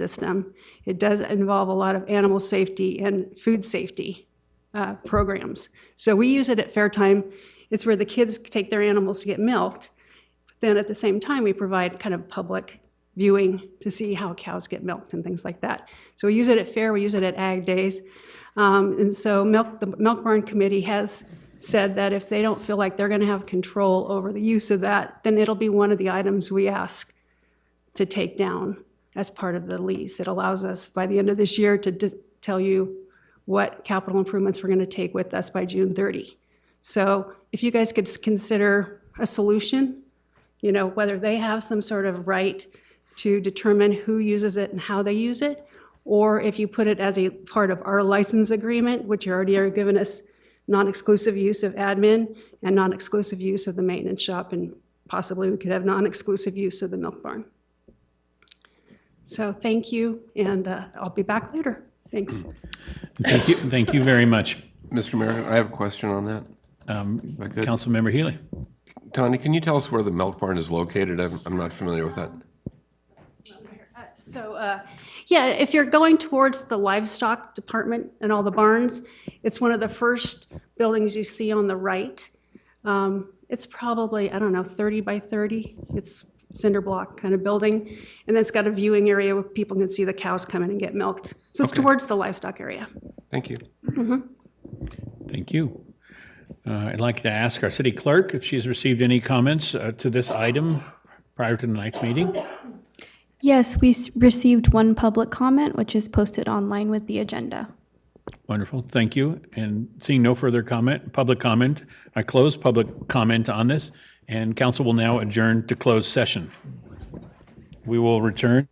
system. It does involve a lot of animal safety and food safety programs. So we use it at fair time. It's where the kids take their animals to get milked. But then at the same time, we provide kind of public viewing to see how cows get milked and things like that. So we use it at fair, we use it at ag days. And so the Milk Barn Committee has said that if they don't feel like they're going to have control over the use of that, then it'll be one of the items we ask to take down as part of the lease. It allows us by the end of this year to tell you what capital improvements we're going to take with us by June 30. So if you guys could consider a solution, you know, whether they have some sort of right to determine who uses it and how they use it, or if you put it as a part of our license agreement, which you already are giving us non-exclusive use of admin and non-exclusive use of the maintenance shop, and possibly we could have non-exclusive use of the milk barn. So thank you, and I'll be back later. Thanks. Thank you very much. Mr. Mayor, I have a question on that. Councilmember Healy. Tony, can you tell us where the milk barn is located? I'm not familiar with that. Yeah, if you're going towards the livestock department and all the barns, it's one of the first buildings you see on the right. It's probably, I don't know, 30 by 30. It's cinder block kind of building. And then it's got a viewing area where people can see the cows come in and get milked. So it's towards the livestock area. Thank you. Thank you. I'd like to ask our city clerk if she's received any comments to this item prior to tonight's meeting. Yes, we received one public comment, which is posted online with the agenda. Wonderful, thank you. And seeing no further public comment, I close public comment on this, and council will now adjourn to closed session. We will return.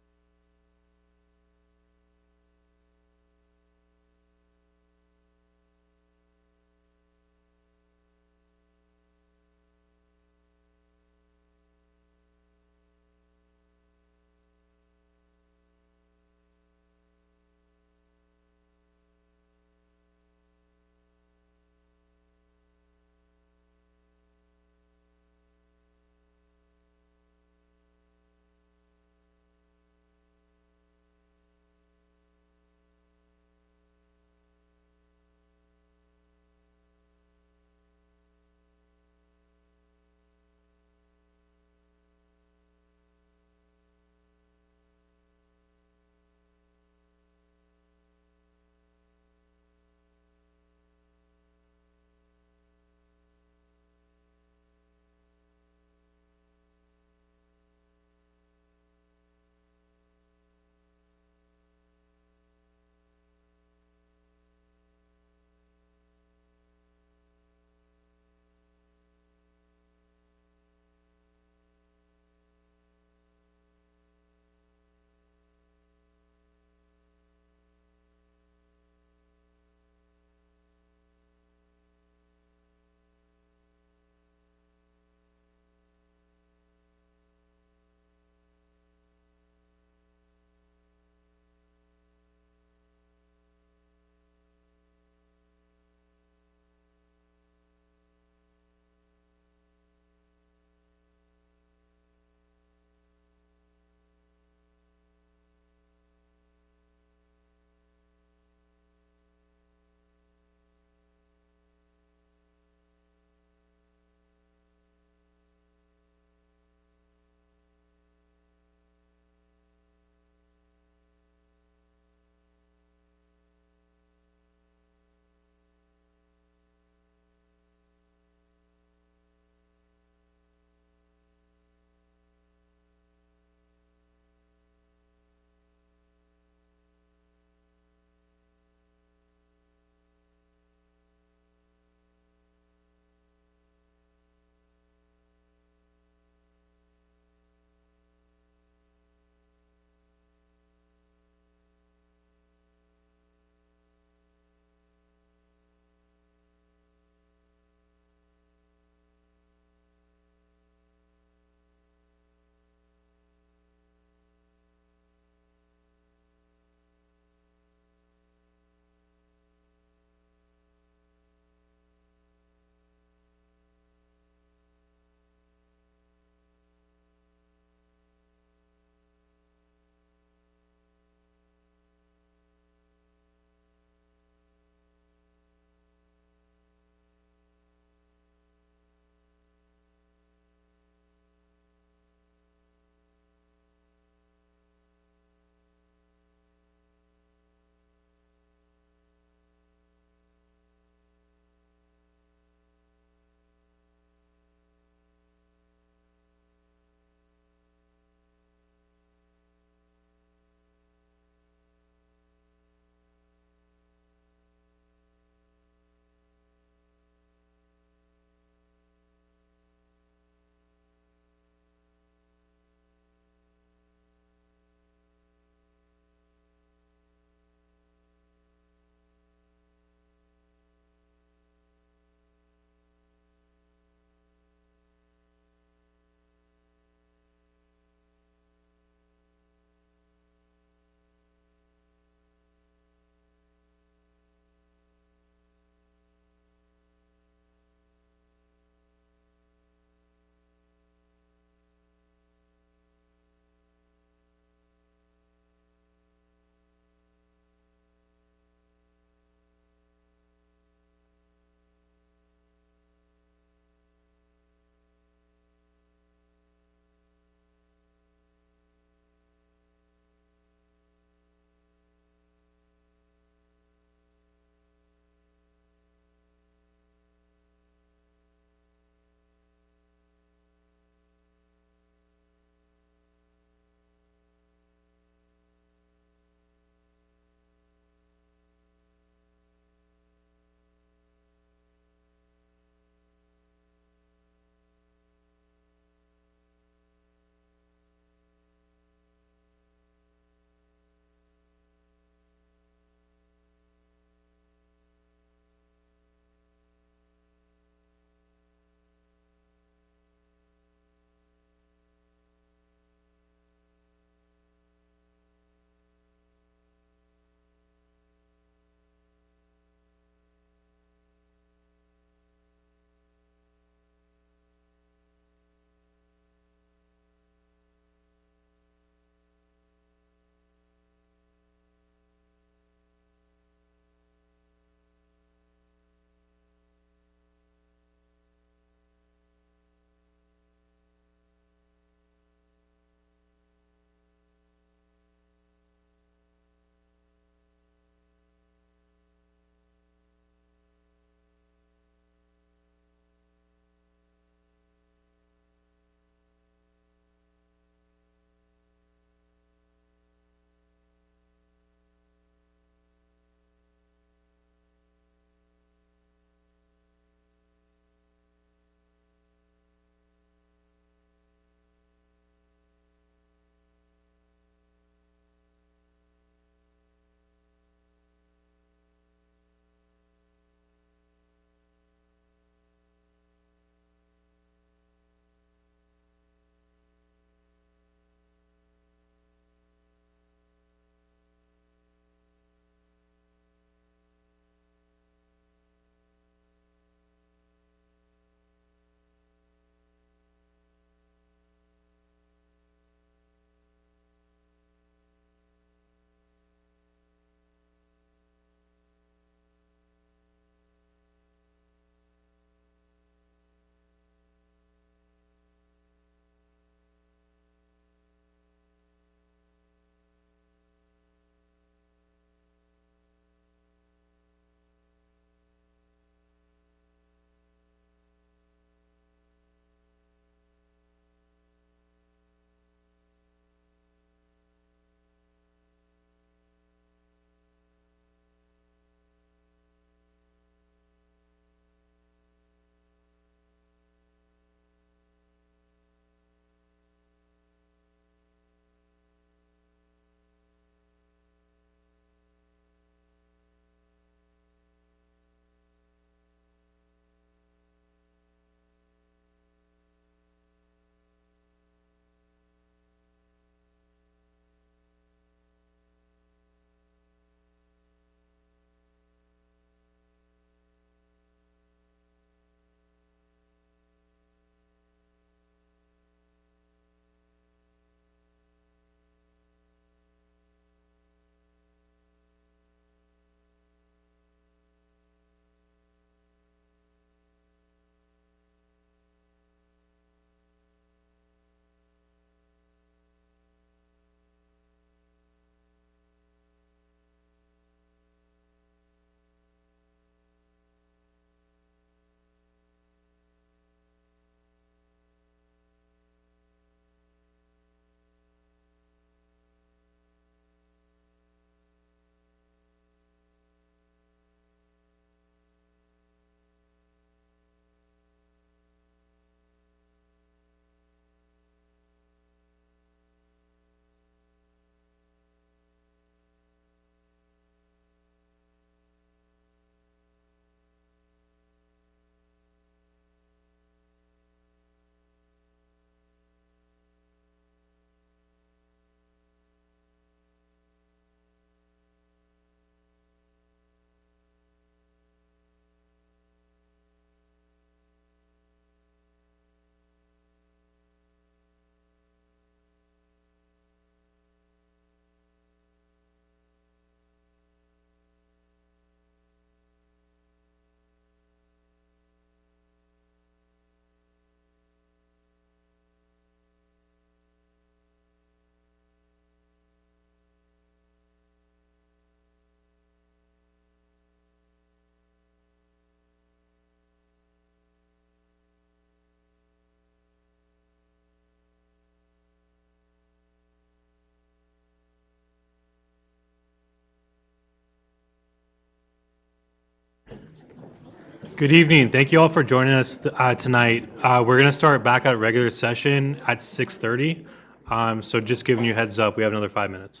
Good evening. Thank you all for joining us tonight. We're going to start back at regular session at 6:30. So just giving you a heads up, we have another 5 minutes.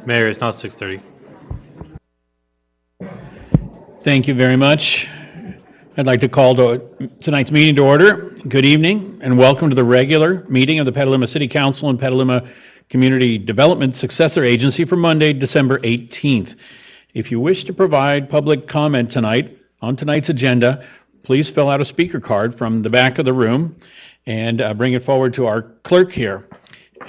Mayor, it's not 6:30. Thank you very much. I'd like to call tonight's meeting to order. Good evening and welcome to the regular meeting of the Petaluma City Council and Petaluma Community Development Successor Agency for Monday, December 18th. If you wish to provide public comment tonight on tonight's agenda, please fill out a speaker card from the back of the room and bring it forward to our clerk here.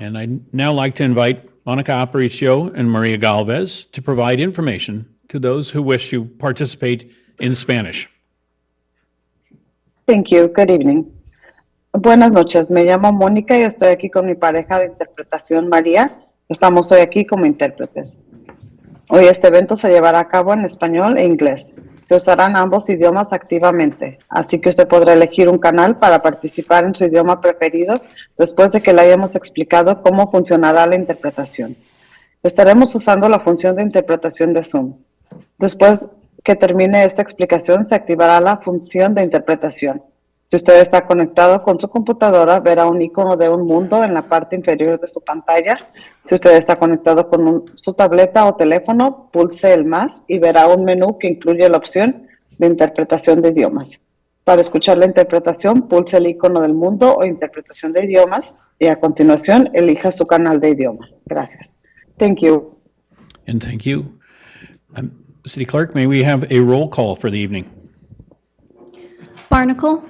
And I'd now like to invite Monica Aparicio and Maria Galvez to provide information to those who wish to participate in Spanish. Thank you. Good evening. Buenas noches. Me llamo Mónica y estoy aquí con mi pareja de interpretación, María. Estamos hoy aquí como intérpretes. Hoy este evento se llevará a cabo en español e inglés. Se usarán ambos idiomas activamente, así que usted podrá elegir un canal para participar en su idioma preferido después de que le hayamos explicado cómo funcionará la interpretación. Estaremos usando la función de interpretación de Zoom. Después que termine esta explicación, se activará la función de interpretación. Si usted está conectado con su computadora, verá un icono de un mundo en la parte inferior de su pantalla. Si usted está conectado con su tableta o teléfono, pulse el más y verá un menú que incluye la opción de interpretación de idiomas. Para escuchar la interpretación, pulse el icono del mundo o interpretación de idiomas y a continuación elija su canal de idioma. Gracias. Thank you. And thank you. City Clerk, may we have a roll call for the evening? Barnacle,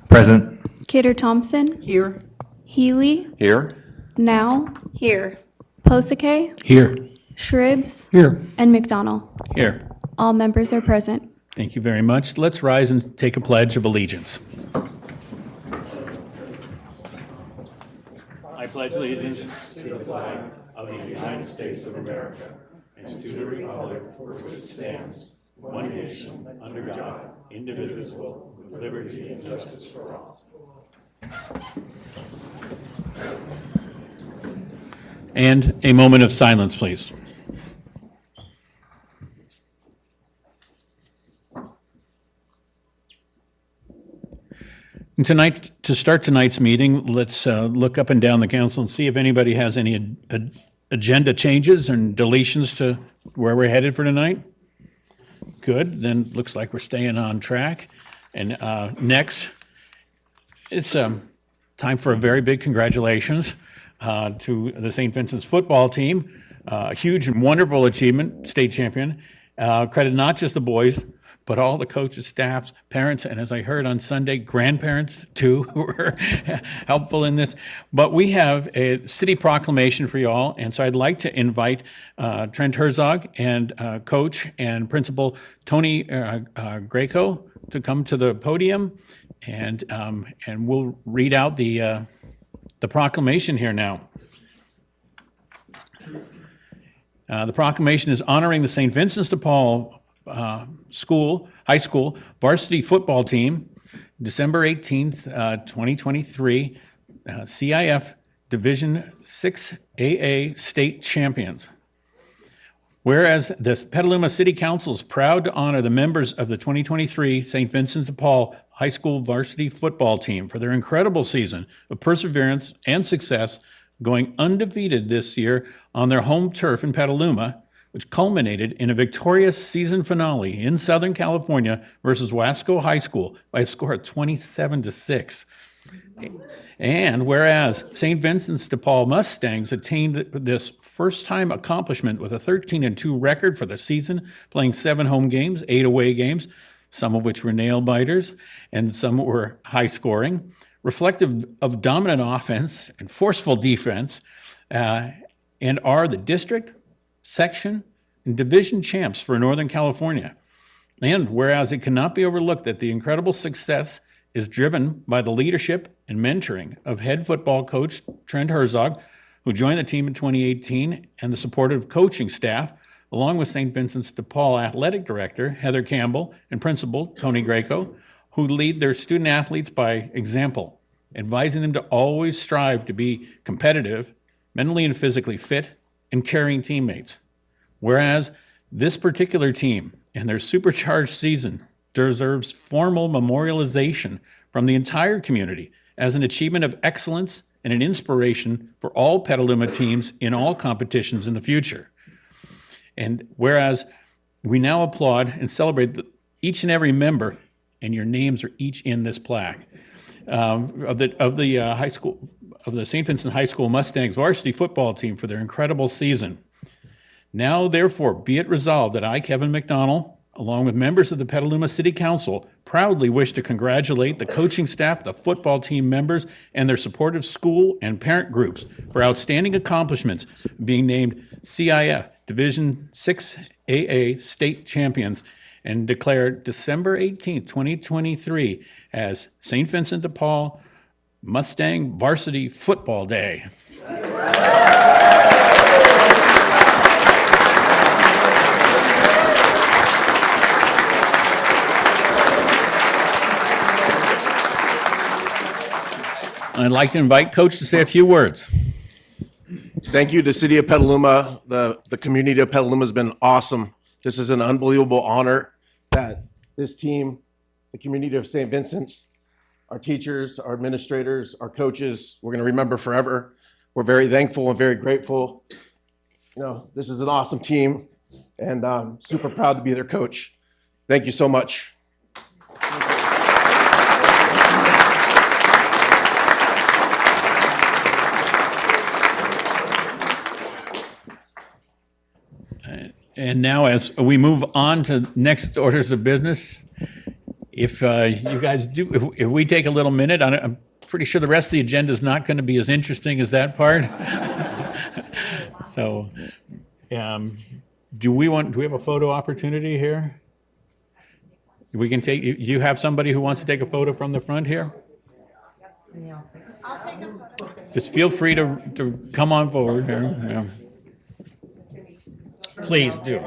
Present. Kidder Thompson, Here. Healy, Here? Now, Here. Posake, Here. Shribs, Here. and McDonald. Here. All members are present. Thank you very much. Let's rise and take a pledge of allegiance. I pledge allegiance to the flag of the United States of America and to the republic for which it stands, one nation, under God, indivisible, with liberty and justice for all. And a moment of silence, please. And tonight, to start tonight's meeting, let's look up and down the council and see if anybody has any agenda changes and deletions to where we're headed for tonight. Good, then looks like we're staying on track. And next, it's time for a very big congratulations to the St. Vincent's football team. A huge and wonderful achievement, state champion. Credit not just the boys, but all the coaches, staffs, parents, and as I heard on Sunday, grandparents too, who were helpful in this. But we have a city proclamation for you all, and so I'd like to invite Trent Herzog and Coach and Principal Tony Greco to come to the podium, and we'll read out the proclamation here now. The proclamation is honoring the St. Vincent's de Paul high school varsity football team, December 18th, 2023, CIF Division 6AA state champions. Whereas the Petaluma City Council is proud to honor the members of the 2023 St. Vincent de Paul High School varsity football team for their incredible season of perseverance and success, going undefeated this year on their home turf in Petaluma, which culminated in a victorious season finale in Southern California versus Wasco High School by a score of 27-6. And whereas St. Vincent's de Paul Mustangs attained this first-time accomplishment with a 13-2 record for the season, playing 7 home games, 8 away games, some of which were nail-biters, and some were high-scoring, reflective of dominant offense and forceful defense, and are the district, section, and division champs for Northern California. And whereas it cannot be overlooked that the incredible success is driven by the leadership and mentoring of head football coach Trent Herzog, who joined the team in 2018, and the supportive coaching staff, along with St. Vincent's de Paul athletic director Heather Campbell and principal Tony Greco, who lead their student athletes by example, advising them to always strive to be competitive, mentally and physically fit, and caring teammates. Whereas this particular team and their supercharged season deserves formal memorialization from the entire community as an achievement of excellence and an inspiration for all Petaluma teams in all competitions in the future. And whereas we now applaud and celebrate each and every member, and your names are each in this plaque, of the high school, of the St. Vincent High School Mustangs varsity football team for their incredible season. Now, therefore, be it resolved that I, Kevin McDonald, along with members of the Petaluma City Council, proudly wish to congratulate the coaching staff, the football team members, and their supportive school and parent groups for outstanding accomplishments, being named CIF Division 6AA State Champions, and declare December 18th, 2023 as St. Vincent de Paul Mustang Varsity Football Day. I'd like to invite Coach to say a few words. Thank you to City of Petaluma. The community of Petaluma has been awesome. This is an unbelievable honor that this team, the community of St. Vincent's, our teachers, our administrators, our coaches, we're going to remember forever. We're very thankful and very grateful. You know, this is an awesome team, and I'm super proud to be their coach. Thank you so much. And now, as we move on to next orders of business, if you guys do, if we take a little minute, I'm pretty sure the rest of the agenda is not going to be as interesting as that part. So, do we have a photo opportunity here? We can take. You have somebody who wants to take a photo from the front here? Just feel free to come on forward here. Yeah. Please do.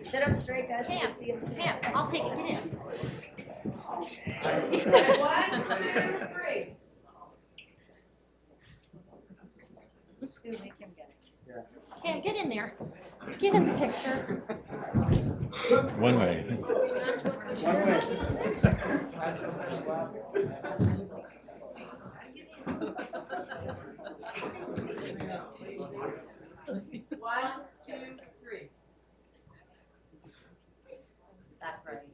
Sit up straight, guys. Cam, see him. Cam, I'll take it. Get in. 1, 2, 3. Make him get it. Cam, get in there. Get in the picture. One way. One, two, three. That's right.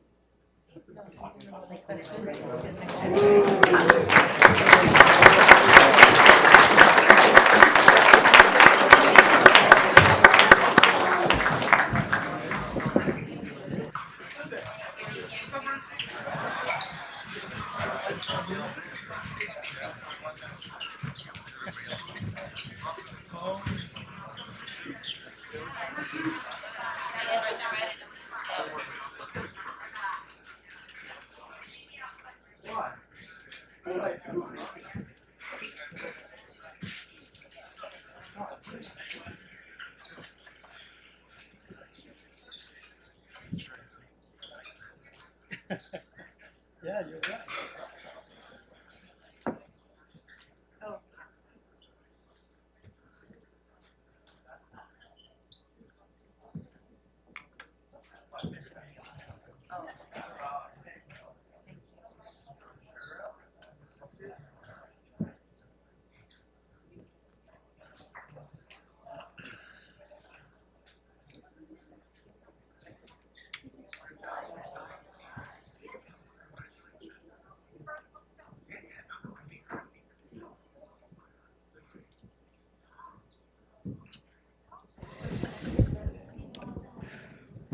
Yeah, you're right.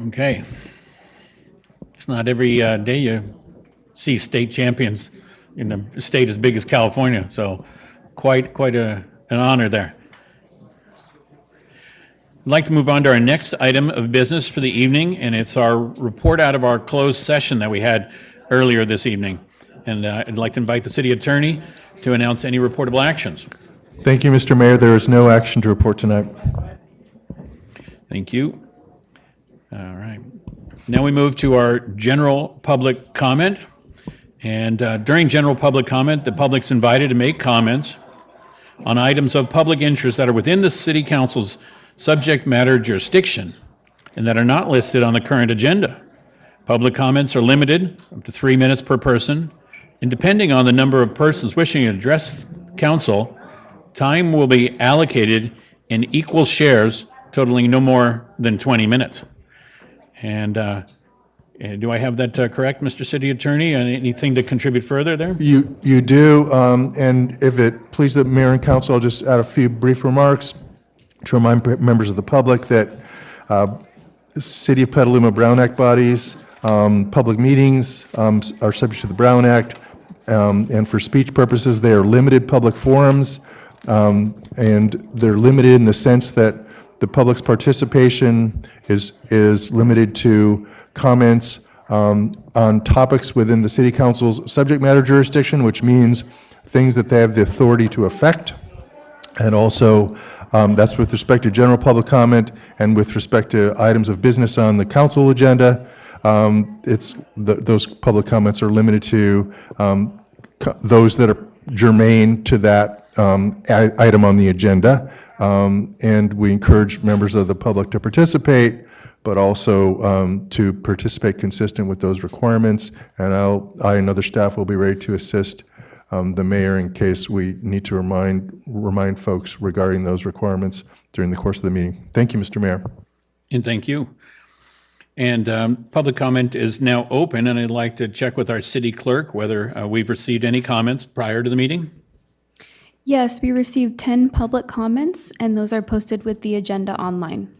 Okay. It's not every day you see state champions in a state as big as California, so quite an honor there. I'd like to move on to our next item of business for the evening, and it's our report out of our closed session that we had earlier this evening. And I'd like to invite the city attorney to announce any reportable actions. Thank you, Mr. Mayor. There is no action to report tonight. Thank you. All right. Now we move to our general public comment. And during general public comment, the public's invited to make comments. on items of public interest that are within the city council's subject matter jurisdiction and that are not listed on the current agenda. Public comments are limited up to 3 minutes per person, and depending on the number of persons wishing to address council, time will be allocated in equal shares totaling no more than 20 minutes. And do I have that correct, Mr. City Attorney? Anything to contribute further there? You do, and if it pleases the mayor and council, I'll just add a few brief remarks to remind members of the public that City of Petaluma Brown Act bodies, public meetings are subject to the Brown Act, and for speech purposes, they are limited public forums, and they're limited in the sense that the public's participation is limited to comments on topics within the city council's subject matter jurisdiction, which means things that they have the authority to affect. And also, that's with respect to general public comment and with respect to items of business on the council agenda. Those public comments are limited to those that are germane to that item on the agenda. And we encourage members of the public to participate, but also to participate consistent with those requirements. And I and other staff will be ready to assist the mayor in case we need to remind folks regarding those requirements during the course of the meeting. Thank you, Mr. Mayor. And thank you. And public comment is now open, and I'd like to check with our city clerk whether we've received any comments prior to the meeting. Yes, we received 10 public comments, and those are posted with the agenda online.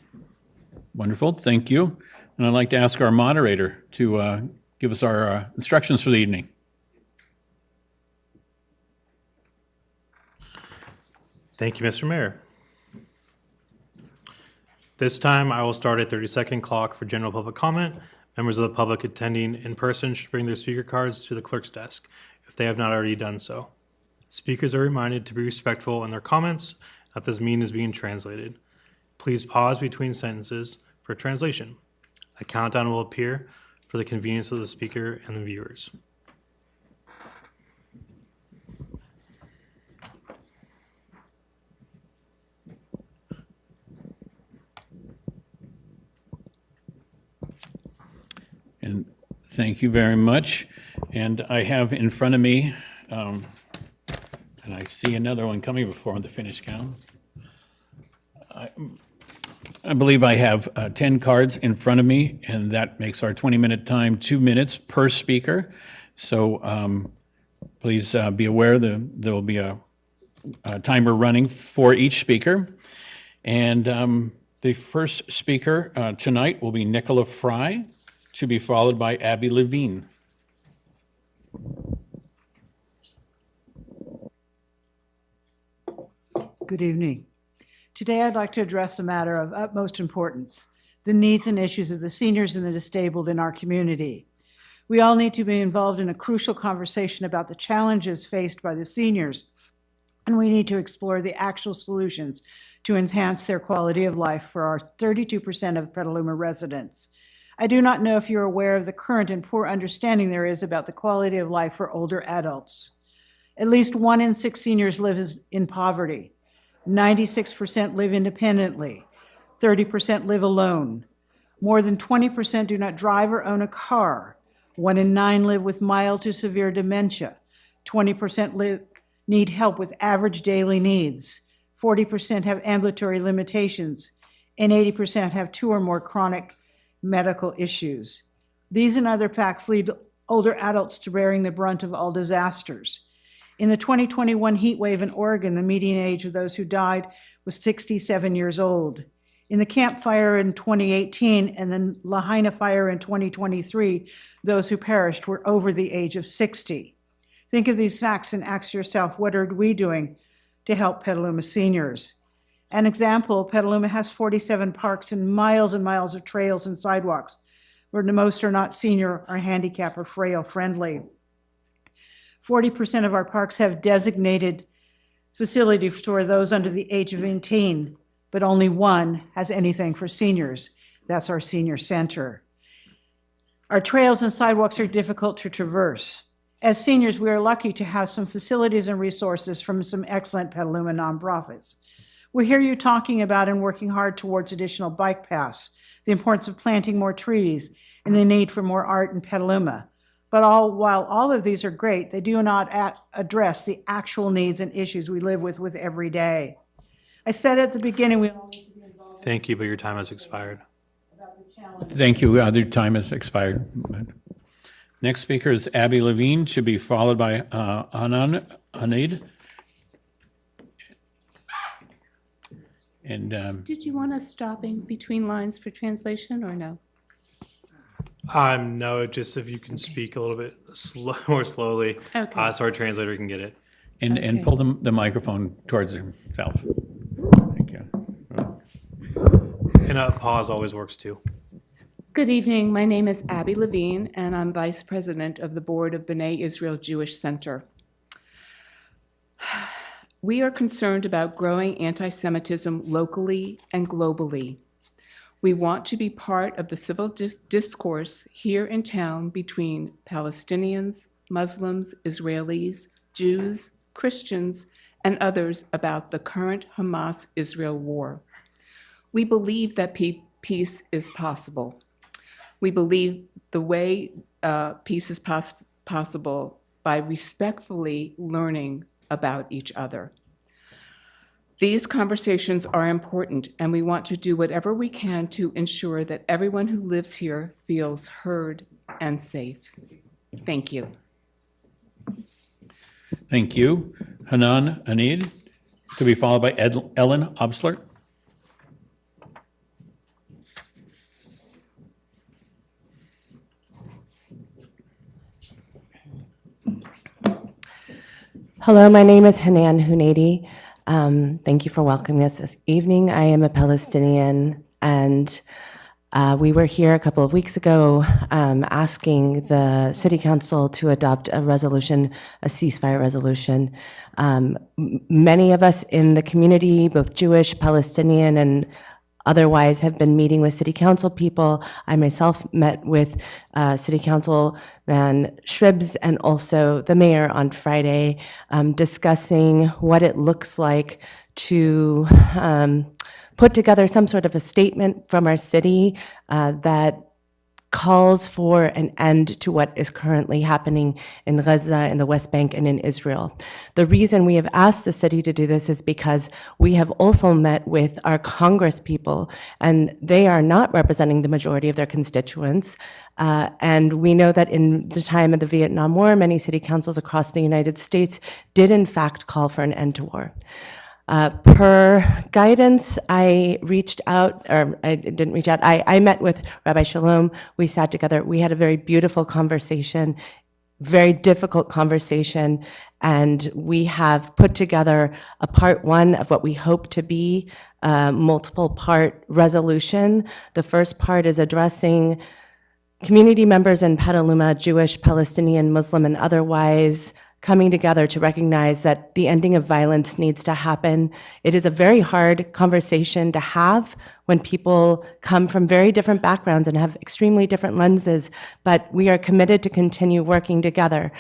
Wonderful, thank you. And I'd like to ask our moderator to give us our instructions for the evening. Thank you, Mr. Mayor. This time, I will start a 30-second clock for general public comment. Members of the public attending in person should bring their speaker cards to the clerk's desk if they have not already done so. Speakers are reminded to be respectful in their comments, that this meeting is being translated. Please pause between sentences for translation. A countdown will appear for the convenience of the speaker and the viewers. And thank you very much. And I have in front of me, and I see another one coming before the finish count. I believe I have 10 cards in front of me, and that makes our 20-minute time 2 minutes per speaker. So please be aware that there will be a timer running for each speaker. And the first speaker tonight will be Nicola Fry, to be followed by Abby Levine. Good evening. Today I'd like to address a matter of utmost importance, the needs and issues of the seniors and the disabled in our community. We all need to be involved in a crucial conversation about the challenges faced by the seniors, and we need to explore the actual solutions to enhance their quality of life for our 32% of Petaluma residents. I do not know if you're aware of the current and poor understanding there is about the quality of life for older adults. At least 1 in 6 seniors live in poverty. 96% live independently. 30% live alone. More than 20% do not drive or own a car. 1 in 9 live with mild to severe dementia. 20% need help with average daily needs. 40% have ambulatory limitations, and 80% have 2 or more chronic medical issues. These and other facts lead older adults to bearing the brunt of all disasters. In the 2021 heat wave in Oregon, the median age of those who died was 67 years old. In the Camp Fire in 2018 and the Lahaina fire in 2023, those who perished were over the age of 60. Think of these facts and ask yourself, what are we doing to help Petaluma seniors? An example, Petaluma has 47 parks and miles of trails and sidewalks, where the most are not senior or handicap or frail friendly. 40% of our parks have designated facilities for those under the age of 18, but only 1 has anything for seniors. That's our senior center. Our trails and sidewalks are difficult to traverse. As seniors, we are lucky to have some facilities and resources from some excellent Petaluma nonprofits. We hear you talking about and working hard towards additional bike paths, the importance of planting more trees, and the need for more art in Petaluma. But while all of these are great, they do not address the actual needs and issues we live with every day. I said at the beginning, we all need to be involved Thank you, but your time has expired. about the challenges. Thank you. Your time has expired. Next speaker is Abby Levine, should be followed by Hanan Hanid. And Did you want us stopping between lines for translation or no? No, just if you can speak a little bit more slowly, Okay. so our translator can get it. and pull the microphone towards himself. Thank you. And a pause always works too. Good evening. My name is Abby Levine, and I'm Vice President of the Board of B'nai Israel Jewish Center. We are concerned about growing anti-Semitism locally and globally. We want to be part of the civil discourse here in town between Palestinians, Muslims, Israelis, Jews, Christians, and others about the current Hamas-Israel war. We believe that peace is possible. We believe the way peace is possible by respectfully learning about each other. These conversations are important, and we want to do whatever we can to ensure that everyone who lives here feels heard and safe. Thank you. Thank you. Hanan Hanid, to be followed by Ellen Obstler. Hello, my name is Hanan Hunedi. Thank you for welcoming us this evening. I am a Palestinian, and we were here a couple of weeks ago asking the City Council to adopt a resolution, a ceasefire resolution. Many of us in the community, both Jewish, Palestinian, and otherwise, have been meeting with City Council people. I myself met with City Councilman Shribs and also the mayor on Friday, discussing what it looks like to put together some sort of a statement from our city that calls for an end to what is currently happening in Gaza, in the West Bank, and in Israel. The reason we have asked the city to do this is because we have also met with our Congress people, and they are not representing the majority of their constituents. And we know that in the time of the Vietnam War, many city councils across the United States did in fact call for an end to war. Per guidance, I reached out, or I didn't reach out, I met with Rabbi Shalom. We sat together. We had a very beautiful conversation, very difficult conversation, and we have put together a part one of what we hope to be a multiple part resolution. The first part is addressing community members in Petaluma, Jewish, Palestinian, Muslim, and otherwise, coming together to recognize that the ending of violence needs to happen. It is a very hard conversation to have when people come from very different backgrounds and have extremely different lenses, but we are committed to continue working together.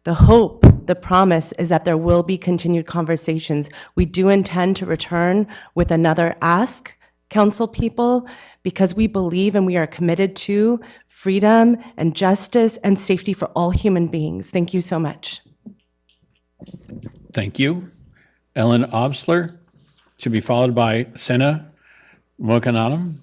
The hope, the promise is that there will be continued conversations. We do intend to return with another ask, council people, because we believe and we are committed to freedom and justice and safety for all human beings. Thank you so much. Thank you. Ellen Obstler, to be followed by Sena Mokananam.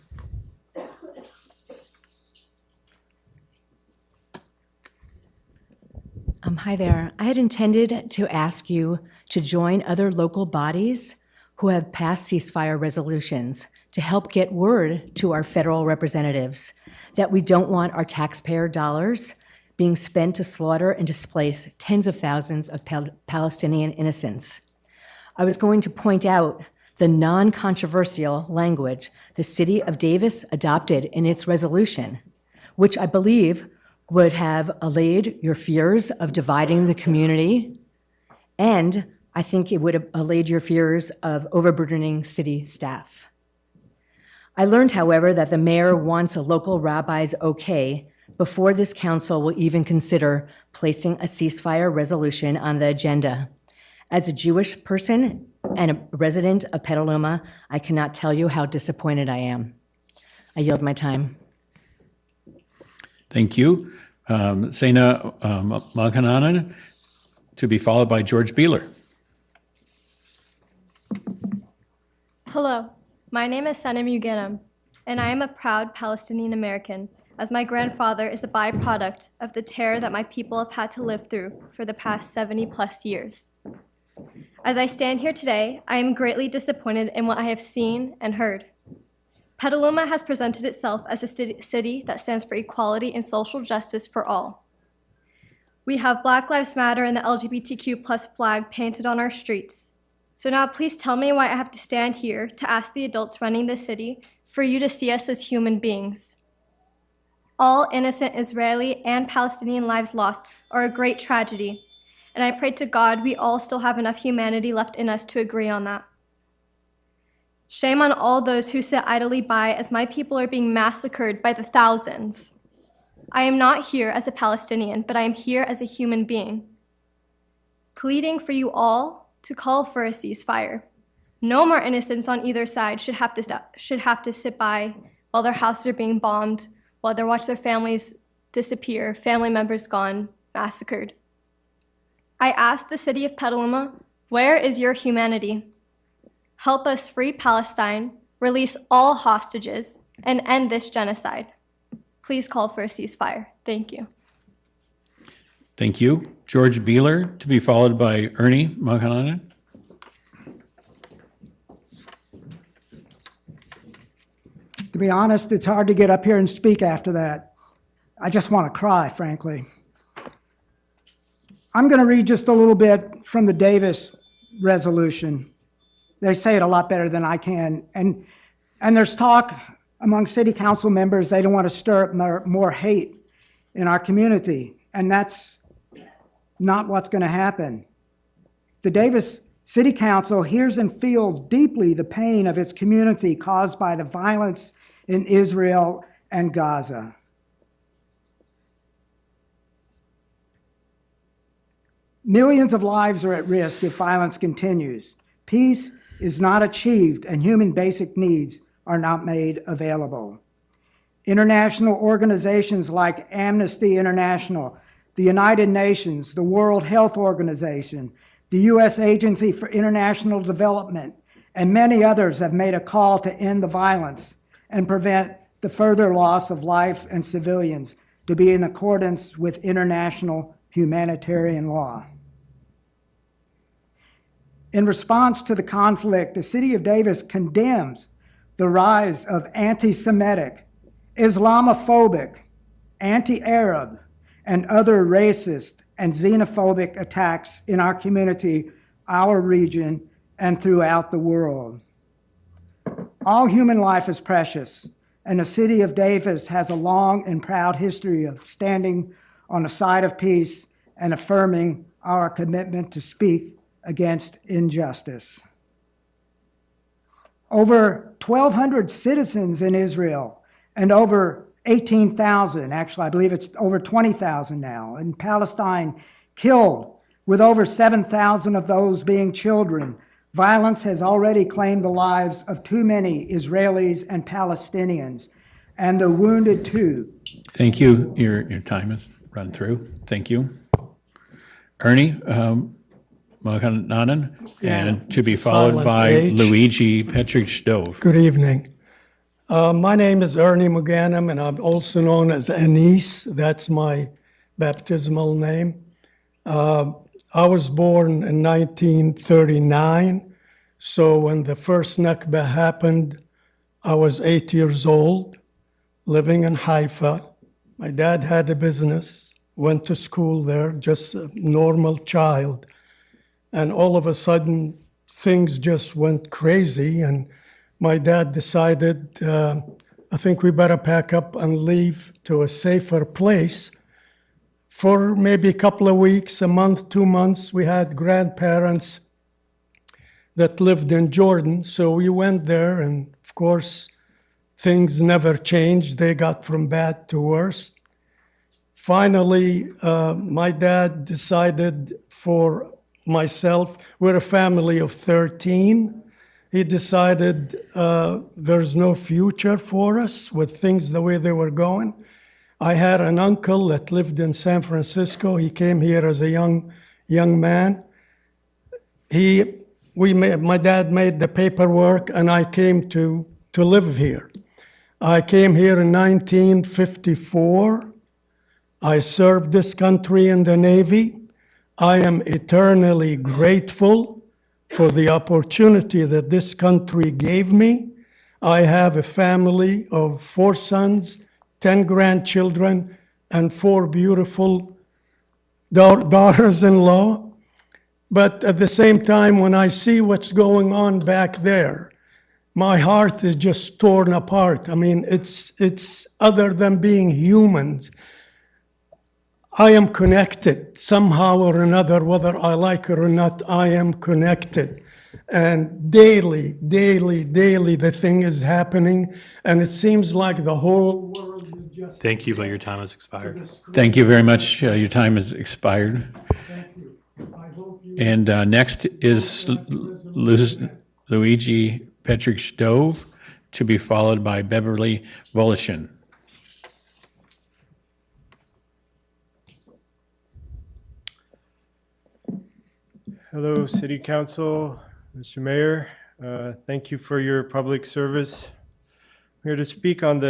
Hi there. I had intended to ask you to join other local bodies who have passed ceasefire resolutions to help get word to our federal representatives that we don't want our taxpayer dollars being spent to slaughter and displace tens of thousands of Palestinian innocents. I was going to point out the non-controversial language the City of Davis adopted in its resolution, which I believe would have allayed your fears of dividing the community, and I think it would have allayed your fears of overburdening city staff. I learned, however, that the mayor wants a local rabbi's okay before this council will even consider placing a ceasefire resolution on the agenda. As a Jewish person and a resident of Petaluma, I cannot tell you how disappointed I am. I yield my time. Thank you. Sena Malkananen, to be followed by George Beeler. Hello, my name is Sana Muganam, and I am a proud Palestinian American, as my grandfather is a byproduct of the terror that my people have had to live through for the past 70+ years. As I stand here today, I am greatly disappointed in what I have seen and heard. Petaluma has presented itself as a city that stands for equality and social justice for all. We have Black Lives Matter and the LGBTQ+ flag painted on our streets. So now please tell me why I have to stand here to ask the adults running this city for you to see us as human beings. All innocent Israeli and Palestinian lives lost are a great tragedy, and I pray to God we all still have enough humanity left in us to agree on that. Shame on all those who sit idly by as my people are being massacred by the thousands. I am not here as a Palestinian, but I am here as a human being, pleading for you all to call for a ceasefire. No more innocents on either side should have to sit by while their houses are being bombed, while they watch their families disappear, family members gone, massacred. I ask the city of Petaluma, where is your humanity? Help us free Palestine, release all hostages, and end this genocide. Please call for a ceasefire. Thank you. Thank you. George Beeler, to be followed by Ernie Malkananen. To be honest, it's hard to get up here and speak after that. I just want to cry, frankly. I'm going to read just a little bit from the Davis resolution. They say it a lot better than I can. And there's talk among city council members, they don't want to stir up more hate in our community. And that's not what's going to happen. The Davis City Council hears and feels deeply the pain of its community caused by the violence in Israel and Gaza. Millions of lives are at risk if violence continues. Peace is not achieved and human basic needs are not made available. International organizations like Amnesty International, the United Nations, the World Health Organization, the U.S. Agency for International Development, and many others have made a call to end the violence and prevent the further loss of life and civilians to be in accordance with international humanitarian law. In response to the conflict, the City of Davis condemns the rise of anti-Semitic, Islamophobic, anti-Arab, and other racist and xenophobic attacks in our community, our region, and throughout the world. All human life is precious, and the City of Davis has a long and proud history of standing on the side of peace and affirming our commitment to speak against injustice. Over 1,200 citizens in Israel and over 18,000, actually I believe it's over 20,000 now, in Palestine killed, with over 7,000 of those being children. Violence has already claimed the lives of too many Israelis and Palestinians, and the wounded too. Thank you. Your time has run through. Thank you. Ernie Malkananen, and to be followed by Luigi Petrich-Dove. Good evening. My name is Ernie Muganam, and I'm also known as Anis. That's my baptismal name. I was born in 1939, so when the first Nakba happened, I was 8 years old, living in Haifa. My dad had a business, went to school there, just a normal child. And all of a sudden, things just went crazy, and my dad decided, I think we better pack up and leave to a safer place. For maybe a couple of weeks, a month, 2 months, we had grandparents that lived in Jordan, so we went there, and of course, things never changed. They got from bad to worse. finally, my dad decided for myself, we're a family of 13. He decided there's no future for us with things the way they were going. I had an uncle that lived in San Francisco. He came here as a young man. My dad made the paperwork, and I came to live here. I came here in 1954. I served this country in the Navy. I am eternally grateful for the opportunity that this country gave me. I have a family of 4 sons, 10 grandchildren, and 4 beautiful daughters-in-law. But at the same time, when I see what's going on back there, my heart is just torn apart. I mean, it's other than being humans. I am connected somehow or another, whether I like it or not, I am connected. And daily, the thing is happening, and it seems like the whole world is just... Thank you, but your time has expired. Thank you very much. Your time has expired. Thank you. I hope you... And next is Luigi Petrick-Stove, to be followed by Beverly Volishin. Hello, City Council, Mr. Mayor. Thank you for your public service. I'm here to speak on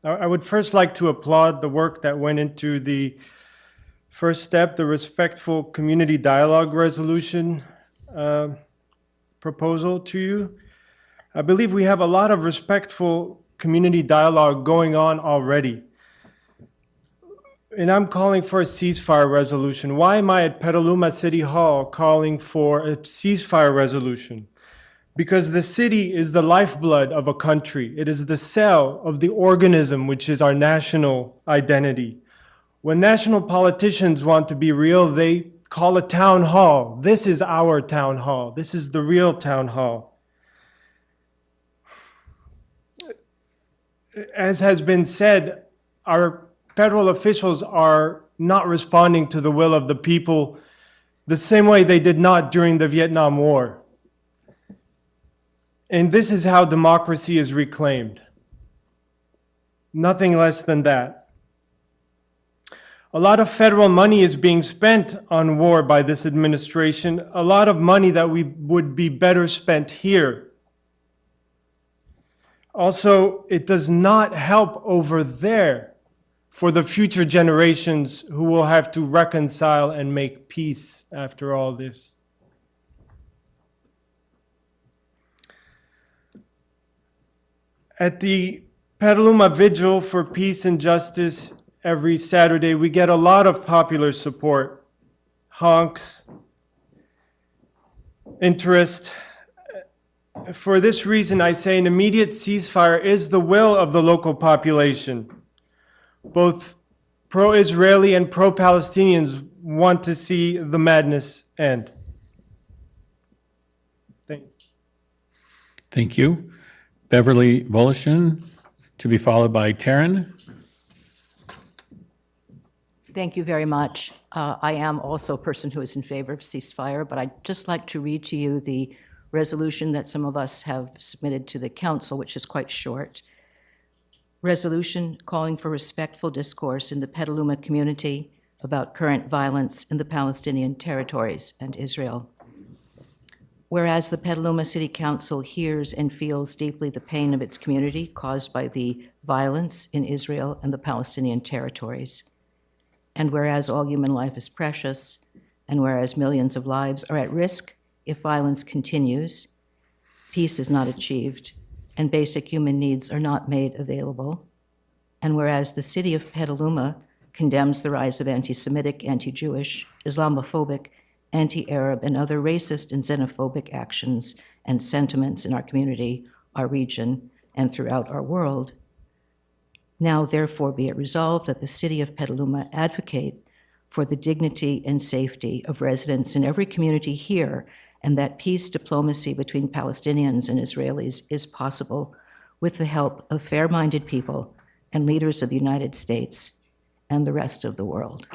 I would first like to applaud the work that went into the first step, the Respectful Community Dialogue Resolution proposal to you. I believe we have a lot of respectful community dialogue going on already. And I'm calling for a ceasefire resolution. Why am I at Petaluma City Hall calling for a ceasefire resolution? Because the city is the lifeblood of a country. It is the cell of the organism, which is our national identity. When national politicians want to be real, they call a town hall. This is our town hall. This is the real town hall. As has been said, our federal officials are not responding to the will of the people the same way they did not during the Vietnam War. And this is how democracy is reclaimed. Nothing less than that. A lot of federal money is being spent on war by this administration, a lot of money that would be better spent here. Also, it does not help over there for the future generations who will have to reconcile and make peace after all this. At the Petaluma Vigil for Peace and Justice every Saturday, we get a lot of popular support, honks, interest. For this reason, I say an immediate ceasefire is the will of the local population. Both pro-Israeli and pro-Palestinians want to see the madness end. Thank you. Thank you. Beverly Volishin, to be followed by Taryn. Thank you very much. I am also a person who is in favor of ceasefire, but I'd just like to read to you the resolution that some of us have submitted to the council, which is quite short. Resolution calling for respectful discourse in the Petaluma community about current violence in the Palestinian territories and Israel. Whereas the Petaluma City Council hears and feels deeply the pain of its community caused by the violence in Israel and the Palestinian territories. And whereas all human life is precious, and whereas millions of lives are at risk if violence continues, peace is not achieved, and basic human needs are not made available. And whereas the city of Petaluma condemns the rise of anti-Semitic, anti-Jewish, Islamophobic, anti-Arab, and other racist and xenophobic actions and sentiments in our community, our region, and throughout our world, now therefore be it resolved that the city of Petaluma advocate for the dignity and safety of residents in every community here, and that peace diplomacy between Palestinians and Israelis is possible with the help of fair-minded people and leaders of the United States, and the rest of the world.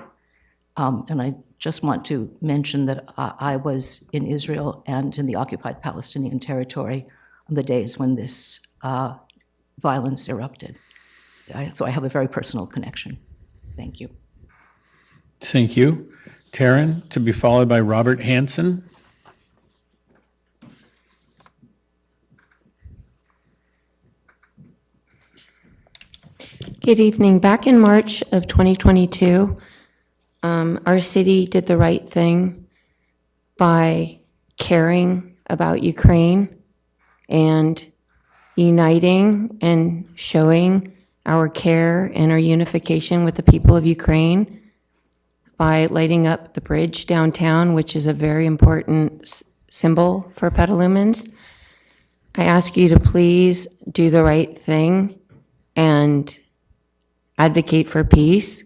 And I just want to mention that I was in Israel and in the occupied Palestinian territory on the days when this violence erupted. So I have a very personal connection. Thank you. Thank you. Taryn, to be followed by Robert Hansen. Good evening. Back in March of 2022, our city did the right thing by caring about Ukraine and uniting and showing our care and our unification with the people of Ukraine by lighting up the bridge downtown, which is a very important symbol for Petalumans. I ask you to please do the right thing and advocate for peace,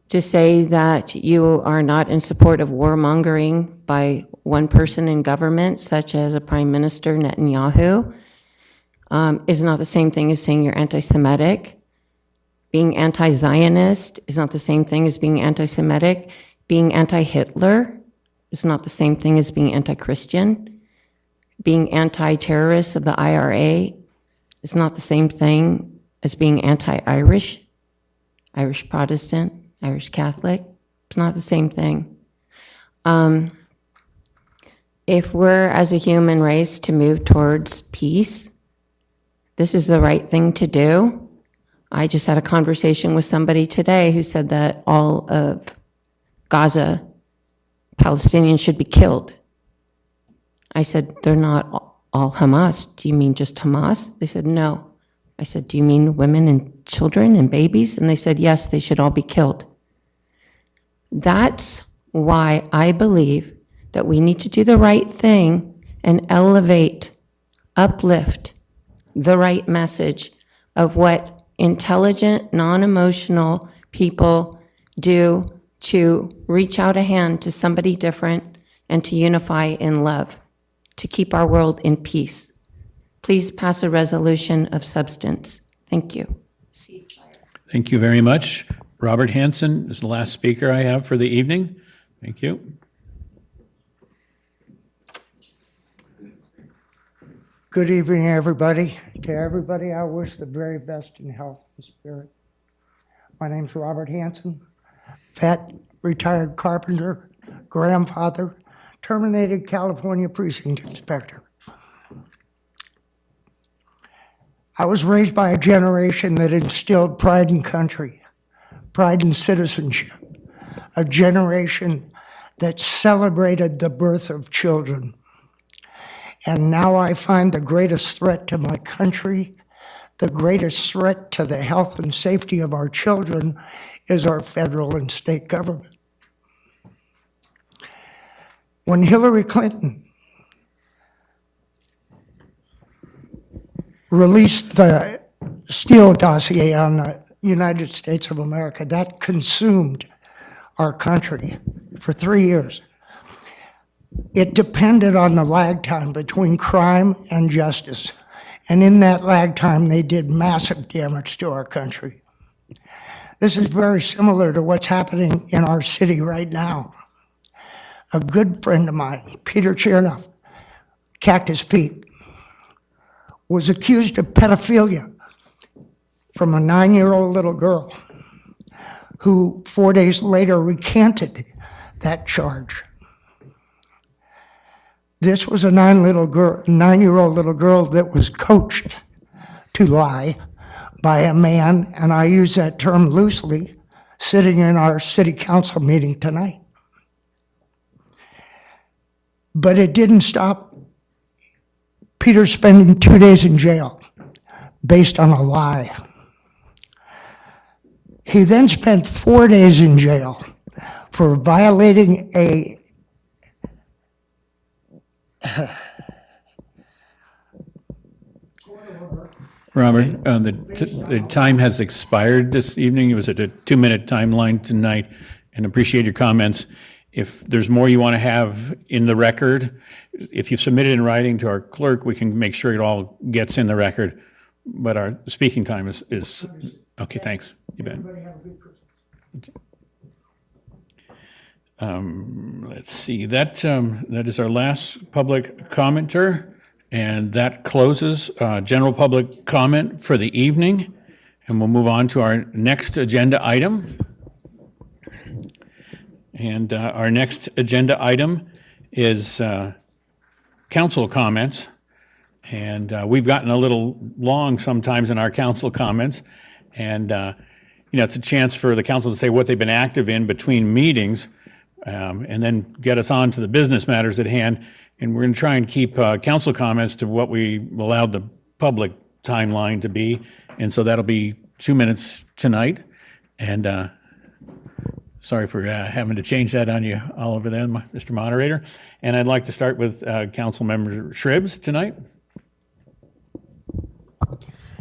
to say that you are not in support of warmongering by one person in government, such as a Prime Minister Netanyahu, is not the same thing as saying you're anti-Semitic. Being anti-Zionist is not the same thing as being anti-Semitic. Being anti-Hitler is not the same thing as being anti-Christian. Being anti-terrorist of the IRA is not the same thing as being anti-Irish, Irish Protestant, Irish Catholic. It's not the same thing. If we're, as a human race, to move towards peace, this is the right thing to do. I just had a conversation with somebody today who said that all of Gaza Palestinians should be killed. I said, they're not all Hamas. Do you mean just Hamas? They said, no. I said, do you mean women and children and babies? And they said, yes, they should all be killed. That's why I believe that we need to do the right thing and elevate, uplift the right message of what intelligent, non-emotional people do to reach out a hand to somebody different and to unify in love, to keep our world in peace. Please pass a resolution of substance. Thank you. Thank you very much. Robert Hansen is the last speaker I have for the evening. Thank you. Good evening, everybody. To everybody, I wish the very best in health and spirit. My name's Robert Hansen, vet, retired carpenter, grandfather, terminated California precinct inspector. I was raised by a generation that instilled pride in country, pride in citizenship, a generation that celebrated the birth of children. And now I find the greatest threat to my country, the greatest threat to the health and safety of our children is our federal and state government. When Hillary Clinton released the Steele dossier on the United States of America, that consumed our country for 3 years. It depended on the lag time between crime and justice. And in that lag time, they did massive damage to our country. This is very similar to what's happening in our city right now. A good friend of mine, Peter Chernoff, Cactus Pete, was accused of pedophilia from a 9-year-old little girl who 4 days later recanted that charge. This was a 9-year-old little girl that was coached to lie by a man, and I use that term loosely, sitting in our city council meeting tonight. But it didn't stop Peter spending 2 days in jail based on a lie. He then spent 4 days in jail for violating a Robert, the time has expired this evening. It was at a 2-minute timeline tonight, and appreciate your comments. If there's more you want to have in the record, if you've submitted in writing to our clerk, we can make sure it all gets in the record. But our speaking time is okay, thanks. You bet. Let's see, that is our last public commenter, and that closes general public comment for the evening. And we'll move on to our next agenda item. And our next agenda item is council comments. And we've gotten a little long sometimes in our council comments. And, it's a chance for the council to say what they've been active in between meetings, and then get us on to the business matters at hand. And we're going to try and keep council comments to what we allowed the public timeline to be. And so that'll be 2 minutes tonight. And sorry for having to change that on you all over there, Mr. Moderator. And I'd like to start with Council Member Shribs tonight.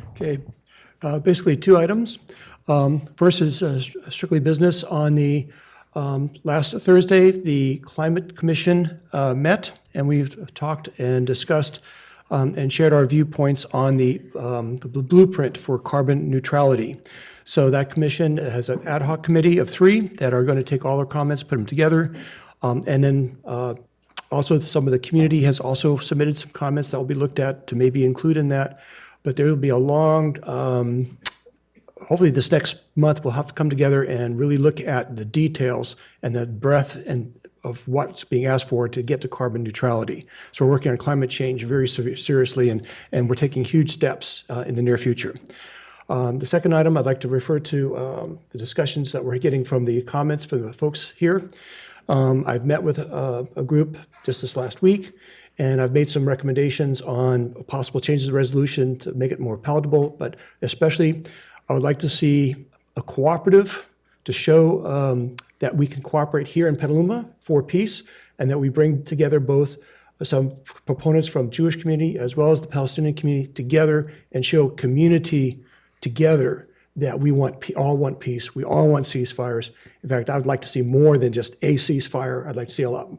Okay, basically 2 items. First is strictly business. On the last Thursday, the Climate Commission met, and we've talked and discussed and shared our viewpoints on the blueprint for carbon neutrality. So that commission has an ad hoc committee of 3 that are going to take all our comments, put them together, and then also some of the community has also submitted some comments that will be looked at to maybe include in that. But there will be a long, hopefully this next month we'll have to come together and really look at the details and the breadth and of what's being asked for to get to carbon neutrality. So we're working on climate change very seriously, and we're taking huge steps in the near future. The second item, I'd like to refer to the discussions that we're getting from the comments from the folks here. I've met with a group just this last week, and I've made some recommendations on possible changes to the resolution to make it more palatable, but especially I would like to see a cooperative to show that we can cooperate here in Petaluma for peace, and that we bring together both some proponents from Jewish community as well as the Palestinian community together and show community together that we all want peace. We all want ceasefires. In fact, I would like to see more than just a ceasefire. I'd like to see a lot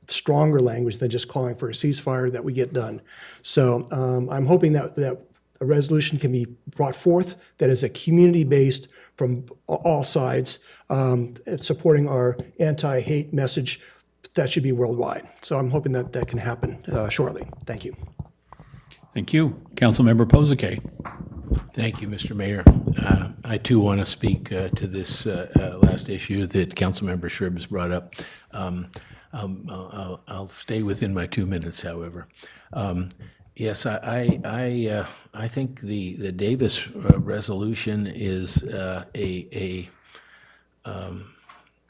stronger language than just calling for a ceasefire that we get done. So I'm hoping that a resolution can be brought forth that is a community-based from all sides, supporting our anti-hate message that should be worldwide. So I'm hoping that that can happen shortly. Thank you. Thank you. Councilmember Pozike. Thank you, Mr. Mayor. I too want to speak to this last issue that Councilmember Shribs brought up. I'll stay within my 2 minutes, however. Yes, I think the Davis resolution is a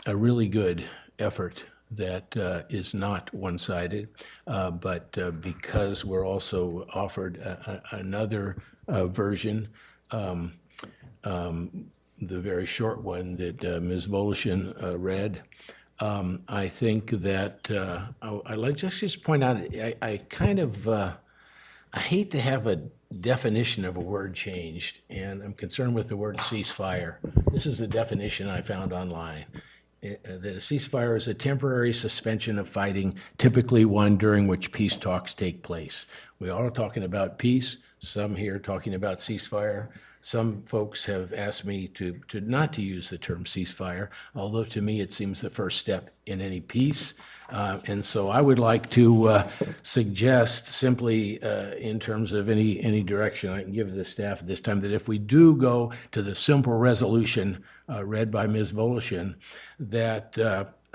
really good effort that is not one-sided, but because we're also offered another version, the very short one that Ms. Volushin read, I think that I'd like to just point out, I hate to have a definition of a word changed, and I'm concerned with the word ceasefire. This is a definition I found online. That a ceasefire is a temporary suspension of fighting, typically one during which peace talks take place. We are talking about peace, some here talking about ceasefire. Some folks have asked me to not to use the term ceasefire, although to me it seems the first step in any peace. And so I would like to suggest simply in terms of any direction I can give the staff at this time, that if we do go to the simple resolution read by Ms. Volushin, that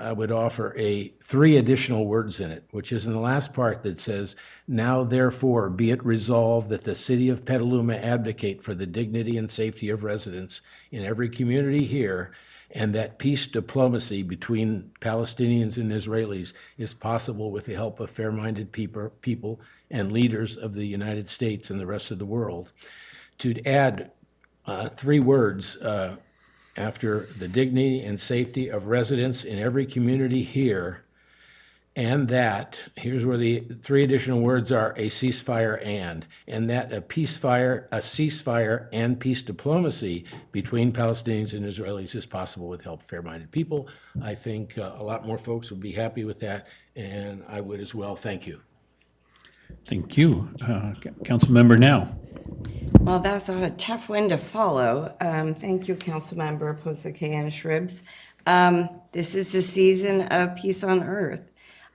I would offer 3 additional words in it, which is in the last part that says, "Now therefore be it resolved that the city of Petaluma advocate for the dignity and safety of residents in every community here, and that peace diplomacy between Palestinians and Israelis is possible with the help of fair-minded people and leaders of the United States and the rest of the world." To add 3 words after the dignity and safety of residents in every community here, and that, here's where the 3 additional words are, a ceasefire and that a ceasefire and peace diplomacy between Palestinians and Israelis is possible with help of fair-minded people. I think a lot more folks would be happy with that, and I would as well. Thank you. Thank you. Councilmember Now. Well, that's a tough one to follow. Thank you, Councilmember Posake and Shribs. This is the season of peace on earth.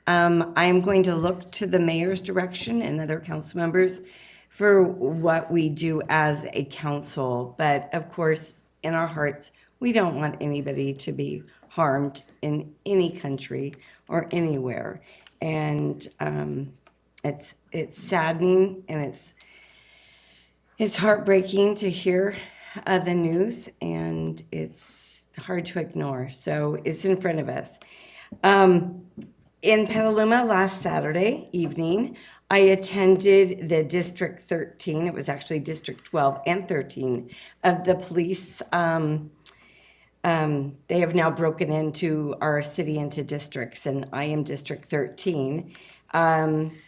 I'm going to look to the mayor's direction and other council members for what we do as a council. But of course, in our hearts, we don't want anybody to be harmed in any country or anywhere. And it's saddening, and it's heartbreaking to hear the news, and it's hard to ignore. So it's in front of us. In Petaluma last Saturday evening, I attended the District 13, it was actually District 12 and 13 of the police. They have now broken into our city into districts, and I am District 13.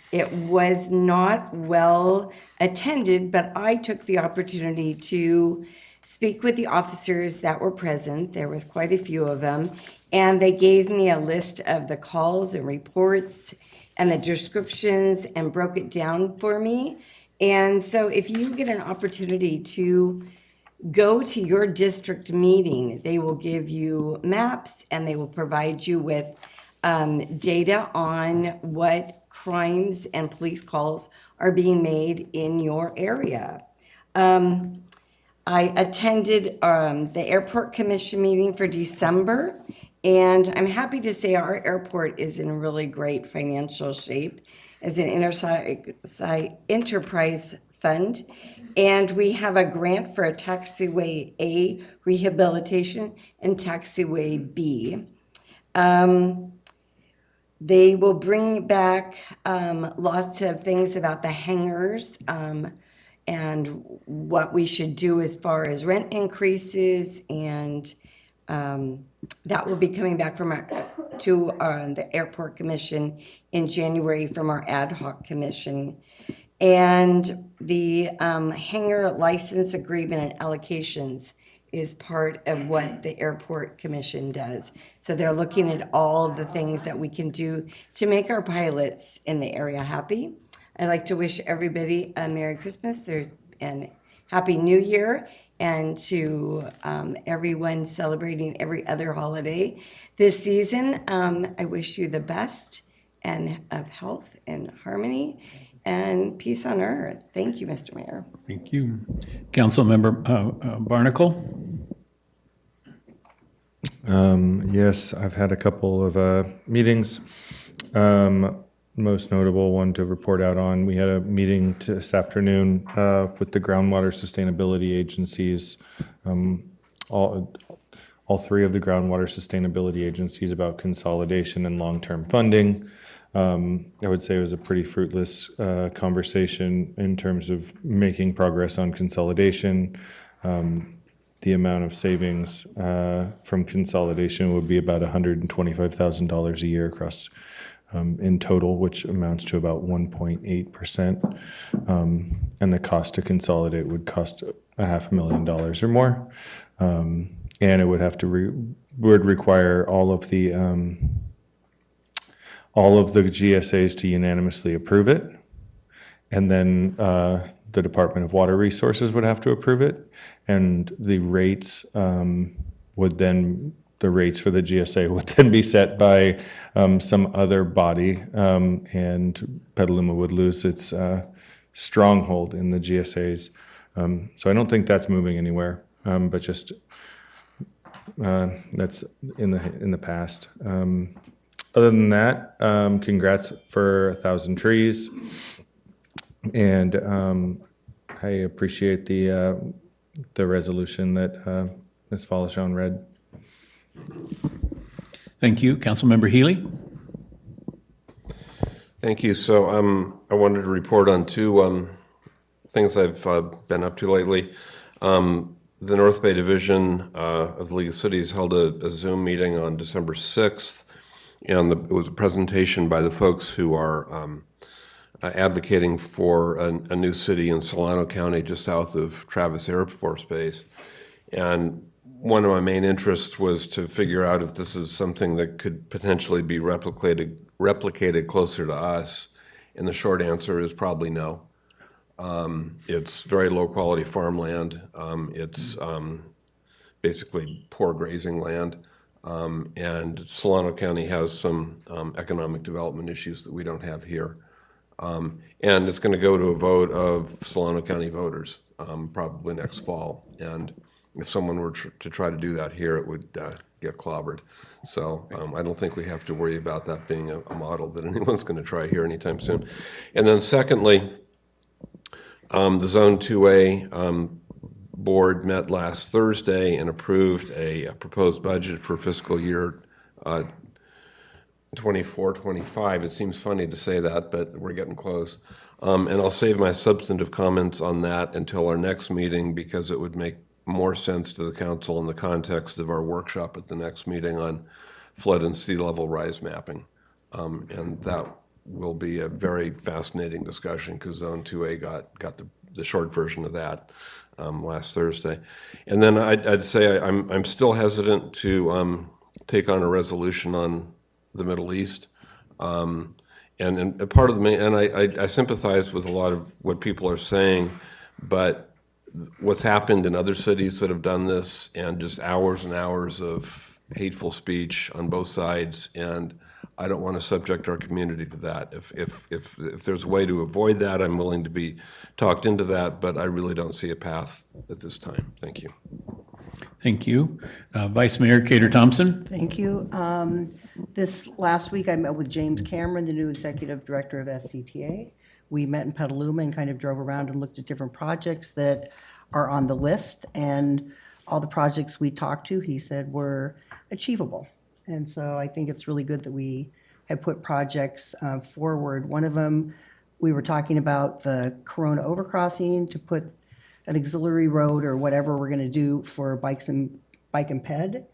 It was not well attended, but I took the opportunity to speak with the officers that were present. There was quite a few of them, and they gave me a list of the calls and reports and the descriptions and broke it down for me. And so if you get an opportunity to go to your district meeting, they will give you maps and they will provide you with data on what crimes and police calls are being made in your area. I attended the Airport Commission meeting for December, and I'm happy to say our airport is in really great financial shape as an enterprise fund. And we have a grant for a taxiway A rehabilitation and taxiway B. They will bring back lots of things about the hangars and what we should do as far as rent increases, and that will be coming back from the Airport Commission in January from our ad hoc commission. And the hangar license agreement and allocations is part of what the Airport Commission does. So they're looking at all the things that we can do to make our pilots in the area happy. I'd like to wish everybody a Merry Christmas and Happy New Year, and to everyone celebrating every other holiday this season. I wish you the best and of health and harmony and peace on earth. Thank you, Mr. Mayor. Thank you. Councilmember Barnacle. Yes, I've had a couple of meetings. Most notable one to report out on, we had a meeting this afternoon with the groundwater sustainability agencies, all three of the groundwater sustainability agencies, about consolidation and long-term funding. I would say it was a pretty fruitless conversation in terms of making progress on consolidation. The amount of savings from consolidation would be about $125,000 a year across in total, which amounts to about 1.8%. And the cost to consolidate would cost $500,000 or more. And it would have to would require all of the GSAs to unanimously approve it. And then the Department of Water Resources would have to approve it. And the rates the rates for the GSA would then be set by some other body, and Petaluma would lose its stronghold in the GSAs. So I don't think that's moving anywhere, but just that's in the past. Other than that, congrats for 1,000 trees, and I appreciate the resolution that Ms. Folashon read. Thank you. Councilmember Healy. Thank you. So I wanted to report on two things I've been up to lately. The North Bay Division of the League of Cities held a Zoom meeting on December 6th, and it was a presentation by the folks who are advocating for a new city in Solano County, just south of Travis Air Force Base. And one of my main interests was to figure out if this is something that could potentially be replicated closer to us. And the short answer is probably no. It's very low-quality farmland. It's basically poor grazing land. And Solano County has some economic development issues that we don't have here. And it's going to go to a vote of Solano County voters probably next fall. And if someone were to try to do that here, it would get clobbered. So I don't think we have to worry about that being a model that anyone's going to try here anytime soon. And then secondly, the Zone 2A board met last Thursday and approved a proposed budget for fiscal year 24-25. It seems funny to say that, but we're getting close. And I'll save my substantive comments on that until our next meeting because it would make more sense to the council in the context of our workshop at the next meeting on flood and sea level rise mapping. And that will be a very fascinating discussion because Zone 2A got the short version of that last Thursday. And then I'd say I'm still hesitant to take on a resolution on the Middle East. And a part of the main, and I sympathize with a lot of what people are saying, but what's happened in other cities that have done this and just hours and hours of hateful speech on both sides, and I don't want to subject our community to that. If there's a way to avoid that, I'm willing to be talked into that, but I really don't see a path at this time. Thank you. Thank you. Vice Mayor Cater Thompson. Thank you. This last week, I met with James Cameron, the new executive director of SCTA. We met in Petaluma and kind of drove around and looked at different projects that are on the list. And all the projects we talked to, he said, were achievable. And so I think it's really good that we have put projects forward. One of them, we were talking about the Corona overcrossing to put an auxiliary road or whatever we're going to do for bike and ped.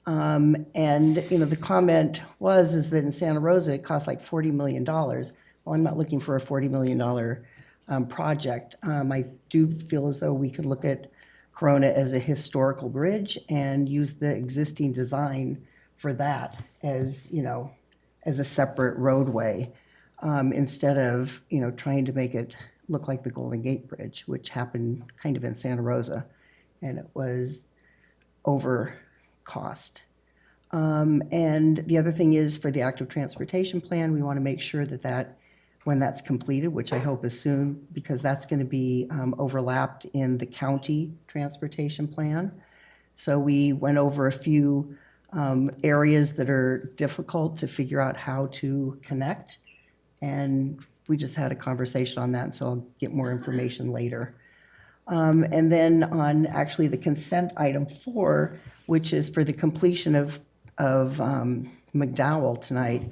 And you know, the comment is that in Santa Rosa it costs like $40 million. Well, I'm not looking for a $40 million project. I do feel as though we could look at Corona as a historical bridge and use the existing design for that as, you know, as a separate roadway instead of, you know, trying to make it look like the Golden Gate Bridge, which happened kind of in Santa Rosa, and it was over cost. And the other thing is for the active transportation plan, we want to make sure that when that's completed, which I hope is soon, because that's going to be overlapped in the county transportation plan. So we went over a few areas that are difficult to figure out how to connect. And we just had a conversation on that, and so I'll get more information later. And then on actually the consent item 4, which is for the completion of McDowell tonight,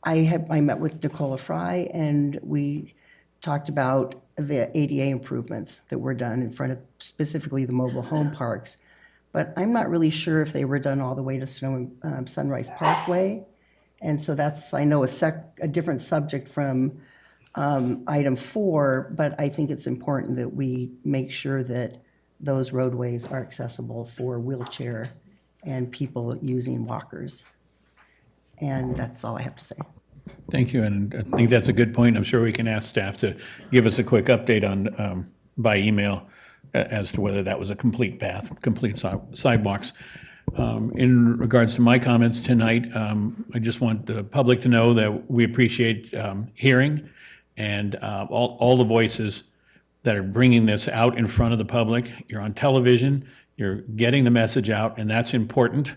I met with Nicola Fry, and we talked about the ADA improvements that were done in front of specifically the mobile home parks. But I'm not really sure if they were done all the way to Sunrise Parkway. And so that's, I know, a different subject from item 4, but I think it's important that we make sure that those roadways are accessible for wheelchair and people using walkers. And that's all I have to say. Thank you, and I think that's a good point. I'm sure we can ask staff to give us a quick update on, by email, as to whether that was a complete path, complete sidewalks. In regards to my comments tonight, I just want the public to know that we appreciate hearing and all the voices that are bringing this out in front of the public. You're on television, you're getting the message out, and that's important.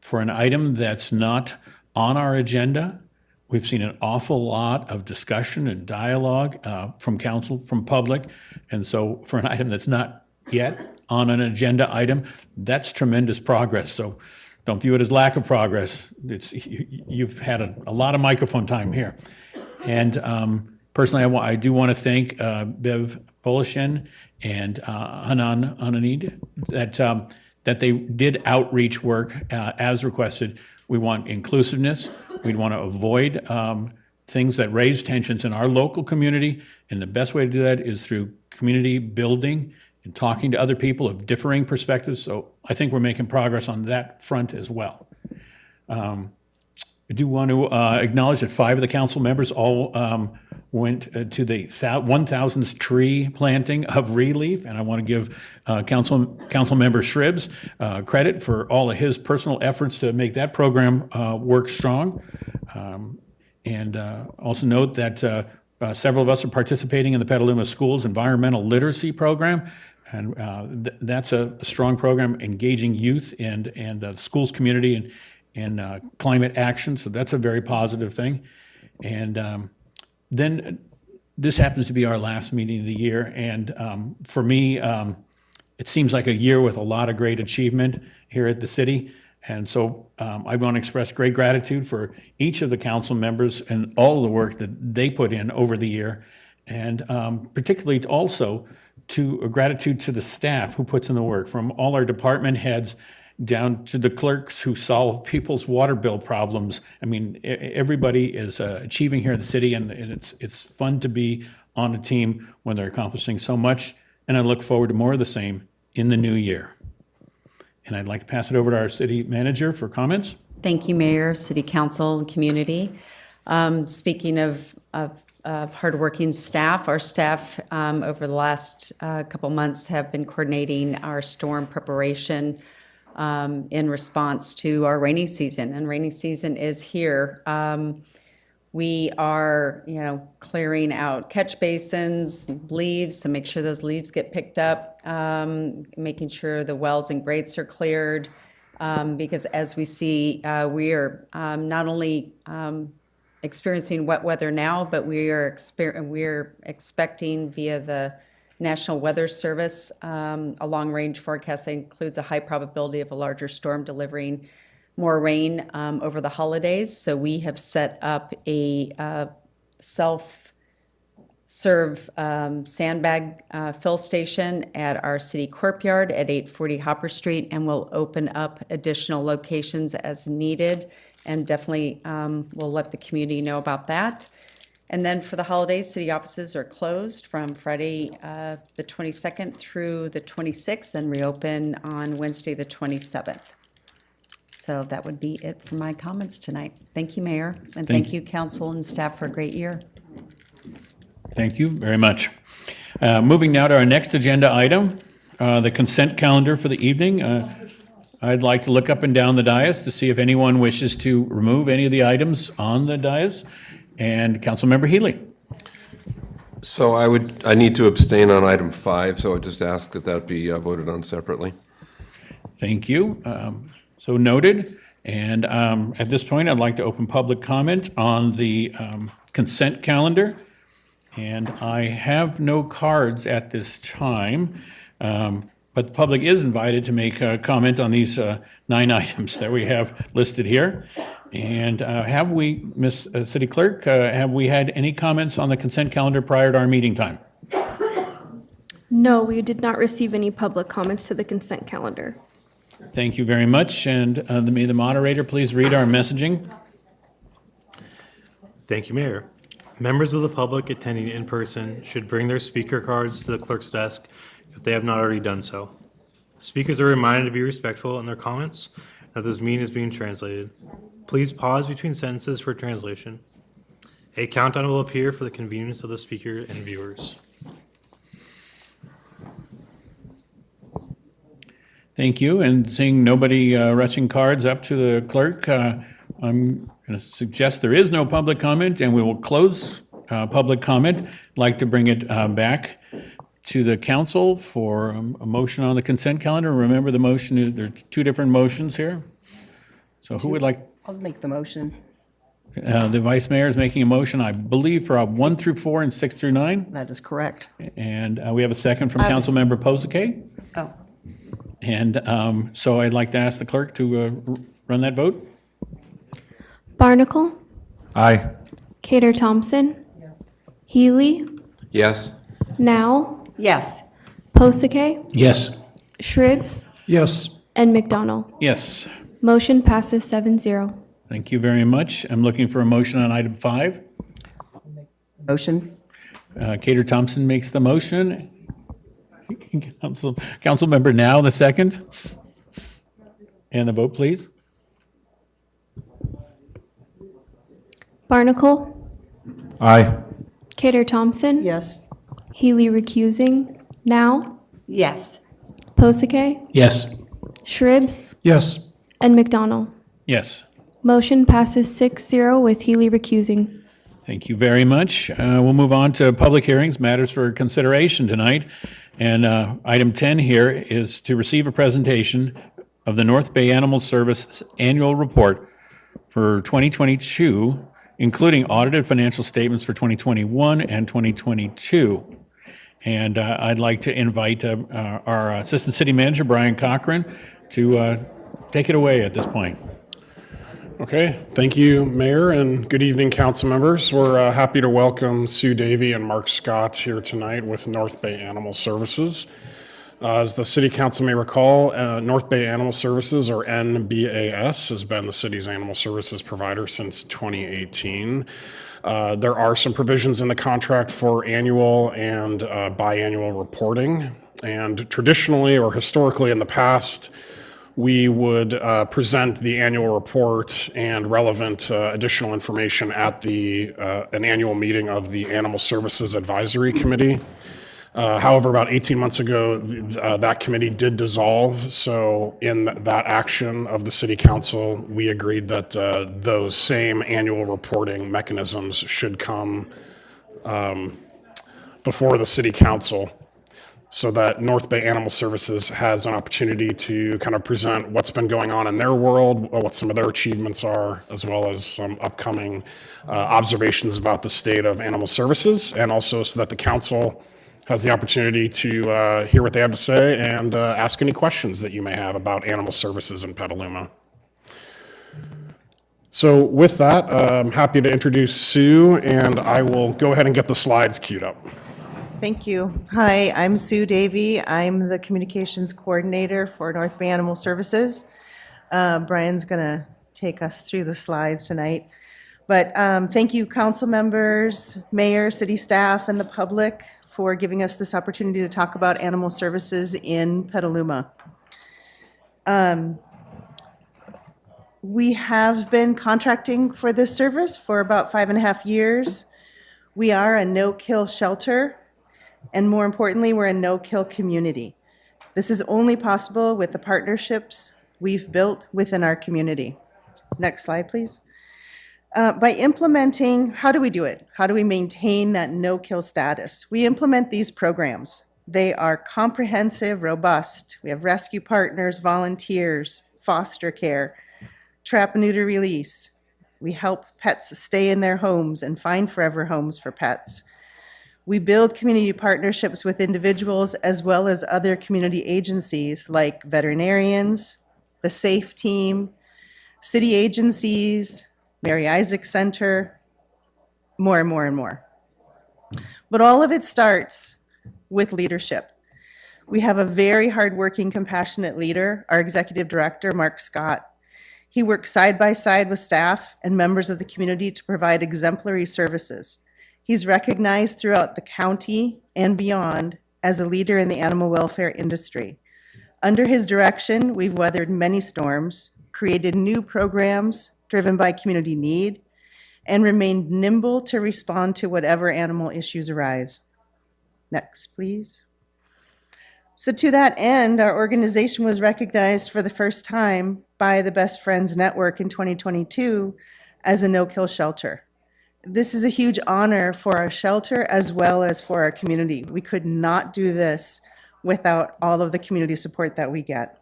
For an item that's not on our agenda, we've seen an awful lot of discussion and dialogue from council, from public, and so for an item that's not yet on an agenda item, that's tremendous progress. So don't view it as lack of progress. You've had a lot of microphone time here. And personally, I do want to thank Bev Volishen and Hanan Ananid that they did outreach work as requested. We want inclusiveness. We'd want to avoid things that raise tensions in our local community. And the best way to do that is through community building and talking to other people of differing perspectives. So I think we're making progress on that front as well. I do want to acknowledge that 5 of the council members all went to the 1,000th tree planting of Relief, and I want to give Council Member Shribs credit for all of his personal efforts to make that program work strong. And also note that several of us are participating in the Petaluma Schools Environmental Literacy Program, and that's a strong program engaging youth and the schools community and climate action, so that's a very positive thing. And then this happens to be our last meeting of the year, and for me, it seems like a year with a lot of great achievement here at the city. And so I want to express great gratitude for each of the council members and all of the work that they put in over the year, and particularly also to gratitude to the staff who puts in the work, from all our department heads down to the clerks who solve people's water bill problems. I mean, everybody is achieving here in the city, and it's fun to be on a team when they're accomplishing so much, and I look forward to more of the same in the new year. And I'd like to pass it over to our city manager for comments. Thank you, Mayor, City Council, and community. Speaking of hardworking staff, our staff over the last couple months have been coordinating our storm preparation in response to our rainy season, and rainy season is here. We are, clearing out catch basins, leaves, to make sure those leaves get picked up, making sure the wells and grates are cleared, because as we see, we are not only experiencing wet weather now, but we're expecting via the National Weather Service a long-range forecast that includes a high probability of a larger storm delivering more rain over the holidays. So we have set up a self-serve sandbag fill station at our city courtyard at 840 Hopper Street, and we'll open up additional locations as needed, and definitely we'll let the community know about that. And then for the holidays, city offices are closed from Friday the 22nd through the 26th, and reopen on Wednesday the 27th. So that would be it for my comments tonight. Thank you, Mayor, and thank you, council and staff, for a great year. Thank you very much. Moving now to our next agenda item, the consent calendar for the evening. I'd like to look up and down the dais to see if anyone wishes to remove any of the items on the dais. And Councilmember Healy. So I need to abstain on item 5, so I just ask that that be voted on separately. Thank you. So noted. And at this point, I'd like to open public comment on the consent calendar. And I have no cards at this time, but the public is invited to make a comment on these 9 items that we have listed here. And have we, Ms. City Clerk, have we had any comments on the consent calendar prior to our meeting time? No, we did not receive any public comments to the consent calendar. Thank you very much. And may the moderator please read our messaging. Thank you, Mayor. Members of the public attending in person should bring their speaker cards to the clerk's desk if they have not already done so. Speakers are reminded to be respectful in their comments, that this meeting is being translated. Please pause between sentences for translation. A countdown will appear for the convenience of the speaker and viewers. Thank you. And seeing nobody rushing cards up to the clerk, I'm going to suggest there is no public comment, and we will close public comment. I'd like to bring it back to the council for a motion on the consent calendar. Remember, the motion is, there's 2 different motions here. So who would like? I'll make the motion. The vice mayor is making a motion, I believe, for 1 through 4 and 6 through 9. That is correct. And we have a second from Councilmember Posake. Oh. And so I'd like to ask the clerk to run that vote. Barnacle, Aye. Cater Thompson. Yes. Healy, Yes? Now, Yes. Posake, Yes. Shribs, Yes. and McDonald. Yes. Motion passes 7-0. Thank you very much. I'm looking for a motion on item 5. Motion. Cater Thompson makes the motion. Councilmember Now, the second. And the vote, please. Barnacle, Aye. Kader Thompson, Yes. Healy recusing, Now, Yes. Posake, Yes. Shribs, Yes. and McDonald. Yes. Motion passes 6-0 with Healy recusing. Thank you very much. We'll move on to public hearings, matters for consideration tonight. And item 10 here is to receive a presentation of the North Bay Animal Service Annual Report for 2022, including audited financial statements for 2021 and 2022. And I'd like to invite our Assistant City Manager, Brian Cochran, to take it away at this point. Okay, thank you, Mayor, and good evening, council members. We're happy to welcome Sue Davey and Mark Scott here tonight with North Bay Animal Services. As the City Council may recall, North Bay Animal Services, or NBAS, has been the city's animal services provider since 2018. There are some provisions in the contract for annual and biannual reporting, and traditionally or historically in the past, we would present the annual report and relevant additional information at an annual meeting of the Animal Services Advisory Committee. However, about 18 months ago, that committee did dissolve. So in that action of the City Council, we agreed that those same annual reporting mechanisms should come before the City Council, so that North Bay Animal Services has an opportunity to kind of present what's been going on in their world, what some of their achievements are, as well as some upcoming observations about the state of animal services, and also so that the council has the opportunity to hear what they have to say and ask any questions that you may have about animal services in Petaluma. So with that, I'm happy to introduce Sue, and I will go ahead and get the slides queued up. Thank you. Hi, I'm Sue Davey. I'm the communications coordinator for North Bay Animal Services. Brian's going to take us through the slides tonight. But thank you, council members, mayor, city staff, and the public for giving us this opportunity to talk about animal services in Petaluma. We have been contracting for this service for about 5.5 years. We are a no-kill shelter. And more importantly, we're a no-kill community. This is only possible with the partnerships we've built within our community. Next slide, please. By implementing, how do we do it? How do we maintain that no-kill status? We implement these programs. They are comprehensive, robust. We have rescue partners, volunteers, foster care, trap and neuter release. We help pets stay in their homes and find forever homes for pets. We build community partnerships with individuals as well as other community agencies like veterinarians, the SAFE team, city agencies, Mary Isaac Center, more and more and more. But all of it starts with leadership. We have a very hardworking, compassionate leader, our executive director, Mark Scott. He works side by side with staff and members of the community to provide exemplary services. He's recognized throughout the county and beyond as a leader in the animal welfare industry. Under his direction, we've weathered many storms, created new programs driven by community need, and remained nimble to respond to whatever animal issues arise. Next, please. So to that end, our organization was recognized for the first time by the Best Friends Network in 2022 as a no-kill shelter. This is a huge honor for our shelter as well as for our community. We could not do this without all of the community support that we get.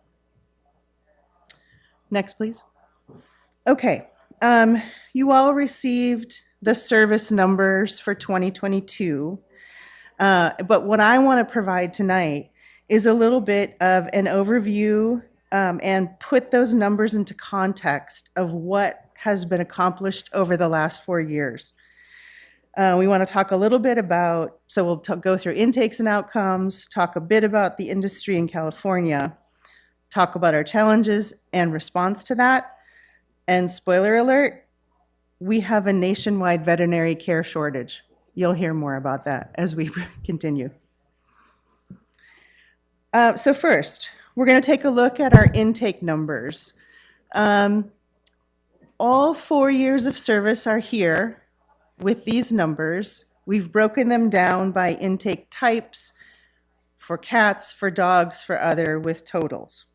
Next, please. Okay, you all received the service numbers for 2022, but what I want to provide tonight is a little bit of an overview and put those numbers into context of what has been accomplished over the last 4 years. We want to talk a little bit about, so we'll go through intakes and outcomes, talk a bit about the industry in California, talk about our challenges and response to that. And spoiler alert, we have a nationwide veterinary care shortage. You'll hear more about that as we continue. So first, we're going to take a look at our intake numbers. All 4 years of service are here with these numbers, we've broken them down by intake types for cats, for dogs, for other, with totals.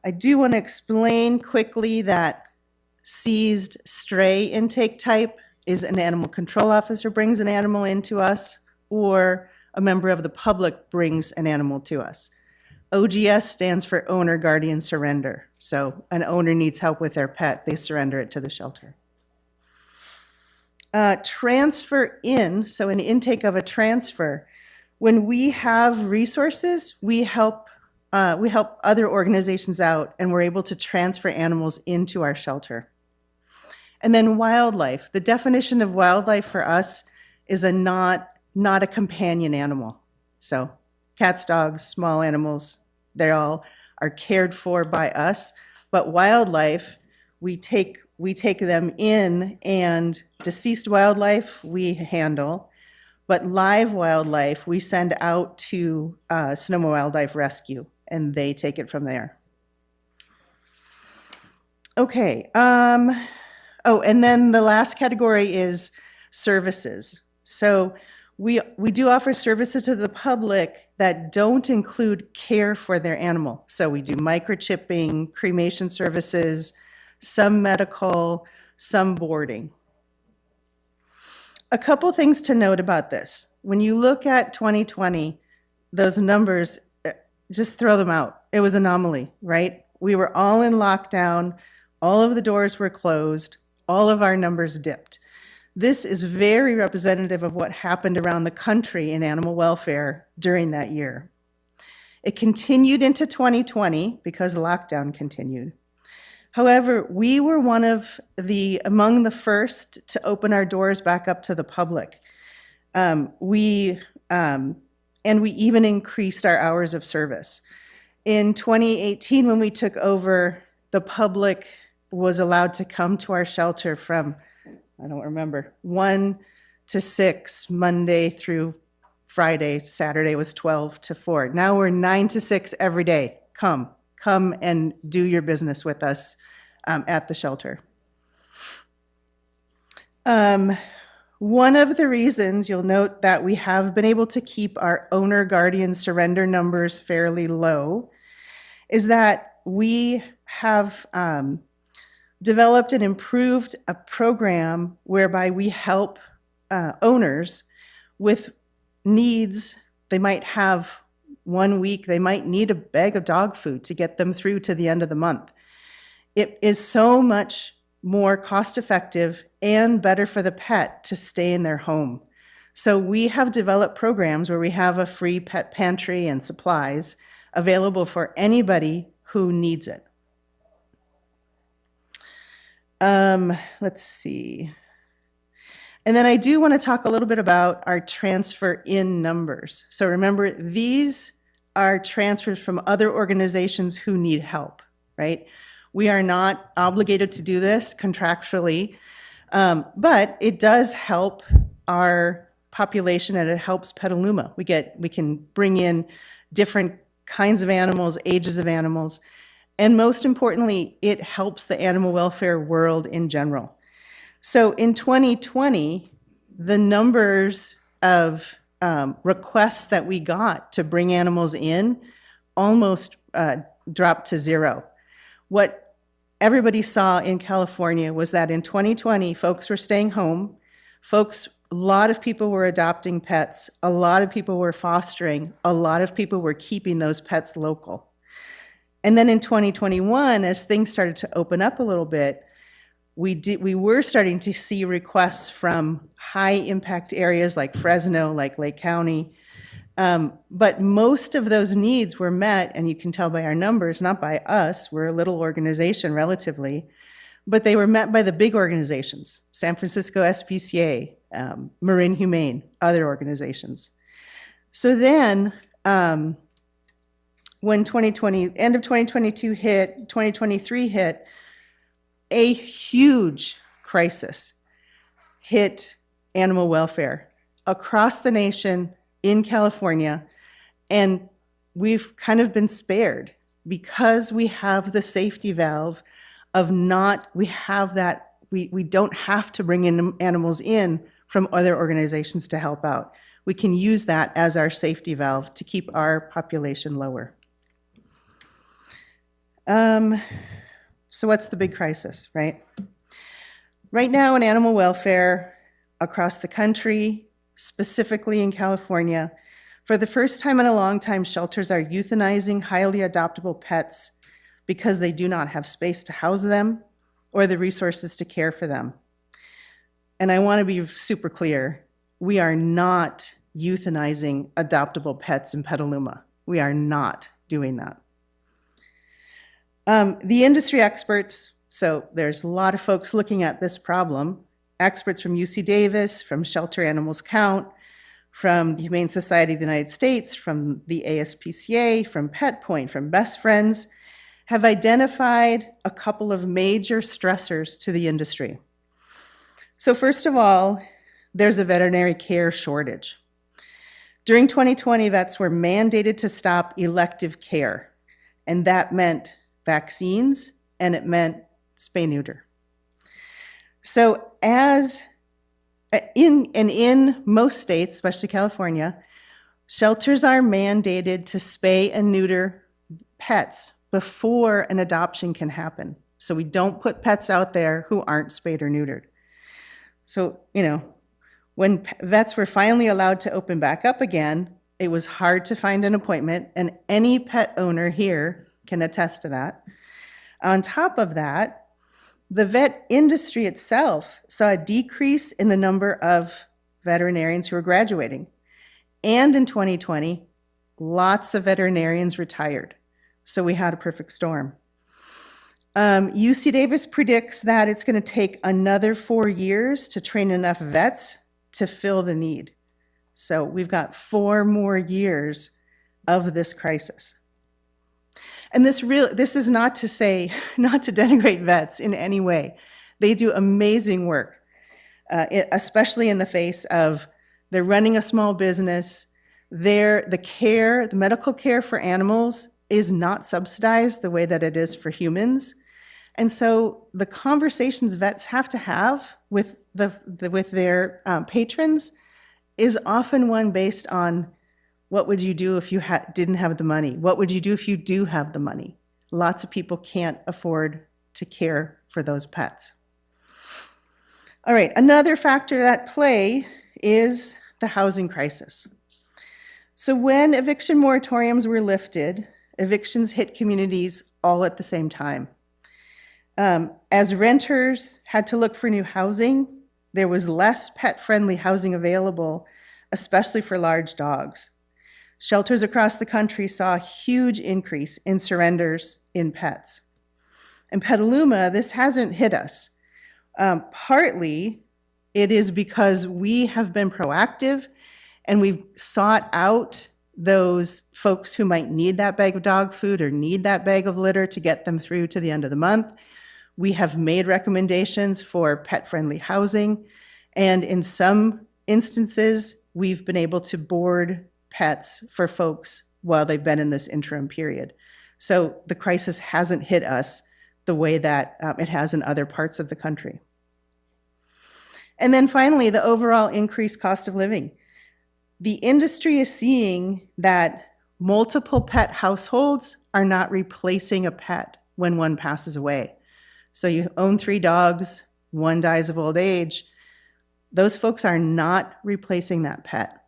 I do want to explain quickly that seized stray intake type is an animal control officer brings an animal into us, or a member of the public brings an animal to us. OGS stands for owner, guardian, surrender. So an owner needs help with their pet, they surrender it to the shelter. Transfer in, so an intake of a transfer. When we have resources, we help other organizations out, and we're able to transfer animals into our shelter. And then wildlife. The definition of wildlife for us is not a companion animal. So cats, dogs, small animals, they all are cared for by us. But wildlife, we take them in, and deceased wildlife we handle. But live wildlife, we send out to Sonoma Wildlife Rescue, and they take it from there. Okay. Oh, and then the last category is services. So we do offer services to the public that don't include care for their animal. So we do microchipping, cremation services, some medical, some boarding. A couple things to note about this. When you look at 2020, those numbers, just throw them out. It was an anomaly, right? We were all in lockdown. All of the doors were closed. All of our numbers dipped. This is very representative of what happened around the country in animal welfare during that year. It continued into 2020 because lockdown continued. However, we were among the first to open our doors back up to the public. We even increased our hours of service. In 2018, when we took over, the public was allowed to come to our shelter from, I don't remember, 1 to 6, Monday through Friday. Saturday was 12 to 4. Now we're 9 to 6 every day. Come and do your business with us at the shelter. One of the reasons you'll note that we have been able to keep our owner guardian surrender numbers fairly low is that we have developed and improved a program whereby we help owners with needs. They might have 1 week, they might need a bag of dog food to get them through to the end of the month. It is so much more cost effective and better for the pet to stay in their home. So we have developed programs where we have a free pet pantry and supplies available for anybody who needs it. Let's see. And then I do want to talk a little bit about our transfer in numbers. So remember, these are transfers from other organizations who need help, right? We are not obligated to do this contractually, but it does help our population, and it helps Petaluma. We can bring in different kinds of animals, ages of animals, and most importantly, it helps the animal welfare world in general. So in 2020, the numbers of requests that we got to bring animals in almost dropped to zero. What everybody saw in California was that in 2020, folks were staying home. A lot of people were adopting pets. A lot of people were fostering. A lot of people were keeping those pets local. And then in 2021, as things started to open up a little bit, we were starting to see requests from high impact areas like Fresno, like Lake County. But most of those needs were met, and you can tell by our numbers, not by us, we're a little organization relatively, but they were met by the big organizations, San Francisco SPCA, Marin Humane, other organizations. So then, when end of 2022 hit, 2023 hit, a huge crisis hit animal welfare across the nation, in California, and we've kind of been spared because we have the safety valve of we have that We don't have to bring in animals in from other organizations to help out. We can use that as our safety valve to keep our population lower. So what's the big crisis, right? Right now in animal welfare across the country, specifically in California, for the first time in a long time, shelters are euthanizing highly adoptable pets because they do not have space to house them or the resources to care for them. And I want to be super clear, we are not euthanizing adoptable pets in Petaluma. We are not doing that. The industry experts, so there's a lot of folks looking at this problem, experts from UC Davis, from Shelter Animals Count, from the Humane Society of the United States, from the ASPCA, from Pet Point, from Best Friends, have identified a couple of major stressors to the industry. So first of all, there's a veterinary care shortage. During 2020, vets were mandated to stop elective care, and that meant vaccines, and it meant spay-neuter. So in most states, especially California, shelters are mandated to spay and neuter pets before an adoption can happen. So we don't put pets out there who aren't spayed or neutered. So, when vets were finally allowed to open back up again, it was hard to find an appointment, and any pet owner here can attest to that. On top of that, the vet industry itself saw a decrease in the number of veterinarians who were graduating. And in 2020, lots of veterinarians retired. So we had a perfect storm. UC Davis predicts that it's going to take another 4 years to train enough vets to fill the need. So we've got 4 more years of this crisis. And this is not to denigrate vets in any way. They do amazing work, especially in the face of they're running a small business. The medical care for animals is not subsidized the way that it is for humans. And so the conversations vets have to have with their patrons is often one based on, what would you do if you didn't have the money? What would you do if you do have the money? Lots of people can't afford to care for those pets. All right, another factor at play is the housing crisis. So when eviction moratoriums were lifted, evictions hit communities all at the same time. As renters had to look for new housing, there was less pet-friendly housing available, especially for large dogs. Shelters across the country saw a huge increase in surrenders in pets. In Petaluma, this hasn't hit us. Partly, it is because we have been proactive and we've sought out those folks who might need that bag of dog food or need that bag of litter to get them through to the end of the month. We have made recommendations for pet-friendly housing, and in some instances, we've been able to board pets for folks while they've been in this interim period. So the crisis hasn't hit us the way that it has in other parts of the country. And then finally, the overall increased cost of living. The industry is seeing that multiple pet households are not replacing a pet when one passes away. So you own 3 dogs, 1 dies of old age. Those folks are not replacing that pet.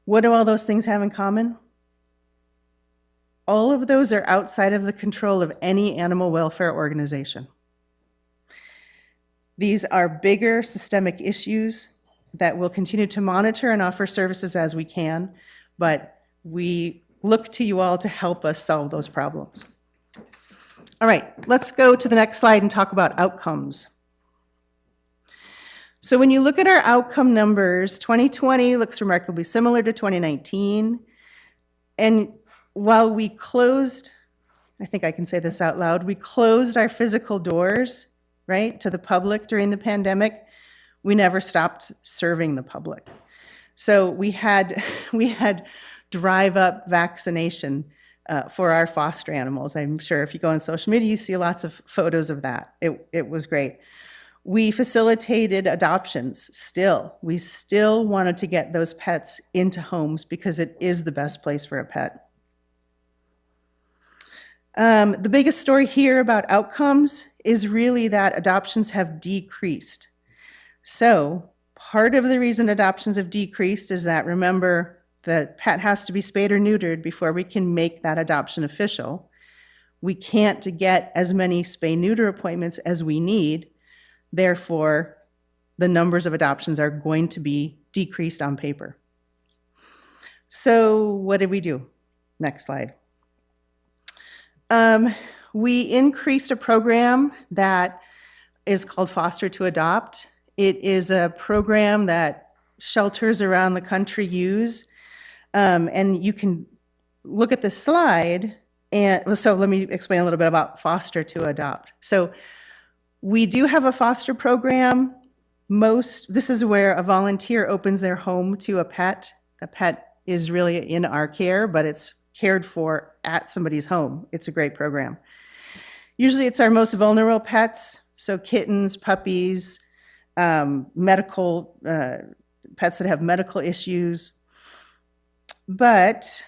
What do all those things have in common? All of those are outside of the control of any animal welfare organization. These are bigger systemic issues that we'll continue to monitor and offer services as we can, but we look to you all to help us solve those problems. All right, let's go to the next slide and talk about outcomes. So when you look at our outcome numbers, 2020 looks remarkably similar to 2019. And while we closed, I think I can say this out loud, we closed our physical doors, right, to the public during the pandemic, we never stopped serving the public. So we had drive-up vaccination for our foster animals. I'm sure if you go on social media, you see lots of photos of that. It was great. We facilitated adoptions still. We still wanted to get those pets into homes because it is the best place for a pet. The biggest story here about outcomes is really that adoptions have decreased. So part of the reason adoptions have decreased is that, remember, the pet has to be spayed or neutered before we can make that adoption official. We can't get as many spay-neuter appointments as we need. Therefore, the numbers of adoptions are going to be decreased on paper. So what did we do? Next slide. We increased a program that is called Foster to Adopt. It is a program that shelters around the country use. And you can look at this slide. And so let me explain a little bit about Foster to Adopt. So we do have a foster program. This is where a volunteer opens their home to a pet. A pet is really in our care, but it's cared for at somebody's home. It's a great program. Usually it's our most vulnerable pets, so kittens, puppies, medical pets that have medical issues. But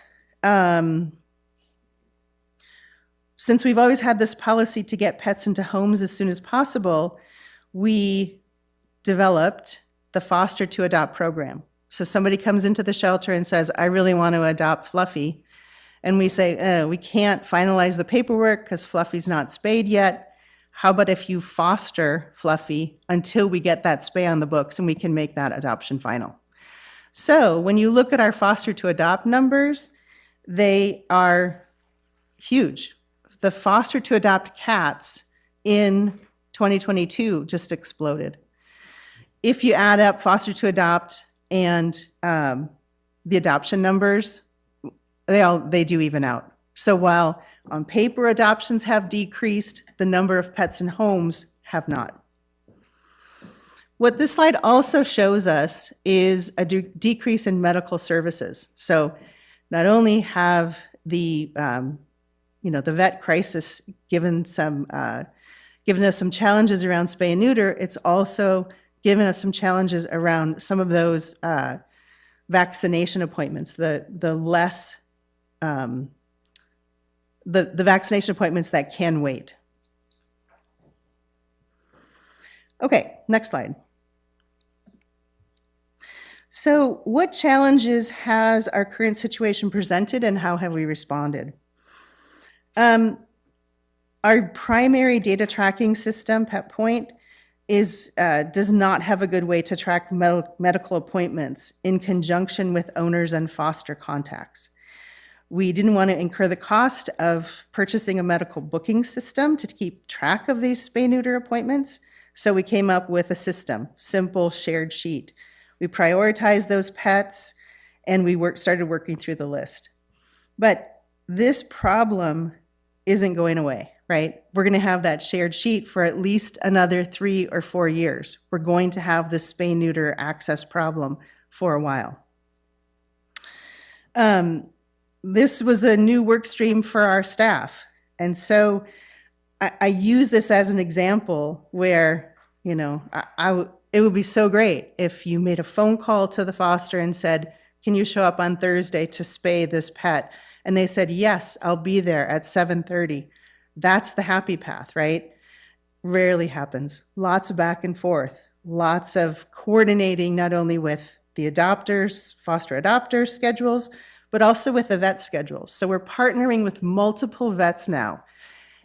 since we've always had this policy to get pets into homes as soon as possible, we developed the Foster to Adopt program. So somebody comes into the shelter and says, I really want to adopt Fluffy. And we say, we can't finalize the paperwork because Fluffy's not spayed yet. How about if you foster Fluffy until we get that spay on the books and we can make that adoption final? So when you look at our Foster to Adopt numbers, they are huge. The Foster to Adopt cats in 2022 just exploded. If you add up Foster to Adopt and the adoption numbers, they do even out. So while on paper adoptions have decreased, the number of pets in homes have not. What this slide also shows us is a decrease in medical services. So not only have the the vet crisis given us some challenges around spay and neuter, it's also given us some challenges around some of those vaccination appointments, the vaccination appointments that can wait. Okay, next slide. So what challenges has our current situation presented and how have we responded? Our primary data tracking system, PetPoint, does not have a good way to track medical appointments in conjunction with owners and foster contacts. We didn't want to incur the cost of purchasing a medical booking system to keep track of these spay-neuter appointments, so we came up with a system, simple shared sheet. We prioritized those pets and we started working through the list. But this problem isn't going away, right? We're going to have that shared sheet for at least another 3 or 4 years. We're going to have this spay-neuter access problem for a while. This was a new work stream for our staff. And so I use this as an example where, it would be so great if you made a phone call to the foster and said, can you show up on Thursday to spay this pet? And they said, yes, I'll be there at 7:30. That's the happy path, right? Rarely happens. Lots of back and forth, lots of coordinating, not only with the adopters, foster adopter schedules, but also with the vet schedules. So we're partnering with multiple vets now.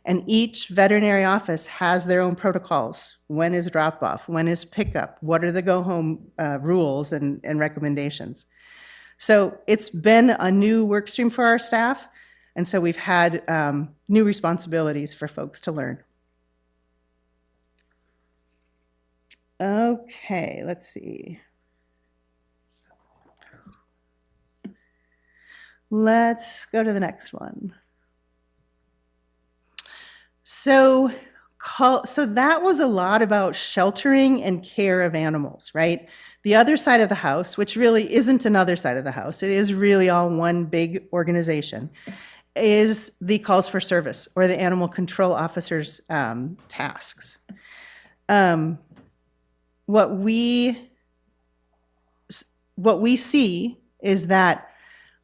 And each veterinary office has their own protocols. When is drop-off? When is pickup? What are the go-home rules and recommendations? So it's been a new work stream for our staff. And so we've had new responsibilities for folks to learn. Okay, let's see. Let's go to the next one. So that was a lot about sheltering and care of animals, right? The other side of the house, which really isn't another side of the house, it is really all one big organization, is the calls for service or the animal control officer's tasks. What we see is that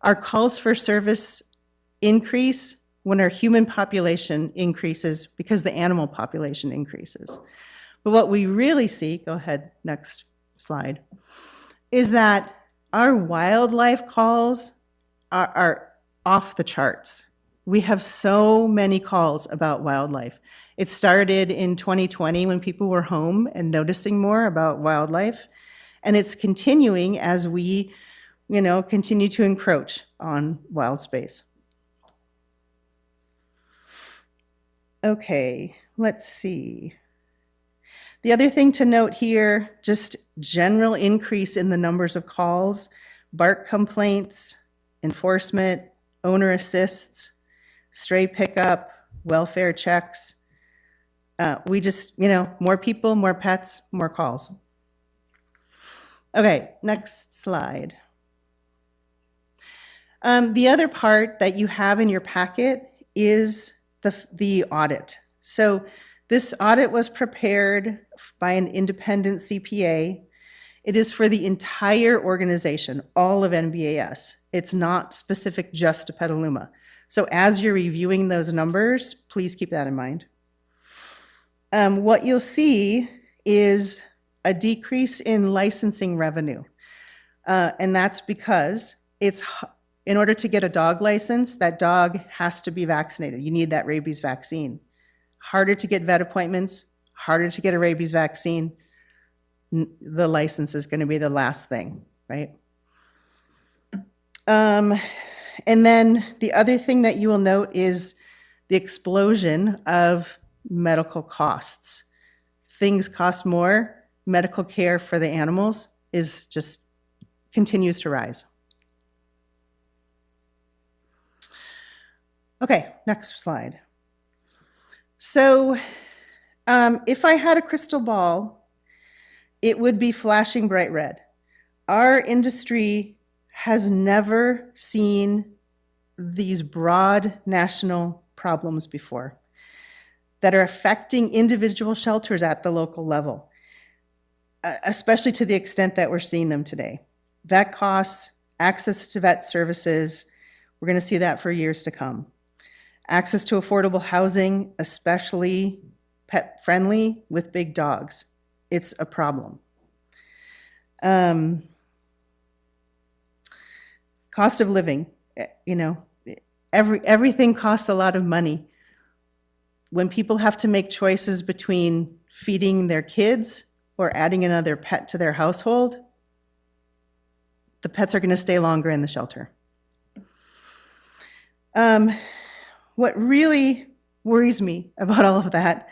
our calls for service increase when our human population increases because the animal population increases. But what we really see, go ahead, next slide, is that our wildlife calls are off the charts. We have so many calls about wildlife. It started in 2020 when people were home and noticing more about wildlife, and it's continuing as we, continue to encroach on wild space. Okay, let's see. The other thing to note here, just general increase in the numbers of calls, bark complaints, enforcement, owner assists, stray pickup, welfare checks. We just, more people, more pets, more calls. Okay, next slide. The other part that you have in your packet is the audit. So this audit was prepared by an independent CPA. It is for the entire organization, all of NBAS. It's not specific just to Petaluma. So as you're reviewing those numbers, please keep that in mind. What you'll see is a decrease in licensing revenue. And that's because in order to get a dog license, that dog has to be vaccinated. You need that rabies vaccine. Harder to get vet appointments, harder to get a rabies vaccine. The license is going to be the last thing, right? And then the other thing that you will note is the explosion of medical costs. Things cost more. Medical care for the animals is just continues to rise. Okay, next slide. So if I had a crystal ball, it would be flashing bright red. Our industry has never seen these broad national problems before that are affecting individual shelters at the local level, especially to the extent that we're seeing them today. Vet costs, access to vet services, we're going to see that for years to come. Access to affordable housing, especially pet friendly with big dogs. It's a problem. Cost of living, everything costs a lot of money. When people have to make choices between feeding their kids or adding another pet to their household, the pets are going to stay longer in the shelter. What really worries me about all of that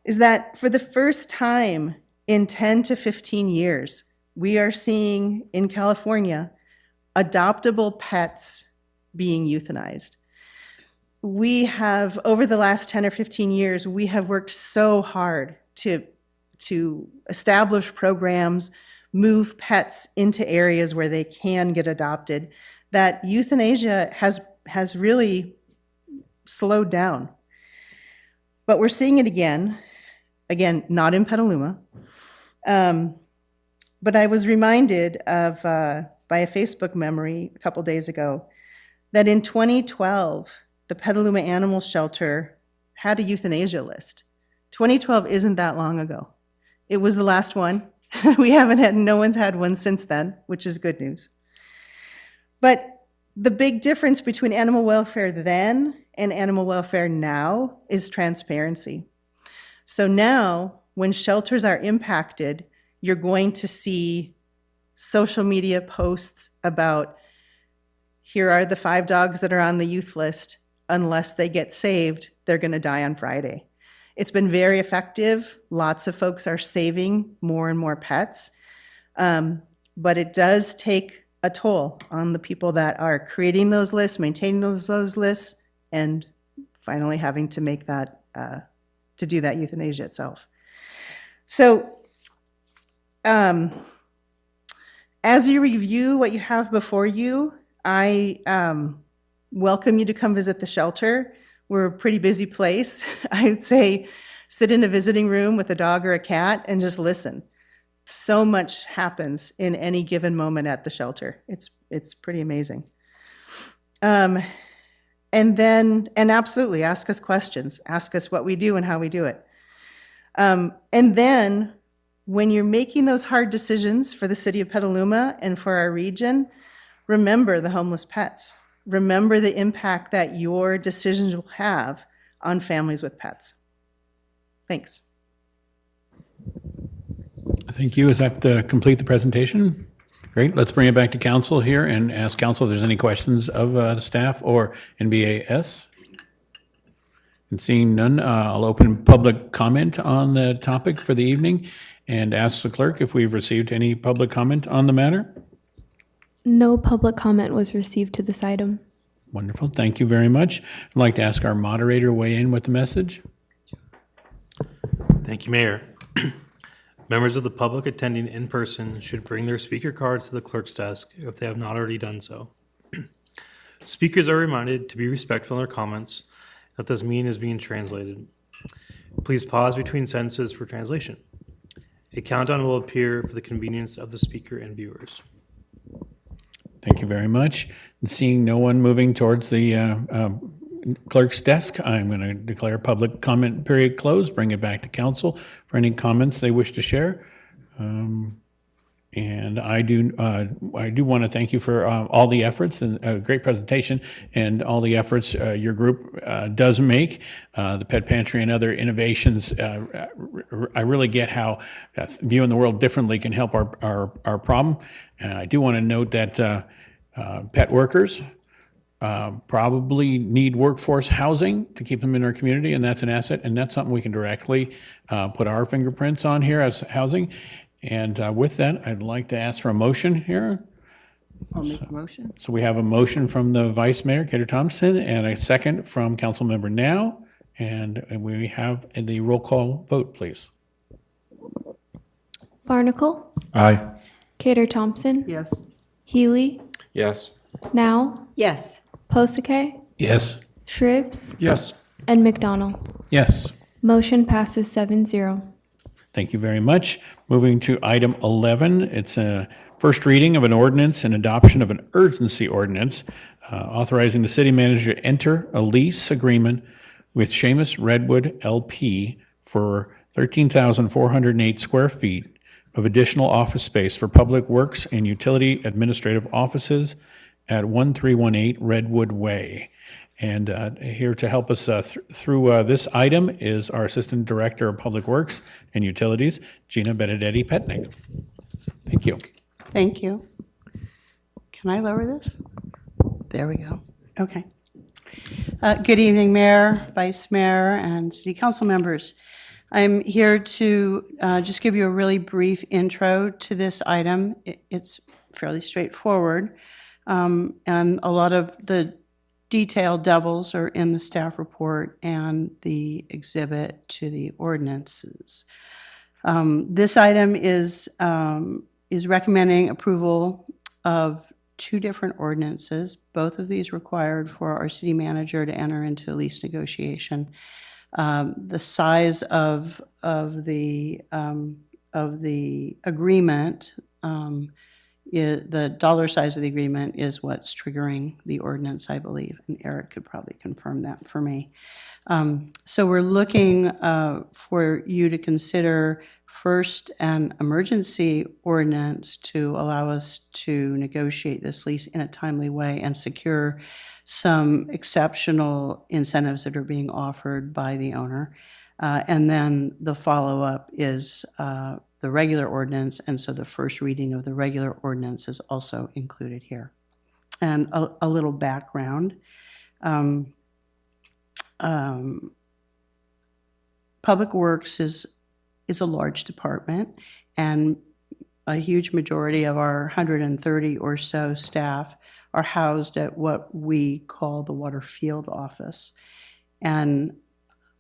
is that for the first time in 10 to 15 years, we are seeing in California adoptable pets being euthanized. We have, over the last 10 or 15 years, we have worked so hard to establish programs, move pets into areas where they can get adopted, that euthanasia has really slowed down. But we're seeing it again, not in Petaluma. But I was reminded of, by a Facebook memory a couple days ago, that in 2012, the Petaluma Animal Shelter had a euthanasia list. 2012 isn't that long ago. It was the last one. No one's had one since then, which is good news. But the big difference between animal welfare then and animal welfare now is transparency. So now, when shelters are impacted, you're going to see social media posts about, here are the 5 dogs that are on the youth list. Unless they get saved, they're going to die on Friday. It's been very effective. Lots of folks are saving more and more pets. But it does take a toll on the people that are creating those lists, maintaining those lists, and finally having to make that, to do that euthanasia itself. So as you review what you have before you, I welcome you to come visit the shelter. We're a pretty busy place. I would say sit in a visiting room with a dog or a cat and just listen. So much happens in any given moment at the shelter. It's pretty amazing. And absolutely ask us questions. Ask us what we do and how we do it. And then when you're making those hard decisions for the city of Petaluma and for our region, remember the homeless pets. Remember the impact that your decisions will have on families with pets. Thanks. Thank you. Is that complete the presentation? Great. Let's bring it back to council here and ask council if there's any questions of the staff or NBAS. And seeing none, I'll open public comment on the topic for the evening and ask the clerk if we've received any public comment on the matter. No public comment was received to this item. Wonderful. Thank you very much. I'd like to ask our moderator to weigh in with the message. Thank you, Mayor. Members of the public attending in person should bring their speaker cards to the clerk's desk if they have not already done so. Speakers are reminded to be respectful in their comments, that this meeting is being translated. Please pause between sentences for translation. A countdown will appear for the convenience of the speaker and viewers. Thank you very much. And seeing no one moving towards the clerk's desk, I'm going to declare public comment period closed, bring it back to council for any comments they wish to share. And I do want to thank you for all the efforts and a great presentation and all the efforts your group does make. The Pet Pantry and other innovations, I really get how viewing the world differently can help our problem. I do want to note that pet workers probably need workforce housing to keep them in our community, and that's an asset, and that's something we can directly put our fingerprints on here as housing. And with that, I'd like to ask for a motion here. I'll make a motion. So we have a motion from the Vice Mayor, Gator Thompson, and a second from Councilmember Now. And we have the roll call vote, please. Barnacle, Aye. Cater Thompson, Yes. Healy, Yes. Now, Yes. Posake, Yes. Shribs, Yes. and McDonald. Yes. Motion passes 7-0. Thank you very much. Moving to item 11, it's a first reading of an ordinance and adoption of an urgency ordinance authorizing the city manager to enter a lease agreement with Seamus Redwood LP for 13,408 square feet of additional office space for public works and utility administrative offices at 1318 Redwood Way. And here to help us through this item is our Assistant Director of Public Works and Utilities, Gina Benedetti Petnick. Thank you. Thank you. Can I lower this? There we go. Okay. Good evening, Mayor, Vice Mayor, and City Council members. I'm here to just give you a really brief intro to this item. It's fairly straightforward, and a lot of the detailed devils are in the staff report and the exhibit to the ordinances. This item is recommending approval of two different ordinances, both of these required for our city manager to enter into a lease negotiation. The size of the agreement, the dollar size of the agreement is what's triggering the ordinance, I believe, and Eric could probably confirm that for me. So we're looking for you to consider first an emergency ordinance to allow us to negotiate this lease in a timely way and secure some exceptional incentives that are being offered by the owner. And then the follow-up is the regular ordinance, and so the first reading of the regular ordinance is also included here. And a little background. Public Works is a large department, and a huge majority of our 130 or so staff are housed at what we call the water field office. And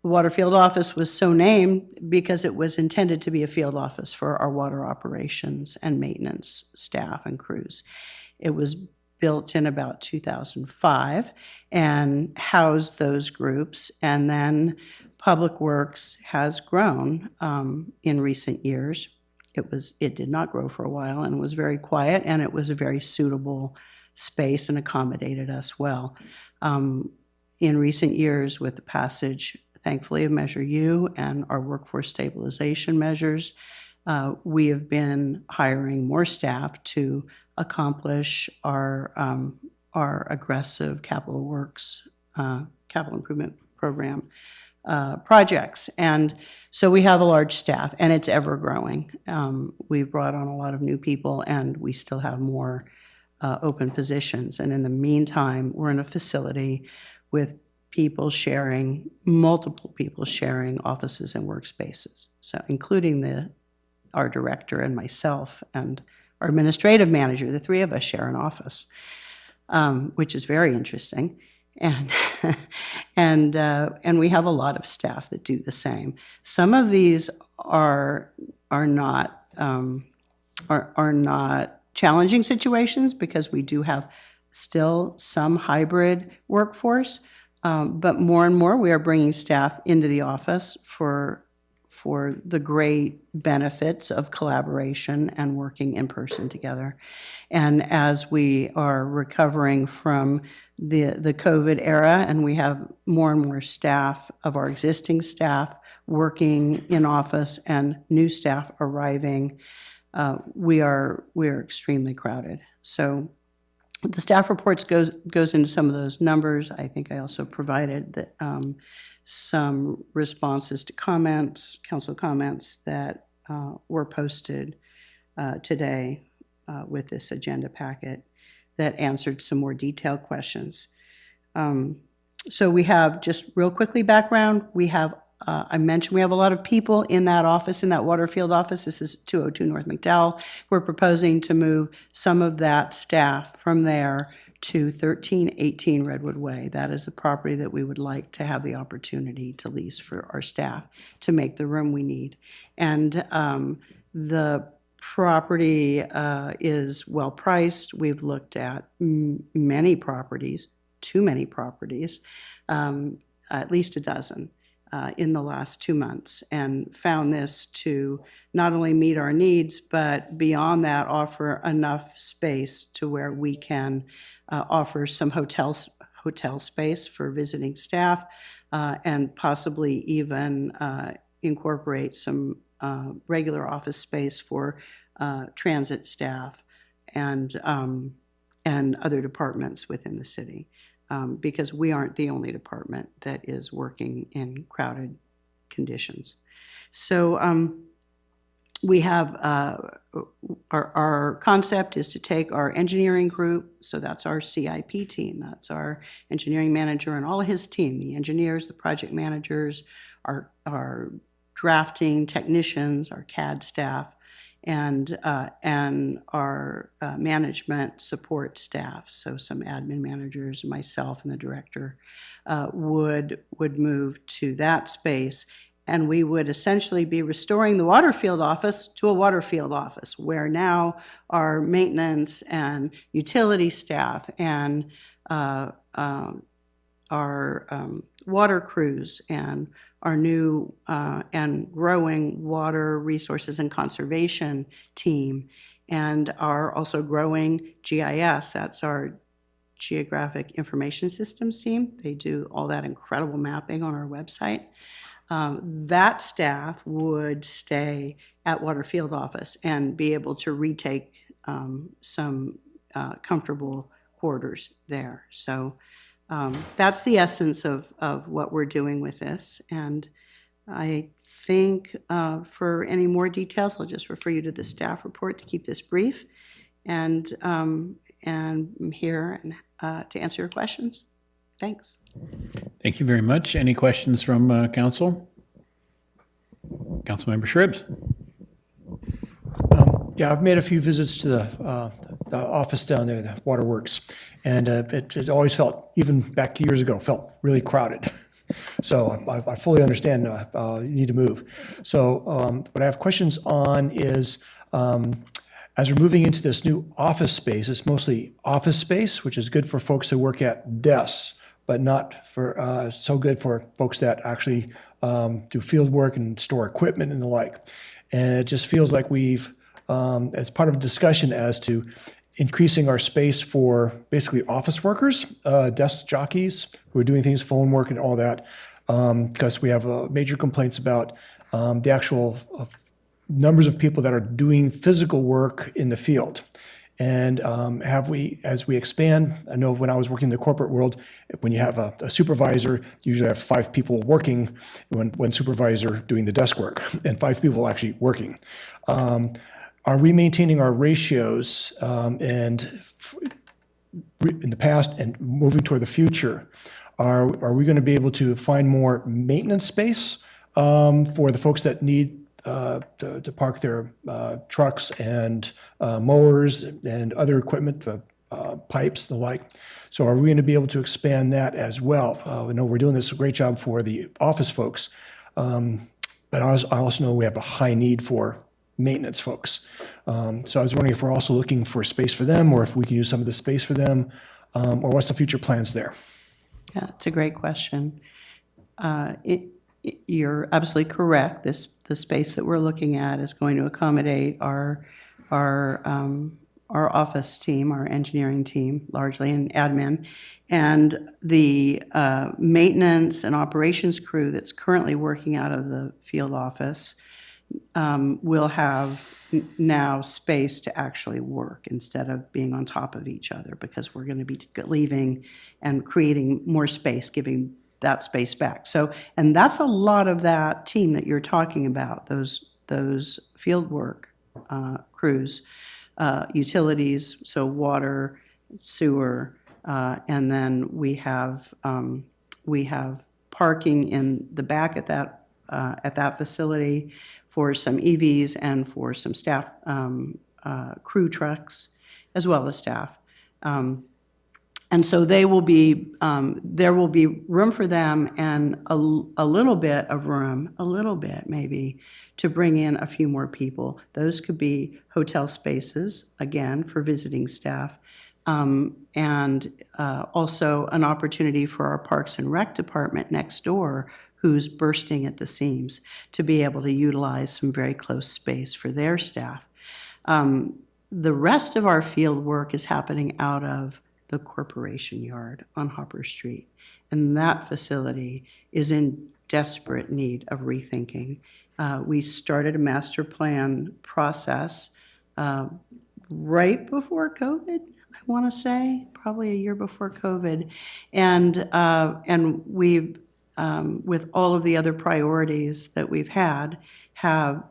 the water field office was so named because it was intended to be a field office for our water operations and maintenance staff and crews. It was built in about 2005 and housed those groups. And then Public Works has grown in recent years. It did not grow for a while and was very quiet, and it was a very suitable space and accommodated us well. In recent years, with the passage, thankfully, of Measure U and our workforce stabilization measures, we have been hiring more staff to accomplish our aggressive capital works, capital improvement program projects. And so we have a large staff, and it's ever growing. We've brought on a lot of new people, and we still have more open positions. And in the meantime, we're in a facility with multiple people sharing offices and workspaces. So including our director and myself and our administrative manager, the three of us share an office, which is very interesting. And and we have a lot of staff that do the same. Some of these are not challenging situations because we do have still some hybrid workforce, but more and more we are bringing staff into the office for the great benefits of collaboration and working in person together. And as we are recovering from the COVID era, and we have more and more staff of our existing staff working in office and new staff arriving, we are extremely crowded. So the staff reports goes into some of those numbers. I think I also provided some responses to comments, council comments that were posted today with this agenda packet that answered some more detailed questions. So we have, just real quickly background, we have, I mentioned we have a lot of people in that office, in that Waterfield office. This is 202 North McDowell. We're proposing to move some of that staff from there to 1318 Redwood Way. That is a property that we would like to have the opportunity to lease for our staff to make the room we need. And the property is well priced. We've looked at many properties, too many properties, at least a dozen in the last 2 months, and found this to not only meet our needs, but beyond that, offer enough space to where we can offer some hotel space for visiting staff, and possibly even incorporate some regular office space for transit staff and other departments within the city, because we aren't the only department that is working in crowded conditions. So we have our concept is to take our engineering group, so that's our CIP team, that's our engineering manager and all of his team, the engineers, the project managers, our drafting technicians, our CAD staff, and our management support staff, so some admin managers, myself and the director, would move to that space. And we would essentially be restoring the Waterfield office to a Waterfield office, where now our maintenance and utility staff and our water crews and our new and growing water resources and conservation team, and our also growing GIS, that's our Geographic Information Systems team. They do all that incredible mapping on our website. That staff would stay at Waterfield office and be able to retake some comfortable quarters there. So that's the essence of what we're doing with this. And I think for any more details, I'll just refer you to the staff report to keep this brief. And I'm here to answer your questions. Thanks. Thank you very much. Any questions from council? Councilmember Shribs. Yeah, I've made a few visits to the office down there, the Waterworks, and it always felt, even back 2 years ago, felt really crowded. So I fully understand you need to move. So what I have questions on is As we're moving into this new office space, it's mostly office space, which is good for folks who work at desks, but not for so good for folks that actually do field work and store equipment and the like. And it just feels like we've, as part of a discussion as to increasing our space for basically office workers, desk jockeys who are doing things, phone work and all that, because we have major complaints about the actual numbers of people that are doing physical work in the field. And as we expand, I know when I was working in the corporate world, when you have a supervisor, you usually have 5 people working, one supervisor doing the desk work, and 5 people actually working. Are we maintaining our ratios in the past and moving toward the future? Are we going to be able to find more maintenance space for the folks that need to park their trucks and mowers and other equipment, pipes, the like? So are we going to be able to expand that as well? I know we're doing this a great job for the office folks, but I also know we have a high need for maintenance folks. So I was wondering if we're also looking for space for them, or if we can use some of the space for them, or what's the future plans there? Yeah, it's a great question. You're absolutely correct. The space that we're looking at is going to accommodate our office team, our engineering team, largely, and admin, and the maintenance and operations crew that's currently working out of the field office will have now space to actually work instead of being on top of each other, because we're going to be leaving and creating more space, giving that space back. So, and that's a lot of that team that you're talking about, those field work crews, utilities, so water, sewer, and then we have parking in the back at that facility for some EVs and for some staff crew trucks, as well as staff. And so they will be, there will be room for them and a little bit of room, a little bit maybe, to bring in a few more people. Those could be hotel spaces, again, for visiting staff, and also an opportunity for our Parks and Rec department next door, who's bursting at the seams, to be able to utilize some very close space for their staff. The rest of our field work is happening out of the Corporation Yard on Hopper Street, and that facility is in desperate need of rethinking. We started a master plan process right before COVID, I want to say, probably a year before COVID, and we've with all of the other priorities that we've had,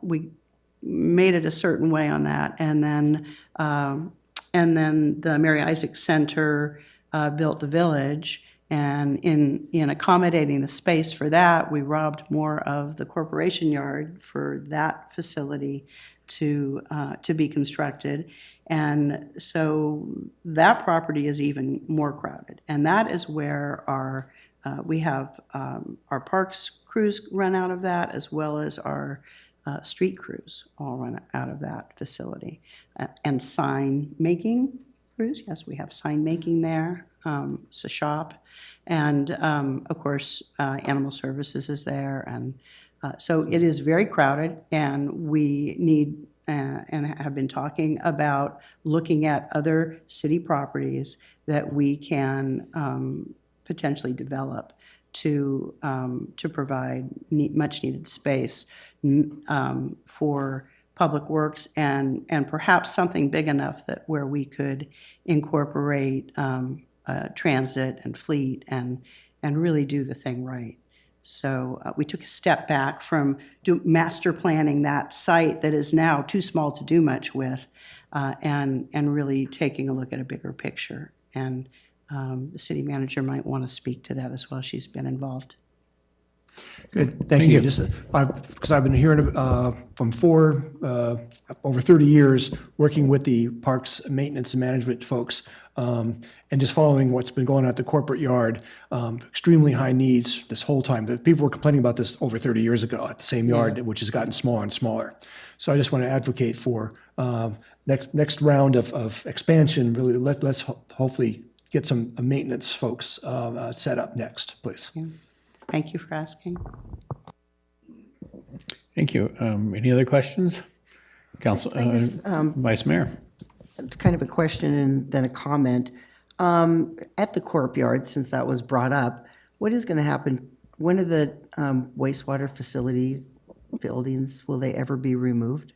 we made it a certain way on that, and then the Mary Isaac Center built the village, and in accommodating the space for that, we robbed more of the Corporation Yard for that facility to be constructed. And so that property is even more crowded, and that is where we have our parks crews run out of that, as well as our street crews all run out of that facility. And sign making crews, yes, we have sign making there. It's a shop. And of course, animal services is there. And so it is very crowded, and we need and have been talking about looking at other city properties that we can potentially develop to provide much needed space for public works, and perhaps something big enough that where we could incorporate transit and fleet and really do the thing right. So we took a step back from master planning that site that is now too small to do much with, and really taking a look at a bigger picture. And the city manager might want to speak to that as well. She's been involved. Good, thank you. Just, because I've been hearing from over 30 years, working with the parks maintenance and management folks, and just following what's been going on at the corporate yard, extremely high needs this whole time. The people were complaining about this over 30 years ago at the same yard, which has gotten smaller and smaller. So I just want to advocate for next round of expansion. Really, let's hopefully get some maintenance folks set up next, please. Thank you for asking. Thank you. Any other questions? Council, Vice Mayor. Kind of a question and then a comment. At the Corp Yard, since that was brought up, what is going to happen? When are the wastewater facilities buildings, will they ever be removed?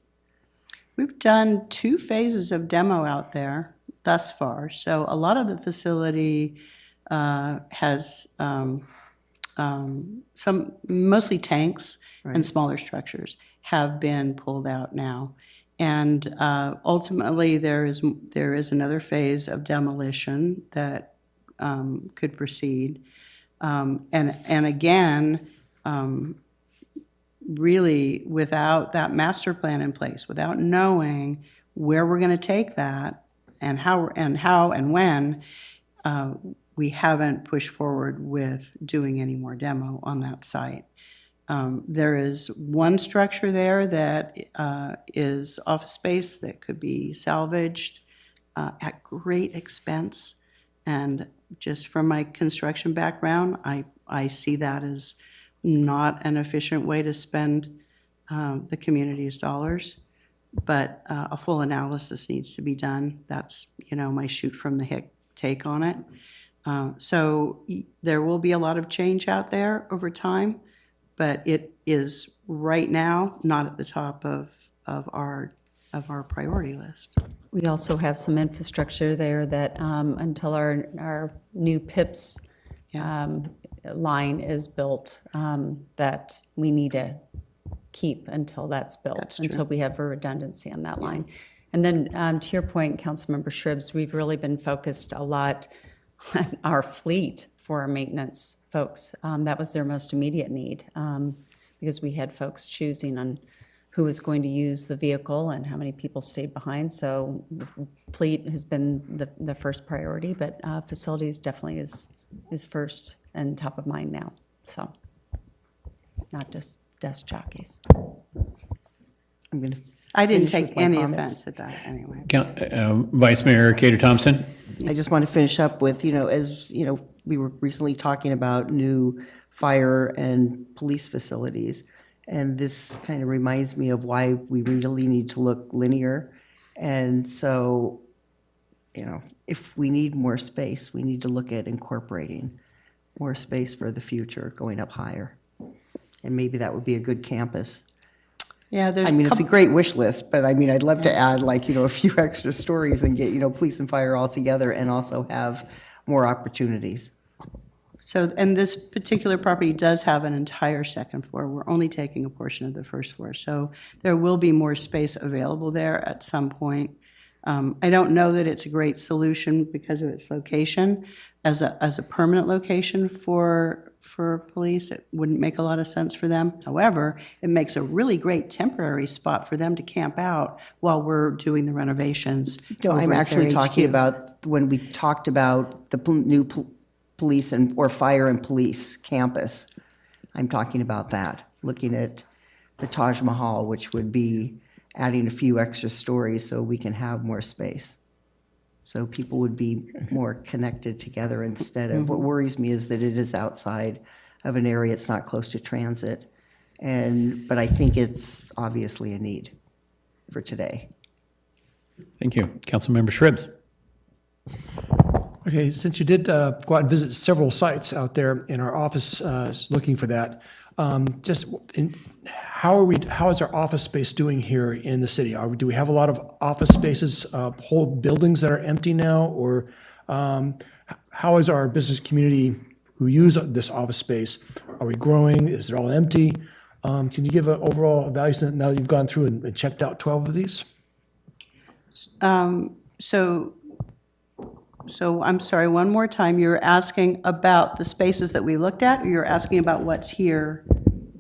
We've done 2 phases of demo out there thus far. So a lot of the facility has some, mostly tanks and smaller structures have been pulled out now. And ultimately, there is another phase of demolition that could proceed. And again, really, without that master plan in place, without knowing where we're going to take that and how and when, we haven't pushed forward with doing any more demo on that site. There is one structure there that is office space that could be salvaged at great expense. And just from my construction background, I see that as not an efficient way to spend the community's dollars. But a full analysis needs to be done. That's, my shoot from the hip take on it. So there will be a lot of change out there over time, but it is right now not at the top of our priority list. We also have some infrastructure there that until our new PIPS line is built, that we need to keep until that's built, until we have a redundancy on that line. And then to your point, Councilmember Shribs, we've really been focused a lot on our fleet for our maintenance folks. That was their most immediate need because we had folks choosing on who was going to use the vehicle and how many people stayed behind. So fleet has been the first priority, but facilities definitely is first and top of mind now. So not just desk jockeys. I didn't take any offense at that anyway. Vice Mayor Cater Thompson. I just want to finish up with, as we were recently talking about new fire and police facilities. And this kind of reminds me of why we really need to look linear. And so, if we need more space, we need to look at incorporating more space for the future, going up higher. And maybe that would be a good campus. Yeah, it's a great wish list, but I'd love to add a few extra stories and get, police and fire all together and also have more opportunities. So, and this particular property does have an entire second floor. We're only taking a portion of the first floor. So there will be more space available there at some point. I don't know that it's a great solution because of its location. As a permanent location for police, it wouldn't make a lot of sense for them. However, it makes a really great temporary spot for them to camp out while we're doing the renovations. No, I'm over at actually their talking HQ. about when we talked about the new police or fire and police campus. I'm talking about that, looking at the Taj Mahal, which would be adding a few extra stories so we can have more space. So people would be more connected together instead of, what worries me is that it is outside of an area, it's not close to transit. But I think it's obviously a need for today. Thank you. Councilmember Shribs. Okay, since you did go out and visit several sites out there in our office looking for that, how is our office space doing here in the city? Do we have a lot of office spaces, whole buildings that are empty now? Or how is our business community who use this office space? Are we growing? Is it all empty? Can you give an overall evaluation now that you've gone through and checked out 12 of these? So I'm sorry, one more time, you're asking about the spaces that we looked at, or you're asking about what's here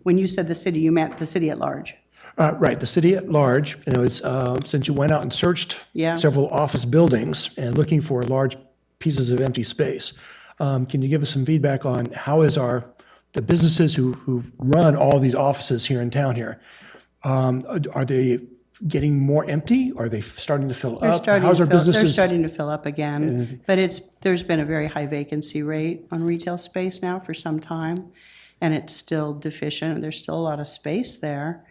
When you said the city, you meant the city at large. Right, the city at large, it's, since you went out and searched Yeah. several office buildings and looking for large pieces of empty space, can you give us some feedback on how is the businesses who run all these offices here in town here, are they getting more empty? Are they starting to fill They're up? starting How's to our fill, they're businesses? starting to fill up again, but there's been a very high vacancy rate on retail space now for some time, and it's still deficient. There's still a lot of space there.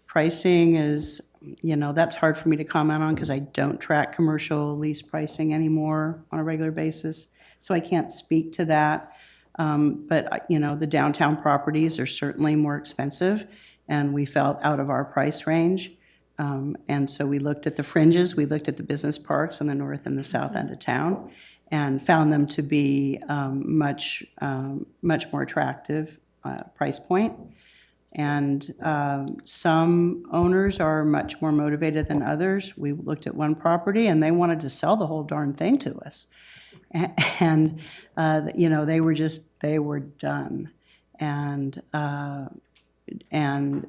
Pricing is, that's hard for me to comment on because I don't track commercial lease pricing anymore on a regular basis, so I can't speak to that. But, the downtown properties are certainly more expensive, and we felt out of our price range. And so we looked at the fringes, we looked at the business parks on the north and the south end of town, and found them to be much more attractive price point. And some owners are much more motivated than others. We looked at one property, and they wanted to sell the whole darn thing to us. And they were done. And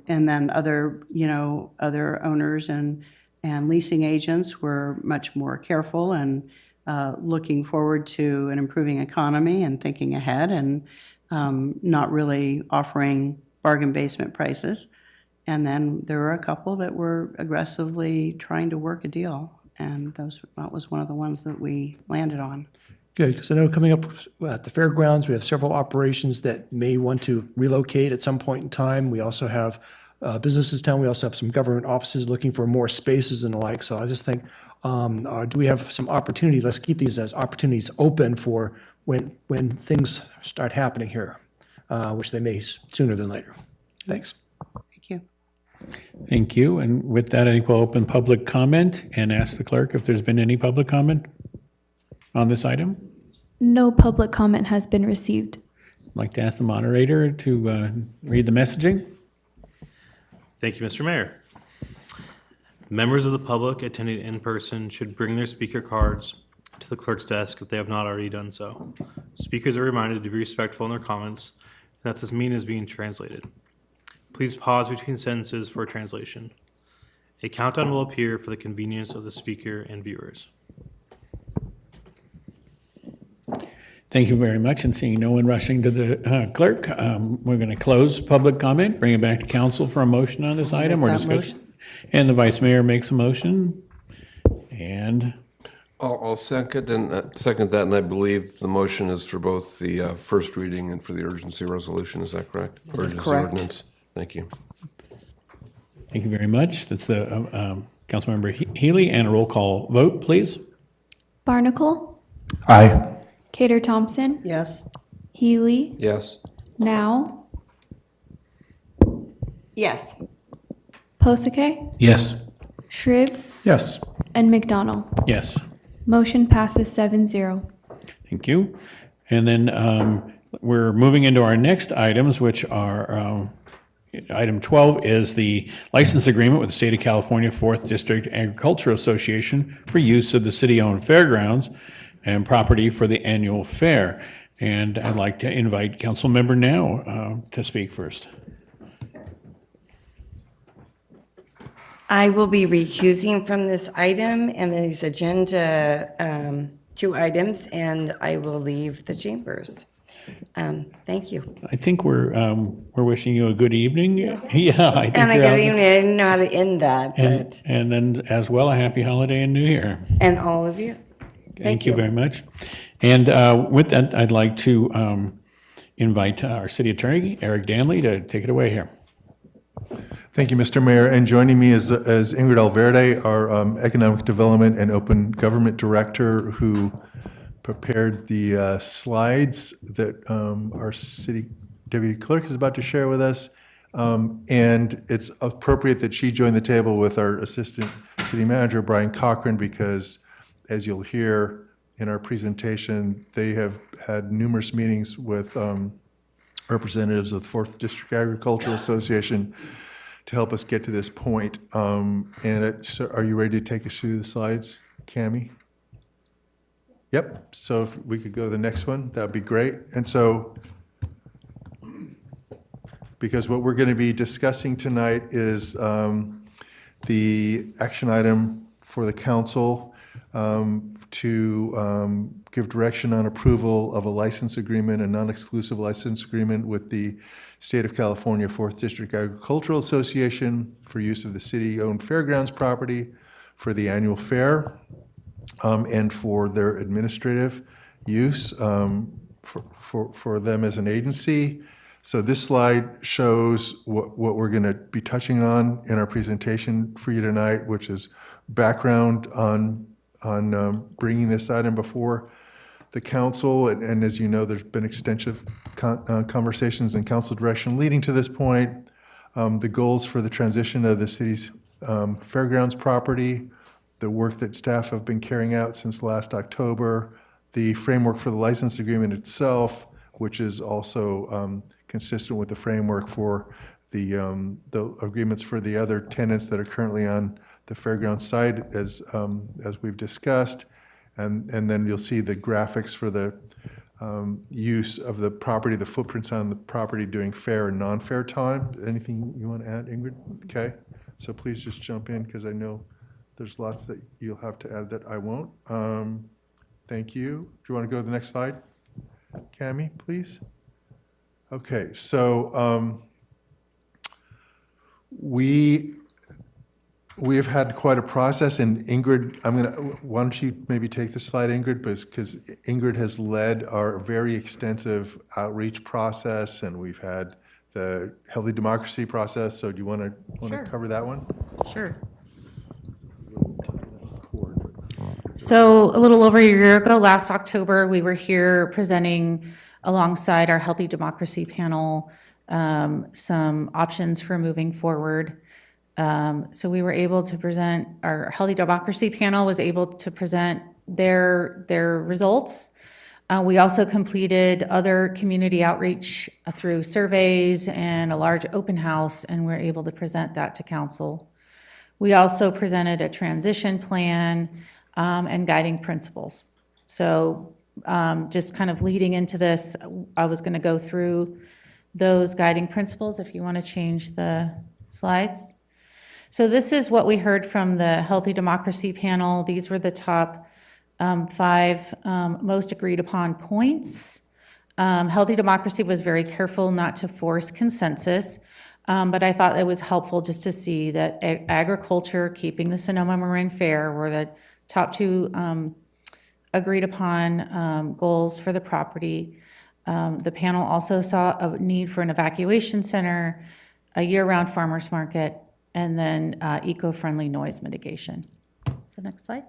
then other owners and leasing agents were much more careful and looking forward to an improving economy and thinking ahead and not really offering bargain basement prices. And then there were a couple that were aggressively trying to work a deal, and that was one of the ones that we landed on. Good, because I know coming up at the fairgrounds, we have several operations that may want to relocate at some point in time. We also have businesses down. We also have some government offices looking for more spaces and the like. So I just think, do we have some opportunity? Let's keep these as opportunities open for when things start happening here, which they may sooner than later. Thanks. Thank you. Thank you. And with that, I think we'll open public comment and ask the clerk if there's been any public comment on this item. No public comment has been received. I'd like to ask the moderator to read the messaging. Thank you, Mr. Mayor. Members of the public attending in person should bring their speaker cards to the clerk's desk if they have not already done so. Speakers are reminded to be respectful in their comments and that this meeting is being translated. Please pause between sentences for translation. A countdown will appear for the convenience of the speaker and viewers. Thank you very much. And seeing no one rushing to the clerk, we're going to close public comment, bring it back to council for a motion on this item or that discussion. And the vice mayor makes a motion. And I'll second that, and I believe the motion is for both the first reading and for the urgency resolution. Is that correct? That's Urgency correct. ordinance. Thank you. thank you very much. That's the Councilmember Healy, and a roll call vote, please. Barnacle, Aye. Cater Thompson, Yes. Healy, Yes. Now, Yes. Posake, Yes. Shribs, Yes. and McDonald. Yes. Motion passes 7-0. Thank you. And then we're moving into our next items, which are item 12 is the license agreement with the State of California 4th District Agricultural Association for use of the city-owned fairgrounds and property for the annual fair. And I'd like to invite Councilmember Now to speak first. I will be recusing from this item and these agenda 2 items, and I will leave the chambers. Thank you. I think we're wishing you a good evening. Yeah, I think And I you're got out- even, I didn't know how to end that, but, and then as well, a happy holiday and New Year. and all of you. Thank you very much. And with that, I'd like to invite our city attorney, Eric Danley, to take it away here. Thank you, Mr. Mayor. And joining me is Ingrid Alverde, our Economic Development and Open Government Director, who prepared the slides that our city deputy clerk is about to share with us. And it's appropriate that she join the table with our assistant city manager, Brian Cochran, because as you'll hear in our presentation, they have had numerous meetings with representatives of the 4th District Agricultural Association to help us get to this point. So are you ready to take us through the slides, Cammie? Yep, so if we could go to the next one, that'd be great. And so because what we're going to be discussing tonight is the action item for the council to give direction on approval of a license agreement, a non-exclusive license agreement with the State of California 4th District Agricultural Association for use of the city-owned fairgrounds property for the annual fair and for their administrative use for them as an agency. So this slide shows what we're going to be touching on in our presentation for you tonight, which is background on bringing this item before the council. And as you know, there's been extensive conversations and council direction leading to this point. The goals for the transition of the city's fairgrounds property, the work that staff have been carrying out since last October, the framework for the license agreement itself, which is also consistent with the framework for the agreements for the other tenants that are currently on the fairground site, as we've discussed. And then you'll see the graphics for the use of the property, the footprints on the property during fair and non-fair time. Anything you want to add, Ingrid? Okay, so please just jump in, because I know there's lots that you'll have to add that I won't. Thank you. Do you want to go to the next slide, Cami, please? Okay, so we have had quite a process, and Ingrid, why don't you maybe take the slide, Ingrid, because Ingrid has led our very extensive outreach process, and we've had the Healthy Democracy process. So do you want to Sure. cover that one? Sure. So a little over a year ago, last October, we were here presenting alongside our Healthy Democracy panel some options for moving forward. So we were able to present, our Healthy Democracy panel was able to present their results. We also completed other community outreach through surveys and a large open house, and we're able to present that to council. We also presented a transition plan and guiding principles. So just kind of leading into this, I was going to go through those guiding principles if you want to change the slides. So this is what we heard from the Healthy Democracy panel. These were the top 5 most agreed upon points. Healthy Democracy was very careful not to force consensus, but I thought it was helpful just to see that agriculture, keeping the Sonoma Marin Fair, were the top 2 agreed upon goals for the property. The panel also saw a need for an evacuation center, a year-round farmers market, and then eco-friendly noise mitigation. So next slide.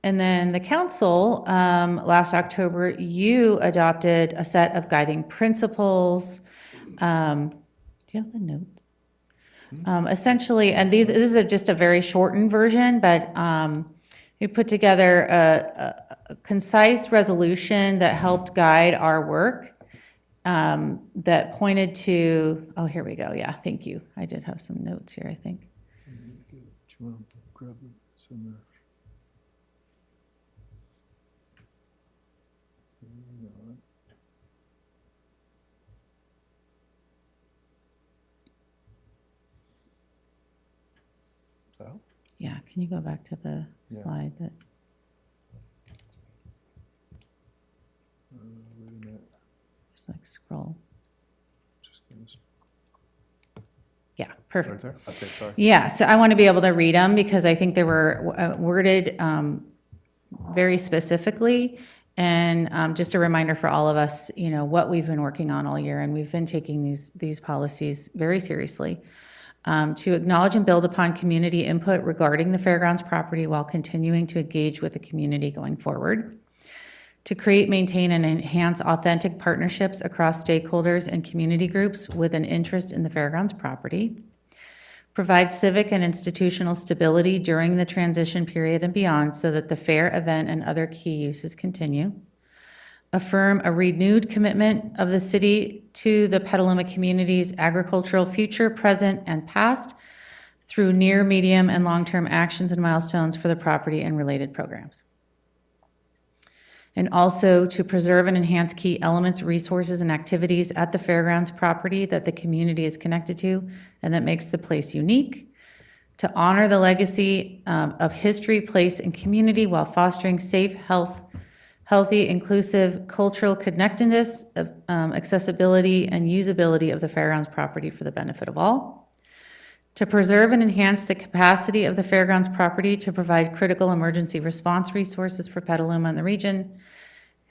And then the council, last October, you adopted a set of guiding principles. Do you have the notes? Essentially, and this is just a very shortened version, but we put together a concise resolution that helped guide our work, that pointed to, oh, here we go. Yeah, thank you. I did have some notes here, I think. Do you want to grab this in there? Yeah, can you go back to the slide that? Wait a minute. Just like scroll. Just Yeah, perfect. right there? Okay, sorry. Yeah, so I want to be able to read them because I think they were worded very specifically. And just a reminder for all of us, you know, what we've been working on all year, and we've been taking these policies very seriously. To acknowledge and build upon community input regarding the fairgrounds property while continuing to engage with the community going forward. To create, maintain, and enhance authentic partnerships across stakeholders and community groups with an interest in the fairgrounds property. Provide civic and institutional stability during the transition period and beyond so that the fair, event, and other key uses continue. Affirm a renewed commitment of the city to the Petaluma community's agricultural future, present, and past through near, medium, and long-term actions and milestones for the property and related programs. and also to preserve and enhance key elements, resources, and activities at the fairgrounds property that the community is connected to and that makes the place unique. To honor the legacy of history, place, and community while fostering safe, healthy, inclusive, cultural connectedness, accessibility, and usability of the fairgrounds property for the benefit of all. To preserve and enhance the capacity of the fairgrounds property to provide critical emergency response resources for Petaluma and the region.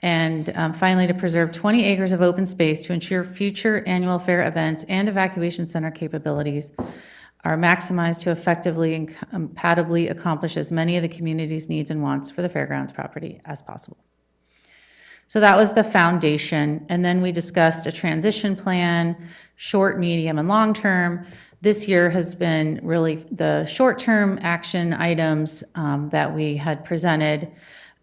And finally, to preserve 20 acres of open space to ensure future annual fair events and evacuation center capabilities are maximized to effectively and compatibly accomplish as many of the community's needs and wants for the fairgrounds property as possible. So that was the foundation. And then we discussed a transition plan, short, medium, and long term. This year has been really the short-term action items that we had presented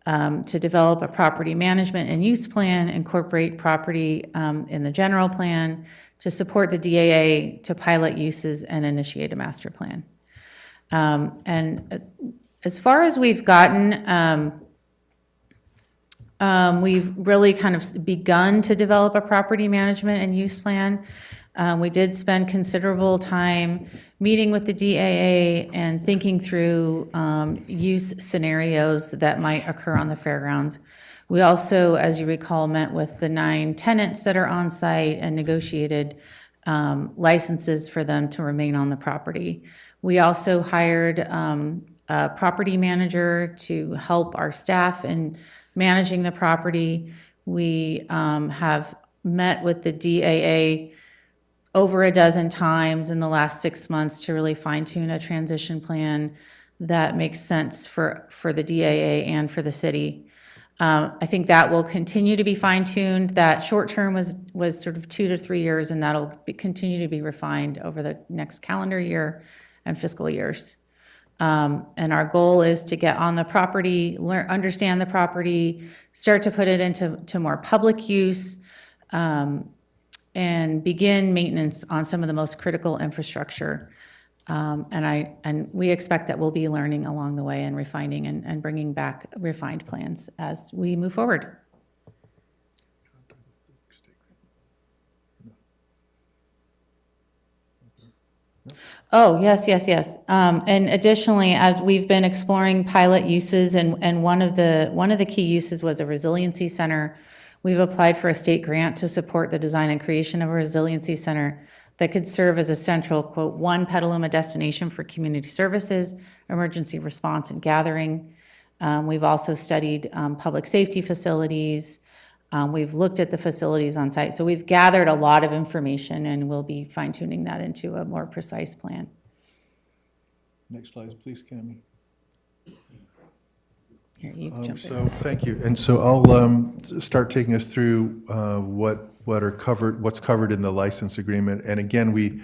to develop a property management and use plan, incorporate property in the general plan, to support the DAA, to pilot uses and initiate a master plan. And as far as we've gotten, we've really kind of begun to develop a property management and use plan. We did spend considerable time meeting with the DAA and thinking through use scenarios that might occur on the fairgrounds. We also, as you recall, met with the 9 tenants that are on site and negotiated licenses for them to remain on the property. We also hired a property manager to help our staff in managing the property. We have met with the DAA over a dozen times in the last 6 months to really fine-tune a transition plan that makes sense for the DAA and for the city. I think that will continue to be fine-tuned. That short-term was sort of 2 to 3 years, and that'll continue to be refined over the next calendar year and fiscal years. And our goal is to get on the property, understand the property, start to put it into more public use, and begin maintenance on some of the most critical infrastructure. And we expect that we'll be learning along the way and refining and bringing back refined plans as we move forward. Oh, yes. And additionally, we've been exploring pilot uses, and one of the key uses was a resiliency center. We've applied for a state grant to support the design and creation of a resiliency center that could serve as a central, quote, one Petaluma destination for community services, emergency response, and gathering. We've also studied public safety facilities. We've looked at the facilities on site. So we've gathered a lot of information, and we'll be fine-tuning that into a more precise plan. Next slide, please, Cami. Here, you jump in. So thank you. And so I'll start taking us through what's covered in the license agreement. And again, we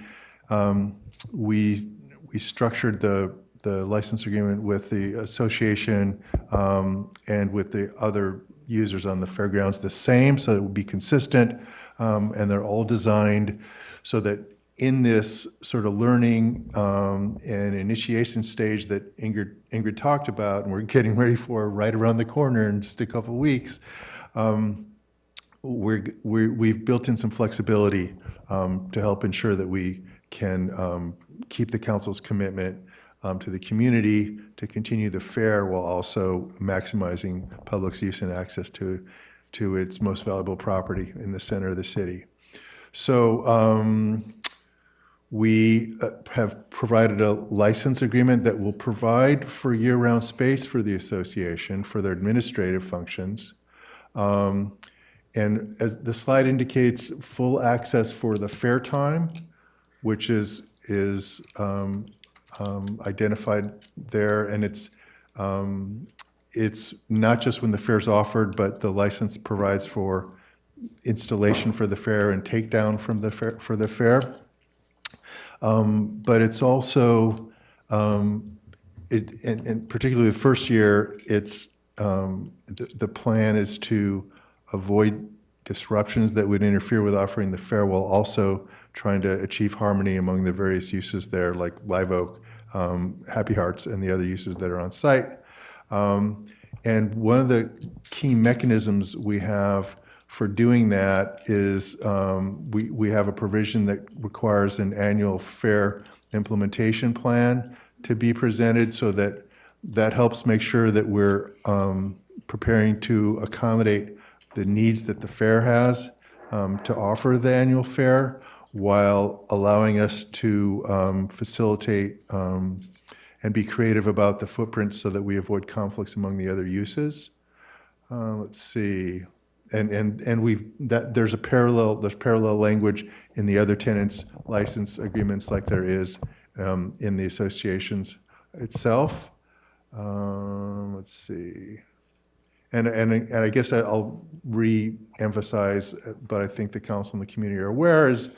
structured the license agreement with the association and with the other users on the fairgrounds the same, so it will be consistent, and they're all designed so that in this sort of learning and initiation stage that Ingrid talked about, and we're getting ready for right around the corner in just a couple of weeks, we've built in some flexibility to help ensure that we can keep the council's commitment to the community to continue the fair while also maximizing public's use and access to its most valuable property in the center of the city. So we have provided a license agreement that will provide for year-round space for the association for their administrative functions. And as the slide indicates, full access for the fair time, which is identified there, and it's not just when the fair is offered, but the license provides for installation for the fair and takedown from the fair for the fair. But it's also, and particularly the first year, it's the plan is to avoid disruptions that would interfere with offering the fair while also trying to achieve harmony among the various uses there, like Live Oak, Happy Hearts, and the other uses that are on site. And one of the key mechanisms we have for doing that is we have a provision that requires an annual fair implementation plan to be presented, so that helps make sure that we're preparing to accommodate the needs that the fair has to offer the annual fair, while allowing us to facilitate and be creative about the footprint so that we avoid conflicts among the other uses. Let's see. And there's parallel language in the other tenants' license agreements, like there is in the associations itself. Let's see. And I guess I'll re-emphasize, but I think the council and the community are aware, is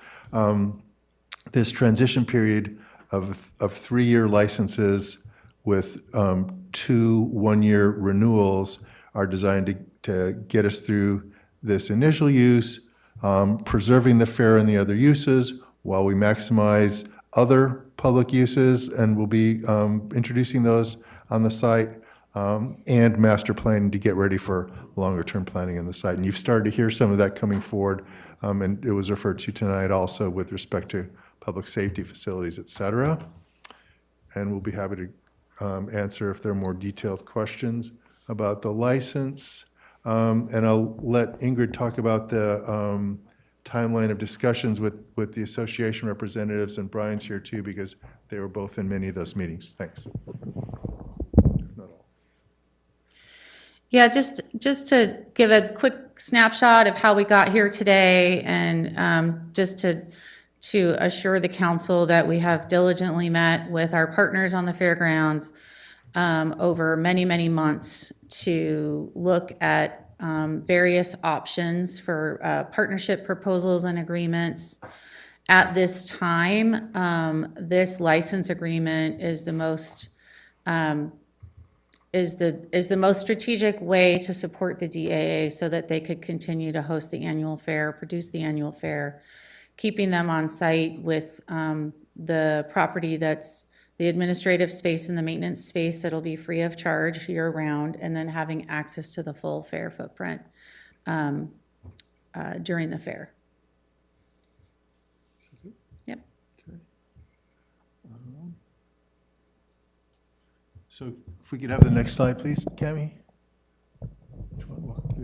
this transition period of 3-year licenses with 2 1-year renewals are designed to get us through this initial use, preserving the fair and the other uses while we maximize other public uses, and we'll be introducing those on the site, and master planning to get ready for longer-term planning on the site. And you've started to hear some of that coming forward, and it was referred to tonight also with respect to public safety facilities, et cetera. And we'll be happy to answer if there are more detailed questions about the license. And I'll let Ingrid talk about the timeline of discussions with the association representatives, and Brian's here too, because they were both in many of those meetings. Thanks. Yeah, just to give a quick snapshot of how we got here today, and just to assure the council that we have diligently met with our partners on the fairgrounds over many, many months to look at various options for partnership proposals and agreements. At this time, this license agreement is the most strategic way to support the DAA so that they could continue to host the annual fair, produce the annual fair, keeping them on site with the property that's the administrative space and the maintenance space that'll be free of charge year-round, and then having access to the full fair footprint during the fair. Yep. So if we could have the next slide, please, Cami?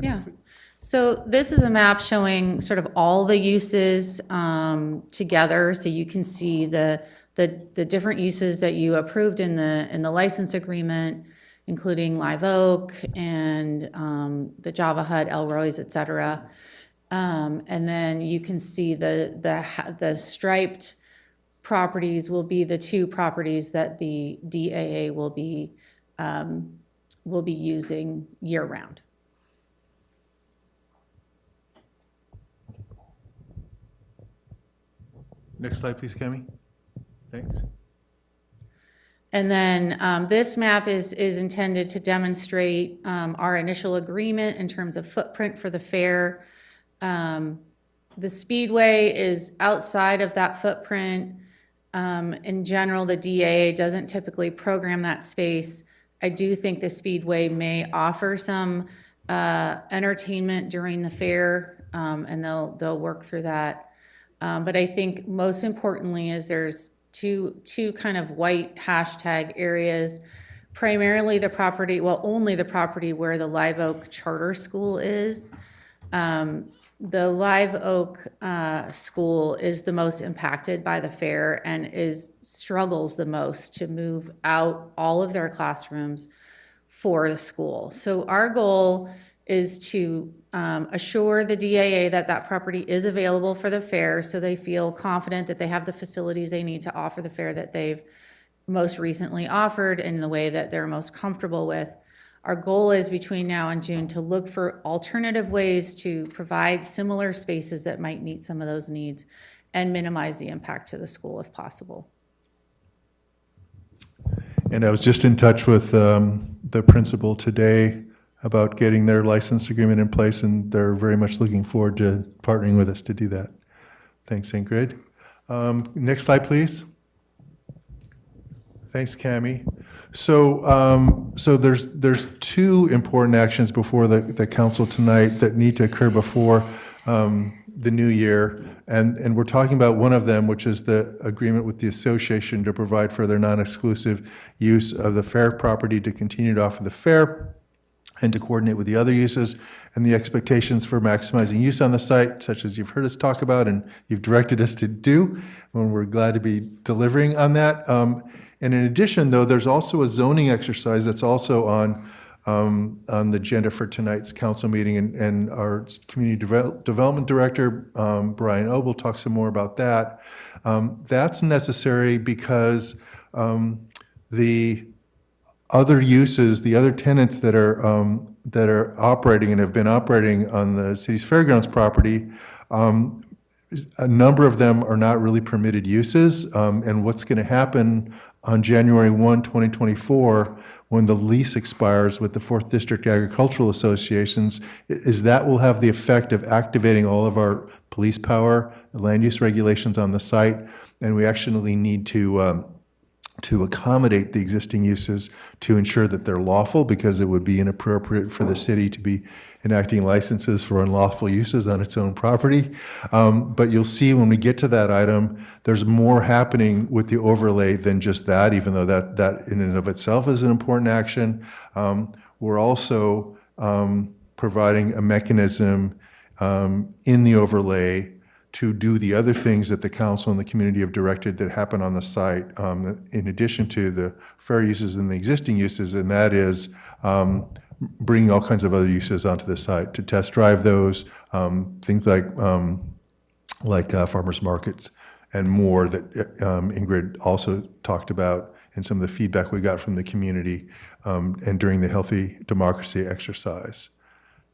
Yeah. So this is a map showing sort of all the uses together, so you can see the different uses that you approved in the license agreement, including Live Oak and the Java Hut, Elroy's, et cetera. And then you can see the striped properties will be the 2 properties that the DAA will be using year-round. Next slide, please, Cami. Thanks. And then this map is intended to demonstrate our initial agreement in terms of footprint for the fair. The Speedway is outside of that footprint. In general, the DAA doesn't typically program that space. I do think the Speedway may offer some entertainment during the fair, and they'll work through that. But I think most importantly is there's two kind of white hashtag areas, primarily the property, well, only the property where the Live Oak Charter School is. The Live Oak School is the most impacted by the fair and struggles the most to move out all of their classrooms for the school. So our goal is to assure the DAA that property is available for the fair, so they feel confident that they have the facilities they need to offer the fair that they've most recently offered in the way that they're most comfortable with. Our goal is between now and June to look for alternative ways to provide similar spaces that might meet some of those needs and minimize the impact to the school if possible. And I was just in touch with the principal today about getting their license agreement in place, and they're very much looking forward to partnering with us to do that. Thanks, Ingrid. Next slide, please. Thanks, Cami. So there's two important actions before the council tonight that need to occur before the new year. And we're talking about one of them, which is the agreement with the association to provide further non-exclusive use of the fair property to continue to offer the fair and to coordinate with the other uses and the expectations for maximizing use on the site, such as you've heard us talk about and you've directed us to do, and we're glad to be delivering on that. And in addition, though, there's also a zoning exercise that's also on the agenda for tonight's council meeting, and our community development director, Brian O, will talk some more about that. That's necessary because the other uses, the other tenants that are operating and have been operating on the city's fairgrounds property, a number of them are not really permitted uses. And what's going to happen on January 1, 2024, when the lease expires with the 4th District Agricultural Associations, is that will have the effect of activating all of our police power, land use regulations on the site, and we actually need to accommodate the existing uses to ensure that they're lawful, because it would be inappropriate for the city to be enacting licenses for unlawful uses on its own property. But you'll see when we get to that item, there's more happening with the overlay than just that, even though that in and of itself is an important action. We're also providing a mechanism in the overlay to do the other things that the council and the community have directed that happen on the site, in addition to the fair uses and the existing uses, and that is bringing all kinds of other uses onto the site to test drive those, things like farmers markets and more that Ingrid also talked about in some of the feedback we got from the community and during the Healthy Democracy exercise.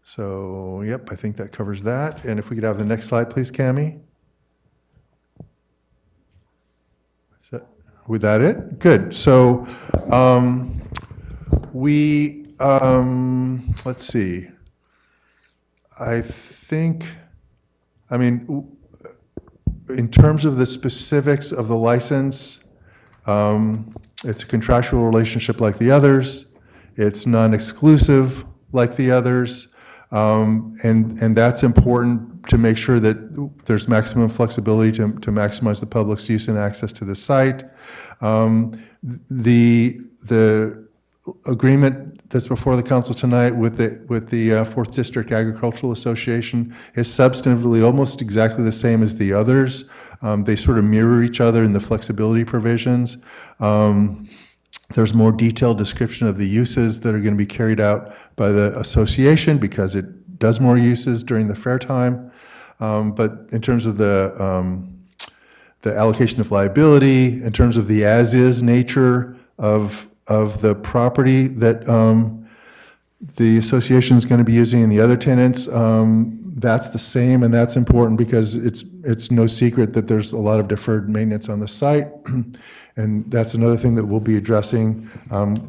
So, yep, I think that covers that. And if we could have the next slide, please, Cammie. Was that it? Good. So, let's see. In terms of the specifics of the license, it's a contractual relationship like the others. It's non-exclusive like the others. And that's important to make sure that there's maximum flexibility to maximize the public's use and access to the site. The agreement that's before the council tonight with the 4th District Agricultural Association is substantively almost exactly the same as the others. They sort of mirror each other in the flexibility provisions. There's more detailed description of the uses that are going to be carried out by the association because it does more uses during the fair time. But in terms of the allocation of liability, in terms of the as-is nature of the property that the association is going to be using and the other tenants, that's the same, and that's important because it's no secret that there's a lot of deferred maintenance on the site. And that's another thing that we'll be addressing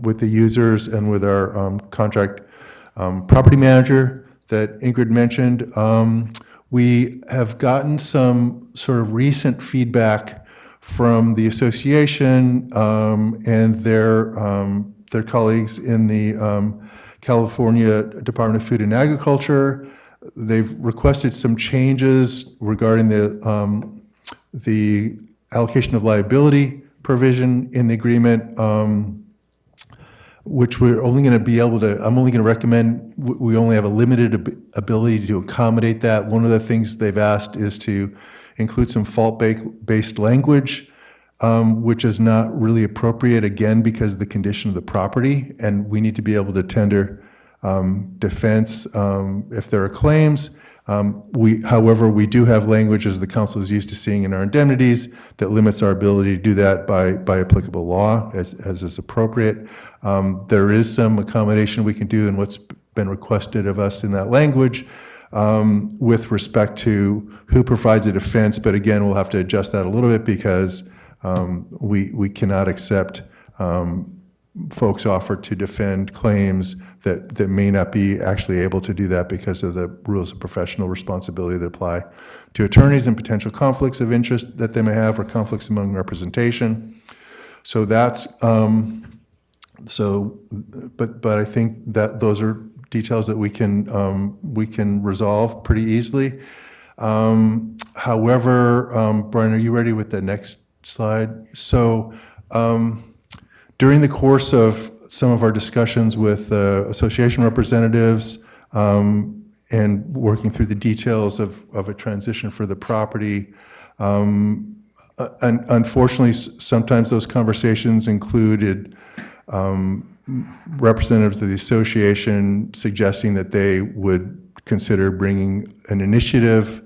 with the users and with our contract property manager that Ingrid mentioned. We have gotten some sort of recent feedback from the association and their colleagues in the California Department of Food and Agriculture. They've requested some changes regarding the allocation of liability provision in the agreement, which we're only going to be able to, I'm only going to recommend, we only have a limited ability to accommodate that. One of the things they've asked is to include some fault-based language, which is not really appropriate, again, because of the condition of the property, and we need to be able to tender defense if there are claims. However, we do have language, as the council is used to seeing in our indemnities, that limits our ability to do that by applicable law as is appropriate. There is some accommodation we can do in what's been requested of us in that language with respect to who provides a defense, but again, we'll have to adjust that a little bit because we cannot accept folks offered to defend claims that may not be actually able to do that because of the rules of professional responsibility that apply to attorneys and potential conflicts of interest that they may have or conflicts among representation. So that's So, but I think that those are details that we can resolve pretty easily. However, Brian, are you ready with the next slide? So, during the course of some of our discussions with association representatives and working through the details of a transition for the property, unfortunately, sometimes those conversations included representatives of the association suggesting that they would consider bringing an initiative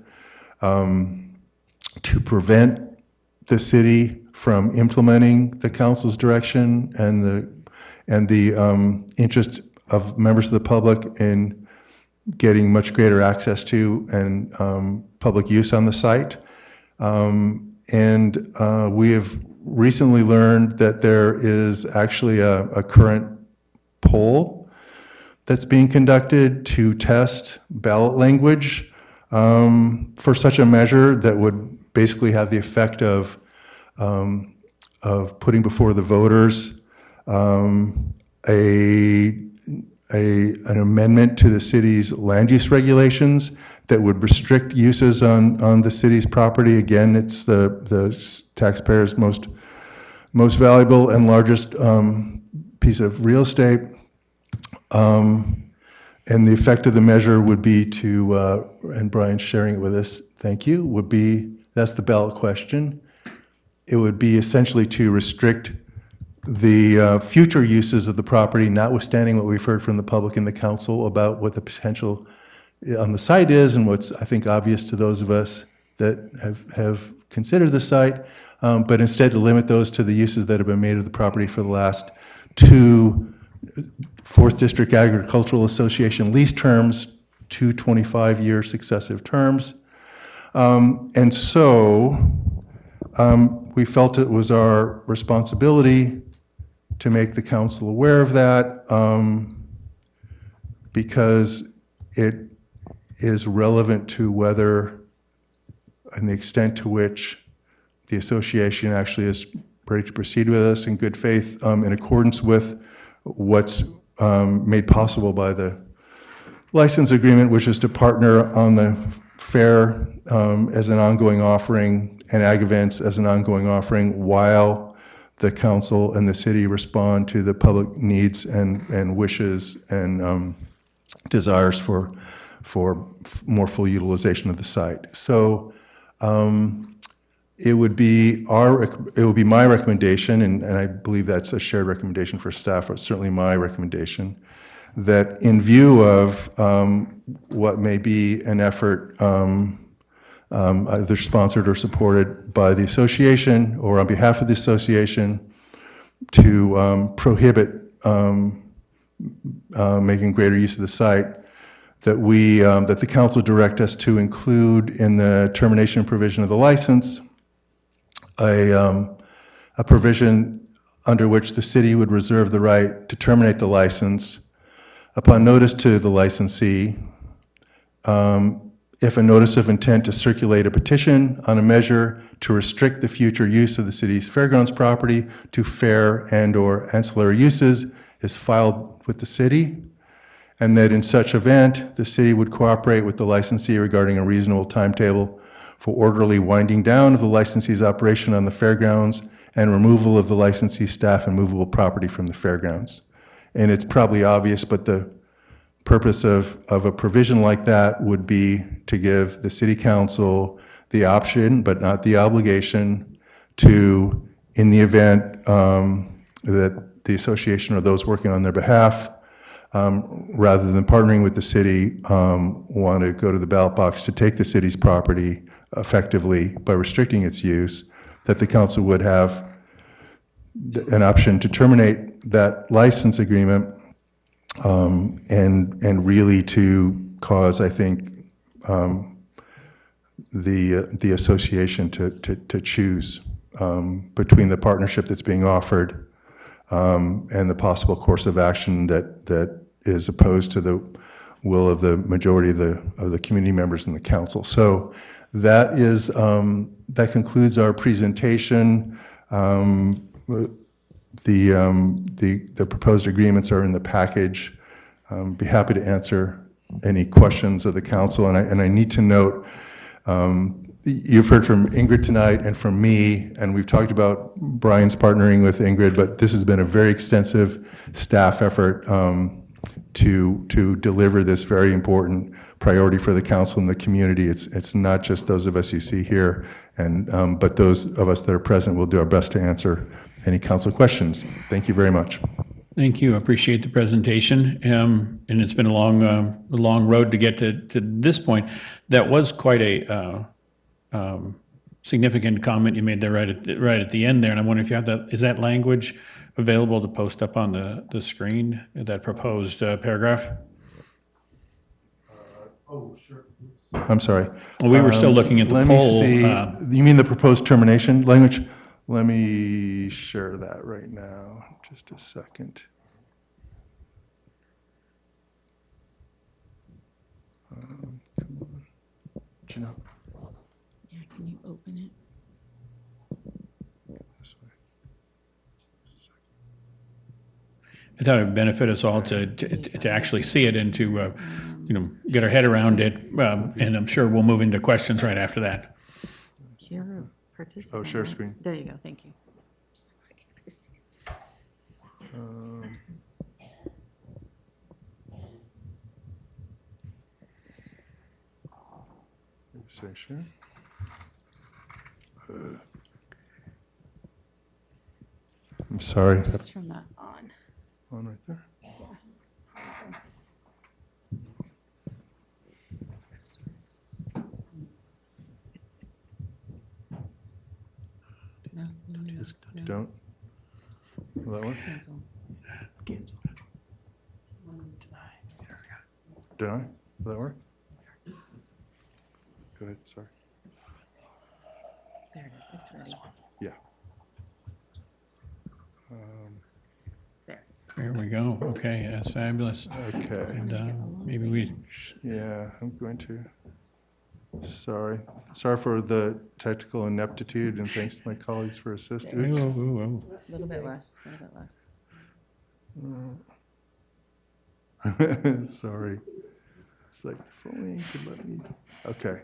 to prevent the city from implementing the council's direction and the interest of members of the public in getting much greater access to and public use on the site. And we have recently learned that there is actually a current poll that's being conducted to test ballot language for such a measure that would basically have the effect of putting before the voters an amendment to the city's land use regulations that would restrict uses on the city's property. Again, it's the taxpayers' most valuable and largest piece of real estate. And the effect of the measure would be to, and Brian's sharing it with us, thank you, would be, that's the ballot question. It would be essentially to restrict the future uses of the property, notwithstanding what we've heard from the public and the council about what the potential on the site is and what's, I think, obvious to those of us that have considered the site, but instead to limit those to the uses that have been made of the property for the last 2 4th District Agricultural Association lease terms, 2 25-year successive terms. And so we felt it was our responsibility to make the council aware of that because it is relevant to whether and the extent to which the association actually is ready to proceed with us in good faith in accordance with what's made possible by the license agreement, which is to partner on the fair as an ongoing offering and ag events as an ongoing offering while the council and the city respond to the public needs and wishes and desires for more full utilization of the site. So it would be my recommendation, and I believe that's a shared recommendation for staff, or certainly my recommendation, that in view of what may be an effort either sponsored or supported by the association or on behalf of the association to prohibit making greater use of the site, that the council direct us to include in the termination provision of the license a provision under which the city would reserve the right to terminate the license upon notice to the licensee if a notice of intent to circulate a petition on a measure to restrict the future use of the city's fairgrounds property to fair and/or ancillary uses is filed with the city, and that in such event, the city would cooperate with the licensee regarding a reasonable timetable for orderly winding down of the licensee's operation on the fairgrounds and removal of the licensee's staff and movable property from the fairgrounds. And it's probably obvious, but the purpose of a provision like that would be to give the city council the option, but not the obligation, to, in the event that the association or those working on their behalf, rather than partnering with the city, want to go to the ballot box to take the city's property effectively by restricting its use, that the council would have an option to terminate that license agreement and really to cause, I think, the association to choose between the partnership that's being offered and the possible course of action that is opposed to the will of the majority of the community members in the council. So that is that concludes our presentation. the proposed agreements are in the package. Be happy to answer any questions of the council. And I need to note, you've heard from Ingrid tonight and from me, and we've talked about Brian's partnering with Ingrid, but this has been a very extensive staff effort to deliver this very important priority for the council and the community. It's not just those of us you see here, but those of us that are present will do our best to answer any council questions. Thank you very much. Thank you. I appreciate the presentation. And it's been a long road to get to this point. That was quite a significant comment you made there right at the end there. And I wonder if you have that, is that language available to post up on the screen, that proposed paragraph? Oh, sure. I'm sorry. Well, we were still looking at the Let poll. me see. You mean the proposed termination language? Let me share that right now. Just a second. Come on. Do you know? Yeah, can you open it? This way. I thought it would benefit us all to actually see it and to, get our head around it. And I'm sure we'll move into questions right after that. Share a participant. Oh, share screen. There you go, thank you. Say share. I'm sorry. Just turn that on. On right there. No, Don't. Will that work? Cancel. Did I? Will that work? Go ahead, sorry. There it is, it's ready. Yeah. There we go. Okay, that's fabulous. Okay. And maybe we, Yeah, I'm going to. Sorry for the technical ineptitude, and thanks to my colleagues for assisting. whoa, whoa, whoa. A little bit less, a little bit less. Sorry. It's like, if only you could let me. Okay.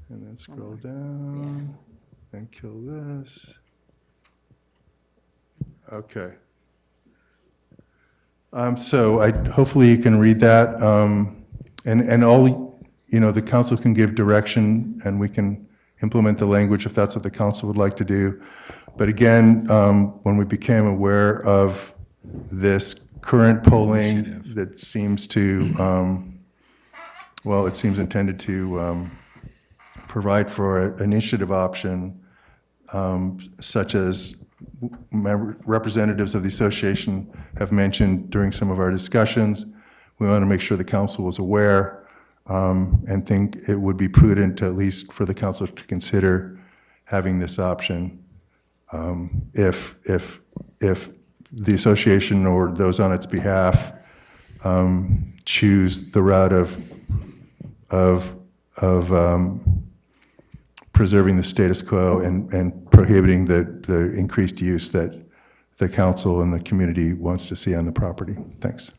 And then scroll down and kill this. Okay. So hopefully you can read that. And all, the council can give direction and we can implement the language if that's what the council would like to do. But again, when we became aware of this current polling that seems to, it seems intended to provide for an initiative option, such as representatives of the association have mentioned during some of our discussions. We want to make sure the council was aware and think it would be prudent, at least for the council, to consider having this option if the association or those on its behalf choose the route of preserving the status quo and prohibiting the increased use that the council and the community wants to see on the property. Thanks.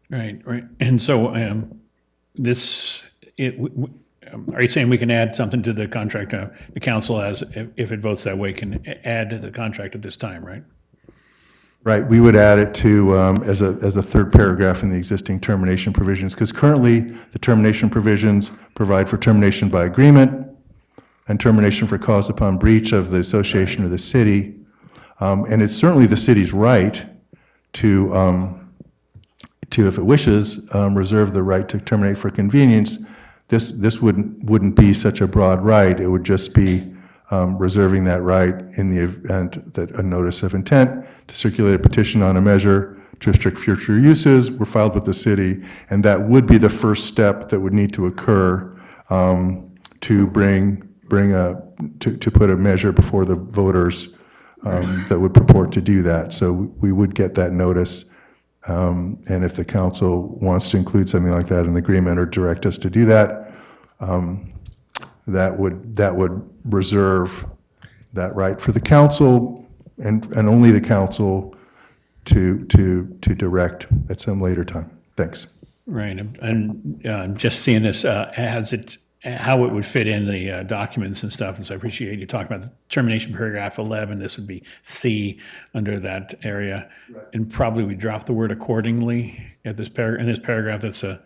Right. And so are you saying we can add something to the contract? The council, if it votes that way, can add to the contract at this time, right? Right. We would add it to as a third paragraph in the existing termination provisions, because currently the termination provisions provide for termination by agreement and termination for cause upon breach of the association or the city. And it's certainly the city's right to if it wishes, reserve the right to terminate for convenience. This wouldn't be such a broad right. It would just be reserving that right in the event that a notice of intent to circulate a petition on a measure to restrict future uses were filed with the city, and that would be the first step that would need to occur to put a measure before the voters that would purport to do that. So we would get that notice, and if the council wants to include something like that in the agreement or direct us to do that, that would reserve that right for the council and only the council to direct at some later time. Thanks. Right, and just seeing this, how it would fit in the documents and stuff, and so I appreciate you talking about the termination paragraph 11, this would be C under that area. And probably we drop the word accordingly at this in this paragraph, that's it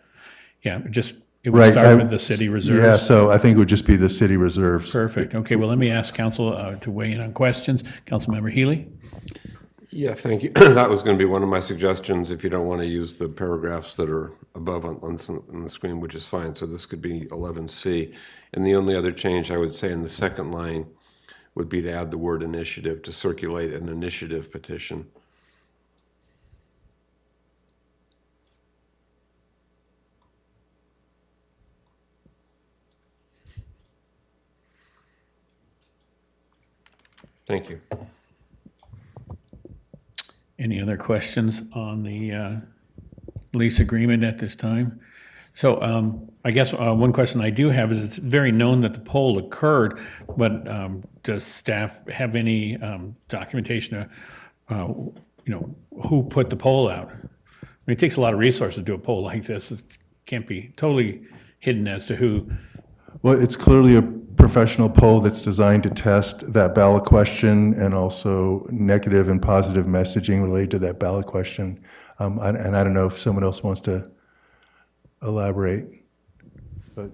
would Right, start with the city reserves. Yeah, so I think it would just be the city reserves. Perfect, okay, well, let me ask council to weigh in on questions. Councilmember Healy? Yeah, thank you. That was going to be one of my suggestions, if you don't want to use the paragraphs that are above on the screen, which is fine. So this could be 11C. And the only other change I would say in the second line would be to add the word initiative, to circulate an initiative petition. Thank you. Any other questions on the lease agreement at this time? So I guess one question I do have is, it's very known that the poll occurred, but does staff have any documentation of, who put the poll out? I mean, it takes a lot of resources to do a poll like this. It can't be totally hidden as to who. Well, it's clearly a professional poll that's designed to test that ballot question and also negative and positive messaging related to that ballot question. And I don't know if someone else wants to elaborate. But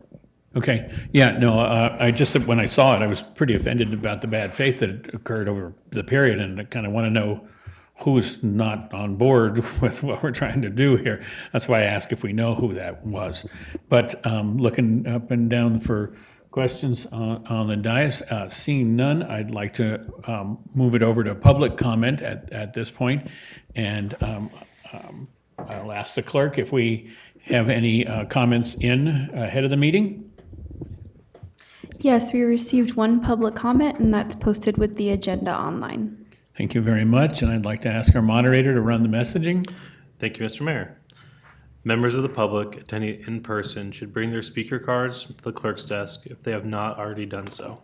Okay, yeah, no, I just, when I saw it, I was pretty offended about the bad faith that occurred over the period, and I kind of want to know who's not on board with what we're trying to do here. That's why I asked if we know who that was. But looking up and down for questions on the dais, seeing none, I'd like to move it over to public comment at this point. And I'll ask the clerk if we have any comments in ahead of the meeting. Yes, we received one public comment, and that's posted with the agenda online. Thank you very much, and I'd like to ask our moderator to run the messaging. Thank you, Mr. Mayor. Members of the public attending in person should bring their speaker cards to the clerk's desk if they have not already done so.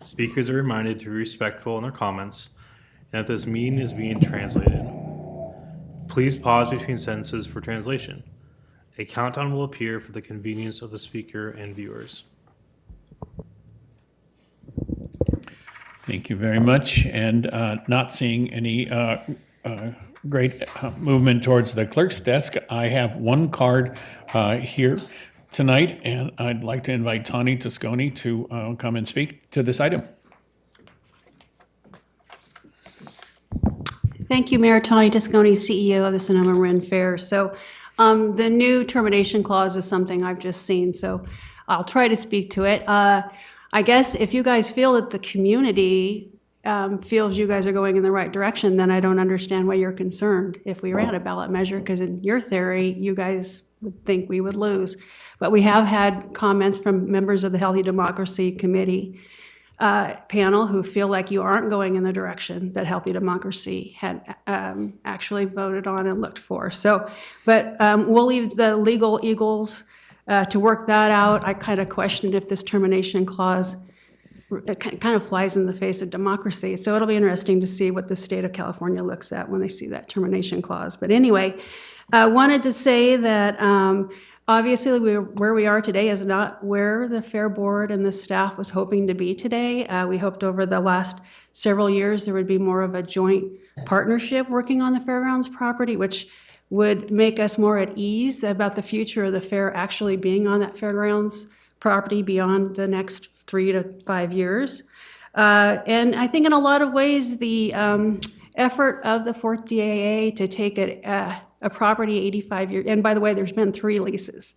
Speakers are reminded to be respectful in their comments and that this meeting is being translated. Please pause between sentences for translation. A countdown will appear for the convenience of the speaker and viewers. Thank you very much, and not seeing any great movement towards the clerk's desk. I have one card here tonight, and I'd like to invite Tawny Tosconi to come and speak to this item. Thank you, Mayor. Tawny Tosconi, CEO of the Sonoma Ren Fair. So the new termination clause is something I've just seen, so I'll try to speak to it. I guess if you guys feel that the community feels you guys are going in the right direction, then I don't understand why you're concerned if we ran a ballot measure, because in your theory, you guys would think we would lose. But we have had comments from members of the Healthy Democracy Committee panel who feel like you aren't going in the direction that Healthy Democracy had actually voted on and looked for. So, but we'll leave the legal eagles to work that out. I kind of questioned if this termination clause kind of flies in the face of democracy. So it'll be interesting to see what the state of California looks at when they see that termination clause. But anyway, I wanted to say that obviously where we are today is not where the Fair Board and the staff was hoping to be today. We hoped over the last several years there would be more of a joint partnership working on the fairgrounds property, which would make us more at ease about the future of the fair actually being on that fairgrounds property beyond the next 3 to 5 years. And I think in a lot of ways, the effort of the 4th DAA to take a property 85 years, and by the way, there's been 3 leases,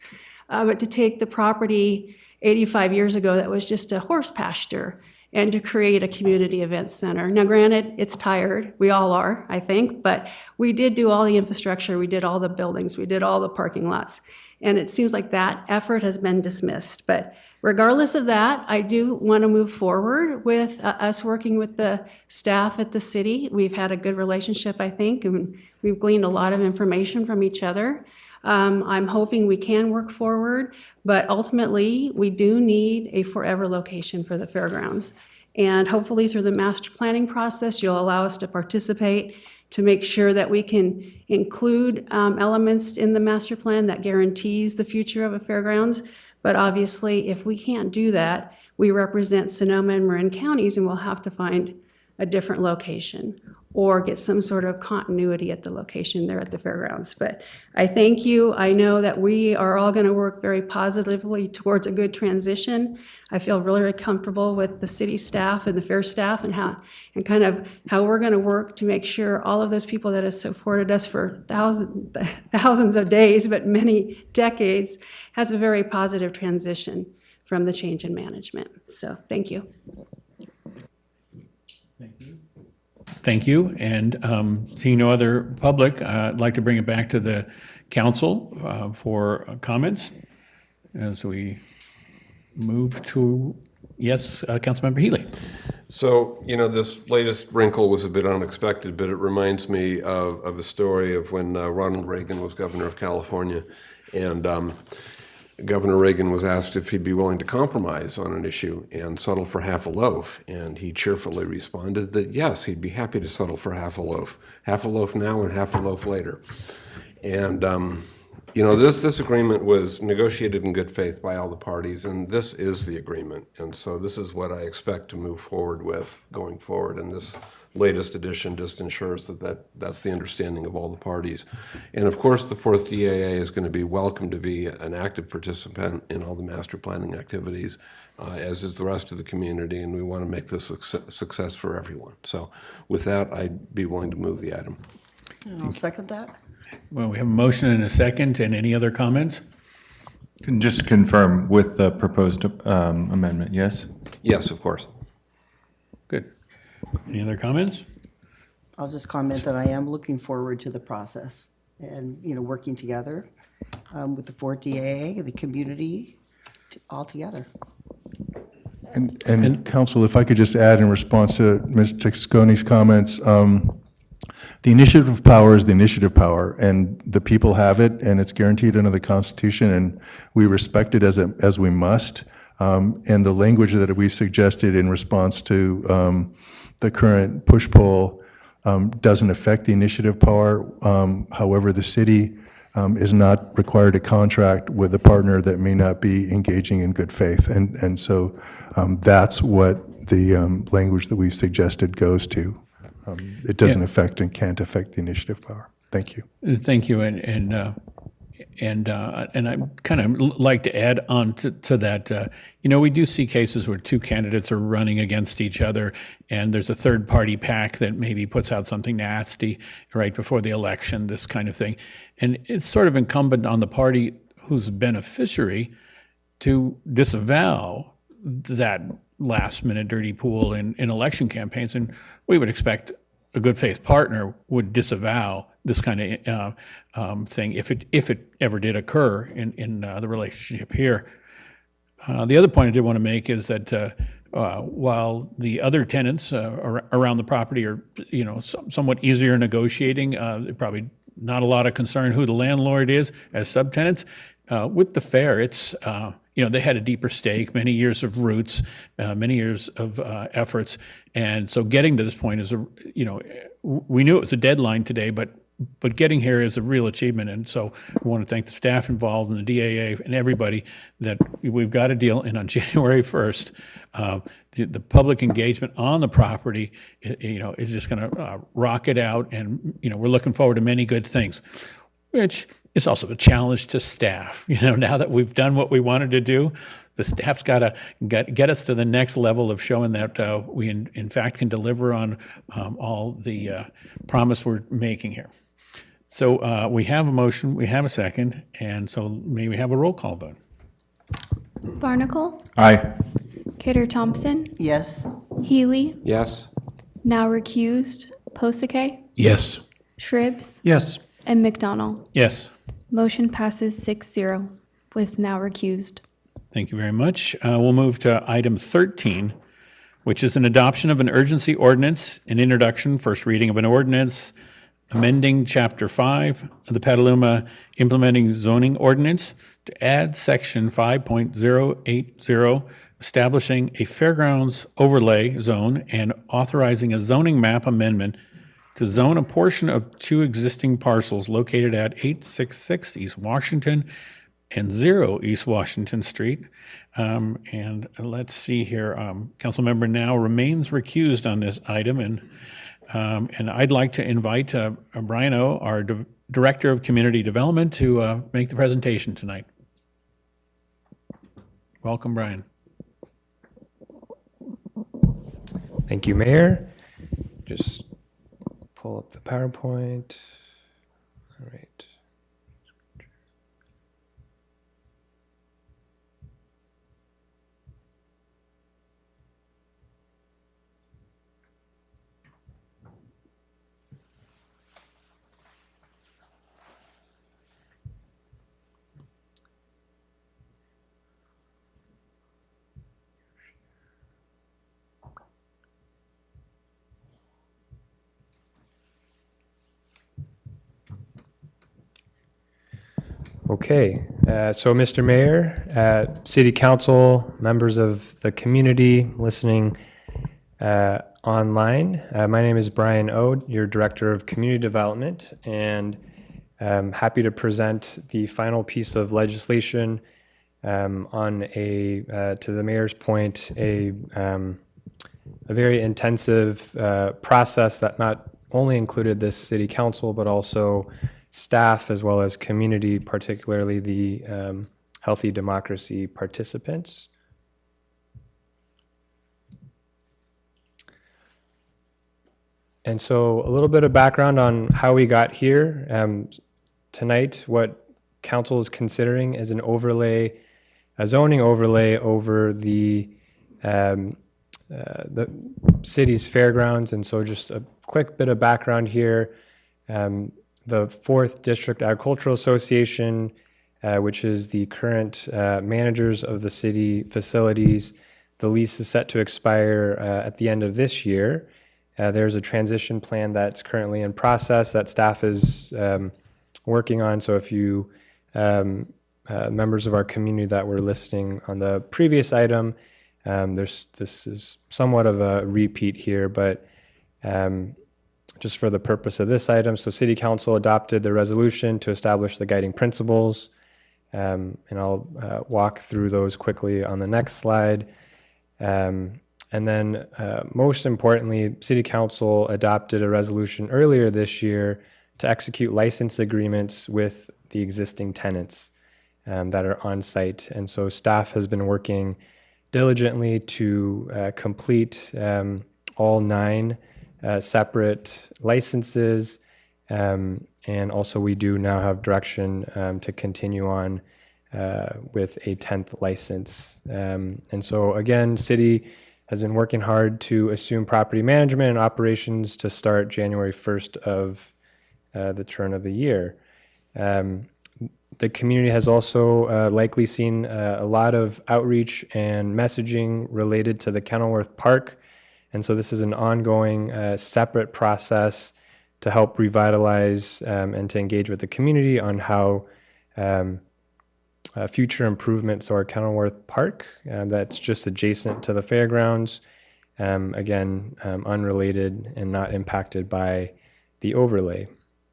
but to take the property 85 years ago that was just a horse pasture and to create a community event center. Now, granted, it's tired. We all are, I think, but we did do all the infrastructure. We did all the buildings. We did all the parking lots. And it seems like that effort has been dismissed. But regardless of that, I do want to move forward with us working with the staff at the city. We've had a good relationship, I think, and we've gleaned a lot of information from each other. I'm hoping we can work forward, but ultimately, we do need a forever location for the fairgrounds. And hopefully through the master planning process, you'll allow us to participate to make sure that we can include elements in the master plan that guarantees the future of a fairgrounds. But obviously, if we can't do that, we represent Sonoma and Marin counties, and we'll have to find a different location or get some sort of continuity at the location there at the fairgrounds. But I thank you. I know that we are all going to work very positively towards a good transition. I feel really, really comfortable with the city staff and the fair staff and how we're going to work to make sure all of those people that have supported us for thousands of days, but many decades, has a very positive transition from the change in management. So thank you. Thank you. And seeing no other public, I'd like to bring it back to the council for comments as we move to, yes, Councilmember Healy. So, this latest wrinkle was a bit unexpected, but it reminds me of a story of when Ronald Reagan was governor of California. And Governor Reagan was asked if he'd be willing to compromise on an issue and settle for half a loaf. And he cheerfully responded that yes, he'd be happy to settle for half a loaf now and half a loaf later. And, this agreement was negotiated in good faith by all the parties, and this is the agreement. And so this is what I expect to move forward with going forward. And this latest edition just ensures that's the understanding of all the parties. And of course, the 4th DAA is going to be welcome to be an active participant in all the master planning activities, as is the rest of the community, and we want to make this a success for everyone. So with that, I'd be willing to move the item. And I'll second that. Well, we have a motion and a second, and any other comments? Can just confirm with the proposed amendment, yes? Yes, of course. Good. Any other comments? I'll just comment that I am looking forward to the process and, working together with the 4th DAA, the community, all together. And Council, if I could just add in response to Ms. Tasconi's comments, the initiative of power is the initiative power, and the people have it, and it's guaranteed under the Constitution, and we respect it as we must. And the language that we've suggested in response to the current push-pull doesn't affect the initiative power. However, the city is not required to contract with a partner that may not be engaging in good faith. And so that's what the language that we've suggested goes to. It doesn't affect and can't affect the initiative power. Thank you. Thank you. And I kind of like to add on to that. We do see cases where two candidates are running against each other, and there's a third-party PAC that maybe puts out something nasty right before the election, this kind of thing. And it's sort of incumbent on the party who's a beneficiary to disavow that last-minute dirty pool in election campaigns. And we would expect a good faith partner would disavow this kind of thing if it ever did occur in the relationship here. The other point I did want to make is that while the other tenants around the property are somewhat easier negotiating, probably not a lot of concern who the landlord is as subtenants. With the fair, it's they had a deeper stake, many years of roots, many years of efforts, and so getting to this point is we knew it was a deadline today, but getting here is a real achievement, and so I want to thank the staff involved and the DAA and everybody that we've got a deal, and on January 1st, the public engagement on the property, is just going to rocket out, and we're looking forward to many good things, which is also a challenge to staff. Now that we've done what we wanted to do, the staff's got to get us to the next level of showing that we in fact can deliver on all the promise we're making here. So we have a motion, we have a second, and so may we have a roll call vote? Barnacle? Aye. Kidder Thompson? Yes. Healy? Yes. Now recused. Posake? Yes. Shribs? Yes. And McDonald? Yes. Motion passes 6-0 with now recused. Thank you very much. We'll move to item 13, which is an adoption of an urgency ordinance, an introduction, first reading of an ordinance amending Chapter 5 of the Petaluma Implementing Zoning Ordinance to add Section 5.080, establishing a fairgrounds overlay zone and authorizing a zoning map amendment to zone a portion of 2 existing parcels located at 866 East Washington and 0 East Washington Street. And let's see here, Councilmember Now remains recused on this item, and I'd like to invite Brian O., our Director of Community Development, to make the presentation tonight. Welcome, Brian. Thank you, Mayor. Just pull up the PowerPoint. All right. Okay, so Mr. Mayor, City Council, members of the community listening online, my name is Brian Ode, your Director of Community Development, and I'm happy to present the final piece of legislation on to the Mayor's point, a very intensive process that not only included this City Council, but also staff as well as community, particularly the Healthy Democracy participants. And so a little bit of background on how we got here. Tonight, what council is considering is an overlay, a zoning overlay over the city's fairgrounds. And so just a quick bit of background here. The 4th District Agricultural Association, which is the current managers of the city facilities, the lease is set to expire at the end of this year. There's a transition plan that's currently in process that staff is working on. So if you, members of our community that were listening on the previous item, this is somewhat of a repeat here, but just for the purpose of this item. So City Council adopted the resolution to establish the guiding principles, and I'll walk through those quickly on the next slide. And then most importantly, City Council adopted a resolution earlier this year to execute license agreements with the existing tenants that are on site. And so staff has been working diligently to complete all 9 separate licenses, and also we do now have direction to continue on with a 10th license. And so again, City has been working hard to assume property management and operations to start January 1st of the turn of the year. The community has also likely seen a lot of outreach and messaging related to the Kenilworth Park. And so this is an ongoing separate process to help revitalize and to engage with the community on how future improvements to our Kenilworth Park that's just adjacent to the fairgrounds, again, unrelated and not impacted by the overlay.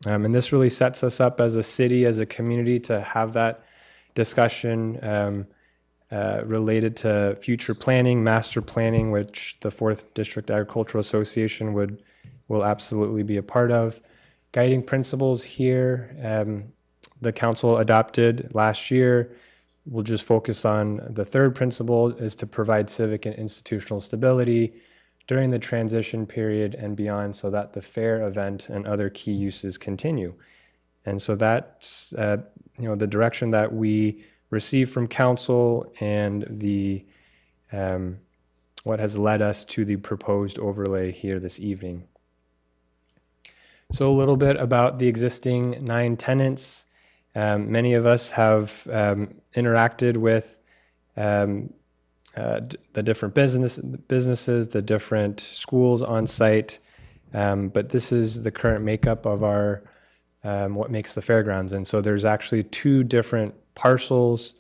And this really sets us up as a city, as a community, to have that discussion related to future planning, master planning, which the 4th District Agricultural Association will absolutely be a part of. Guiding principles here, the council adopted last year. We'll just focus on the 3rd principle, is to provide civic and institutional stability during the transition period and beyond, so that the fair event and other key uses continue. And so that's the direction that we received from council and the what has led us to the proposed overlay here this evening. So a little bit about the existing 9 tenants. Many of us have interacted with the different businesses, the different schools on site. But this is the current makeup of our what makes the fairgrounds. And so there's actually two different parcels,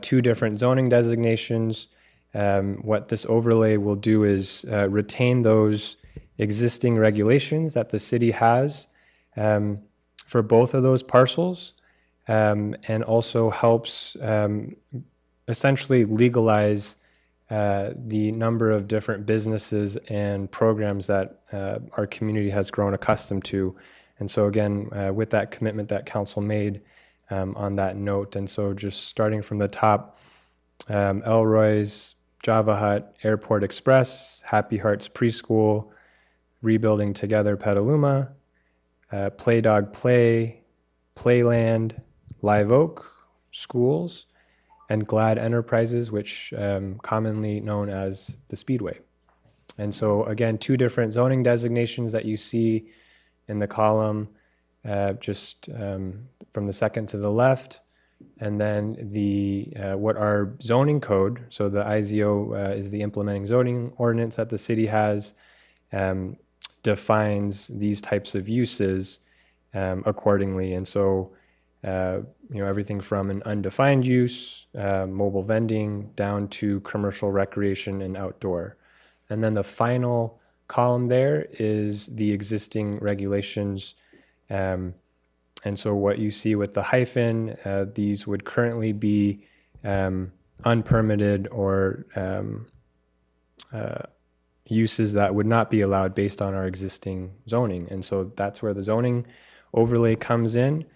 two different zoning designations. What this overlay will do is retain those existing regulations that the city has for both of those parcels, and also helps essentially legalize the number of different businesses and programs that our community has grown accustomed to. And so again, with that commitment that council made on that note, and so just starting from the top, Elroy's, Java Hut, Airport Express, Happy Hearts Preschool, Rebuilding Together Petaluma, Play Dog Play, Playland, Live Oak Schools, and Glad Enterprises, which commonly known as the Speedway. And so again, two different zoning designations that you see in the column, just from the second to the left, and then the what our zoning code, so the IZO is the implementing zoning ordinance that the city has, defines these types of uses accordingly. And so everything from an undefined use, mobile vending, down to commercial recreation and outdoor. And then the final column there is the existing regulations. And so what you see with the hyphen, these would currently be unpermitted or uses that would not be allowed based on our existing zoning. And so that's where the zoning overlay comes in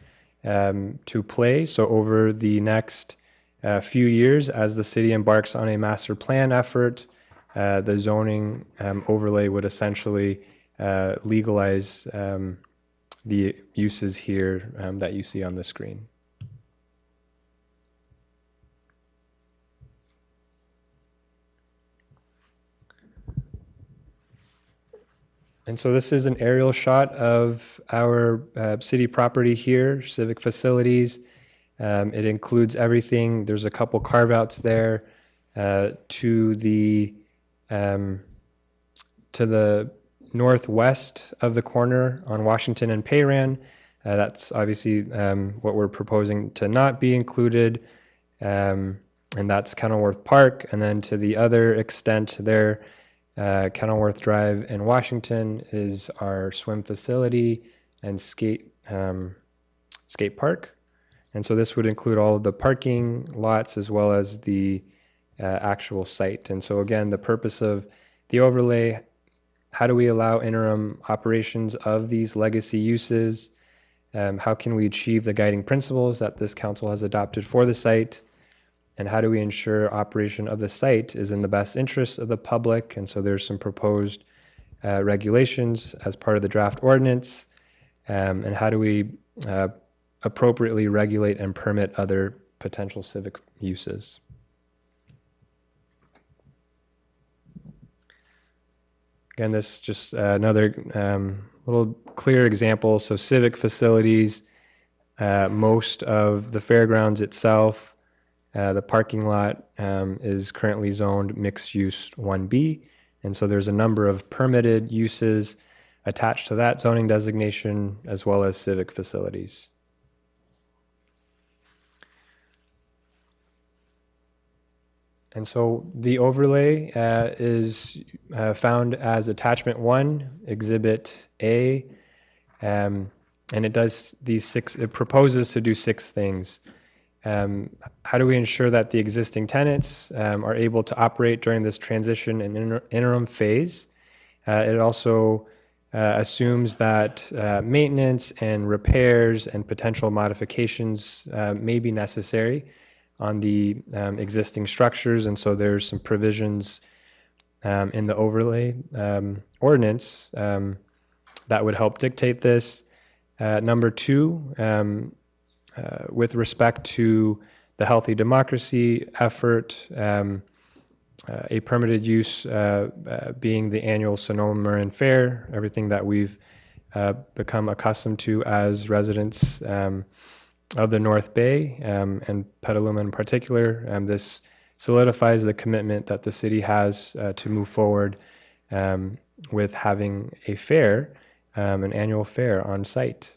to play. So over the next few years, as the city embarks on a master plan effort, the zoning overlay would essentially legalize the uses here that you see on the screen. And so this is an aerial shot of our city property here, civic facilities. It includes everything. There's a couple carve-outs there to the northwest of the corner on Washington and Payran. That's obviously what we're proposing to not be included, and that's Kenilworth Park. And then to the other extent there, Kenilworth Drive in Washington is our swim facility and skate park. And so this would include all of the parking lots as well as the actual site. And so again, the purpose of the overlay, how do we allow interim operations of these legacy uses? How can we achieve the guiding principles that this council has adopted for the site? And how do we ensure operation of the site is in the best interest of the public? And so there's some proposed regulations as part of the draft ordinance. And how do we appropriately regulate and permit other potential civic uses? Again, this just another little clear example. So civic facilities, most of the fairgrounds itself, the parking lot is currently zoned mixed use 1B. And so there's a number of permitted uses attached to that zoning designation as well as civic facilities. And so the overlay is found as attachment 1, exhibit A, and it does it proposes to do 6 things. How do we ensure that the existing tenants are able to operate during this transition and interim phase? It also assumes that maintenance and repairs and potential modifications may be necessary on the existing structures. And so there's some provisions in the overlay ordinance that would help dictate this. Number 2, with respect to the healthy democracy effort, a permitted use being the annual Sonoma Marin Fair, everything that we've become accustomed to as residents of the North Bay and Petaluma in particular. This solidifies the commitment that the city has to move forward with having a fair, an annual fair on site.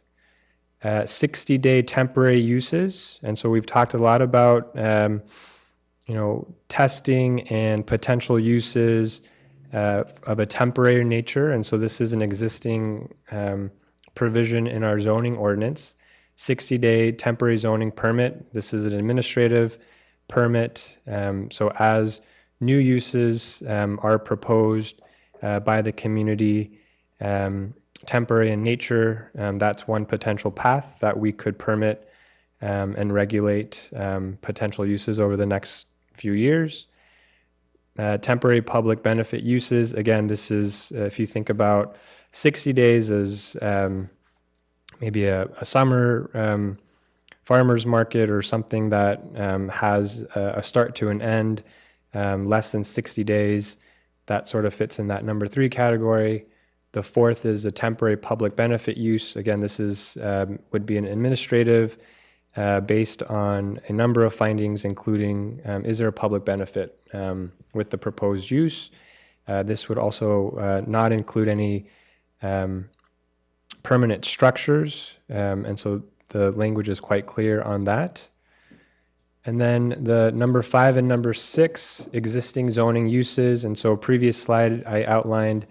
60-day temporary uses, and so we've talked a lot about testing and potential uses of a temporary nature, and so this is an existing provision in our zoning ordinance. 60-day temporary zoning permit. This is an administrative permit. So as new uses are proposed by the community, temporary in nature, that's one potential path that we could permit and regulate potential uses over the next few years. Temporary public benefit uses, again, this is, if you think about 60 days as maybe a summer farmer's market or something that has a start to an end, less than 60 days, that sort of fits in that number 3 category. The fourth is a temporary public benefit use. Again, this is would be an administrative based on a number of findings, including is there a public benefit with the proposed use. This would also not include any permanent structures, and so the language is quite clear on that. And then the number 5 and number 6, existing zoning uses. And so previous slide, I outlined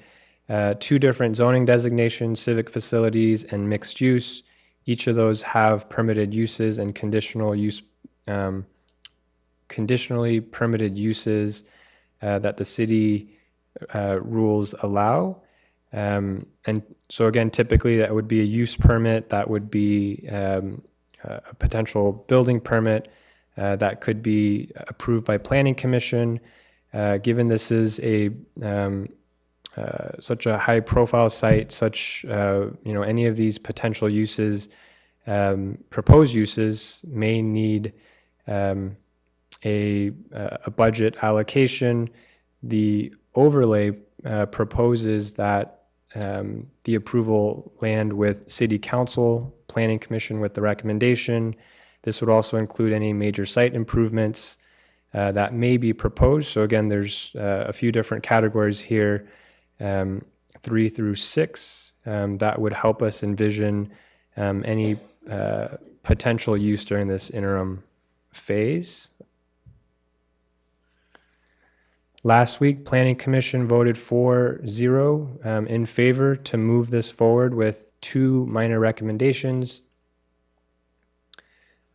2 different zoning designations, civic facilities and mixed use. Each of those have permitted uses and conditional use, conditionally permitted uses that the city rules allow. And so again, typically that would be a use permit, that would be a potential building permit that could be approved by Planning Commission. Given this is a such a high profile site, such any of these potential uses, proposed uses may need a budget allocation. The overlay proposes that the approval land with City Council, Planning Commission with the recommendation. This would also include any major site improvements that may be proposed. So again, there's a few different categories here, 3 through 6, that would help us envision any potential use during this interim phase. Last week, Planning Commission voted 4-0 in favor to move this forward with 2 minor recommendations.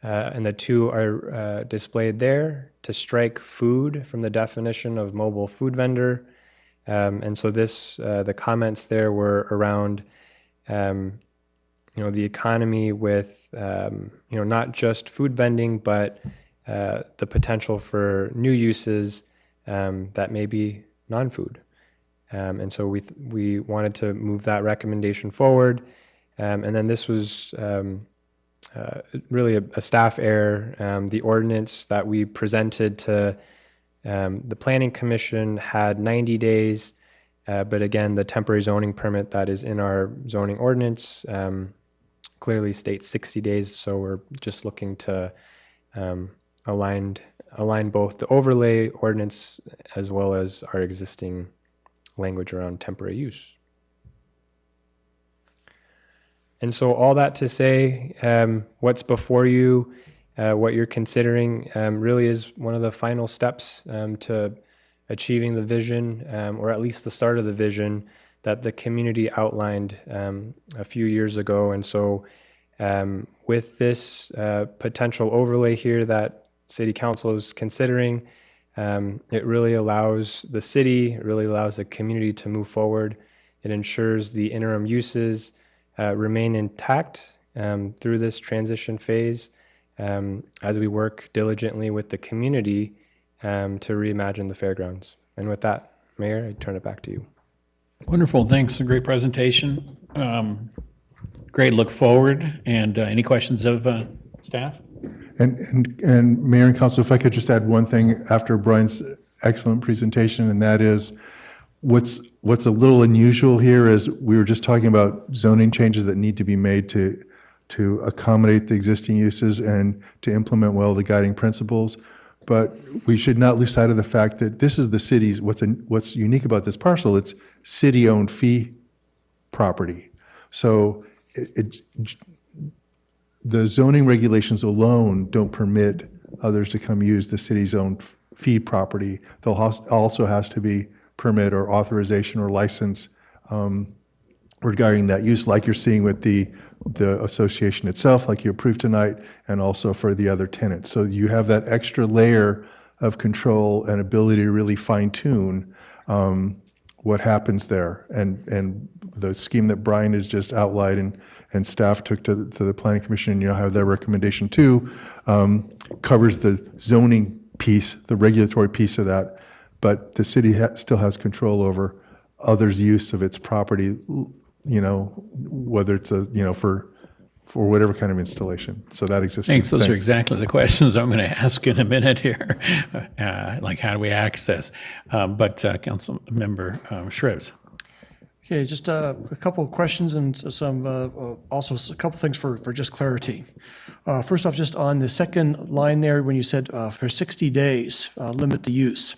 And the 2 are displayed there: to strike food from the definition of mobile food vendor. And so this, the comments there were around, the economy with, not just food vending, but the potential for new uses that may be non-food. And so we wanted to move that recommendation forward. And then this was really a staff error. The ordinance that we presented to the Planning Commission had 90 days, but again, the temporary zoning permit that is in our zoning ordinance clearly states 60 days, so we're just looking to align both the overlay ordinance as well as our existing language around temporary use. And so all that to say, what's before you, what you're considering really is one of the final steps to achieving the vision, or at least the start of the vision that the community outlined a few years ago. And so with this potential overlay here that City Council is considering, it really allows the city, it really allows the community to move forward. It ensures the interim uses remain intact through this transition phase as we work diligently with the community to reimagine the fairgrounds. And with that, Mayor, I turn it back to you. Wonderful. Thanks. A great presentation. Great look forward. And any questions of staff? And Mayor and Council, if I could just add one thing after Brian's excellent presentation, and that is what's a little unusual here is we were just talking about zoning changes that need to be made to accommodate the existing uses and to implement well the guiding principles. but we should not lose sight of the fact that this is the city's, what's unique about this parcel, it's city-owned fee property. So the zoning regulations alone don't permit others to come use the city's own fee property. There also has to be permit or authorization or license regarding that use, like you're seeing with the association itself, like you approved tonight, and also for the other tenants. So you have that extra layer of control and ability to really fine-tune what happens there. And the scheme that Brian has just outlined and staff took to the Planning Commission, and you know, have their recommendation too, covers the zoning piece, the regulatory piece of that, but the city still has control over others' use of its property, you know, whether it's for whatever kind of installation. So that exists. Thanks. Those are exactly the questions I'm going to ask in a minute here. Like, how do we access? But Council Member Shribs. Okay, just a couple of questions and some, also a couple things for just clarity. First off, just on the second line there, when you said for 60 days, limit the use.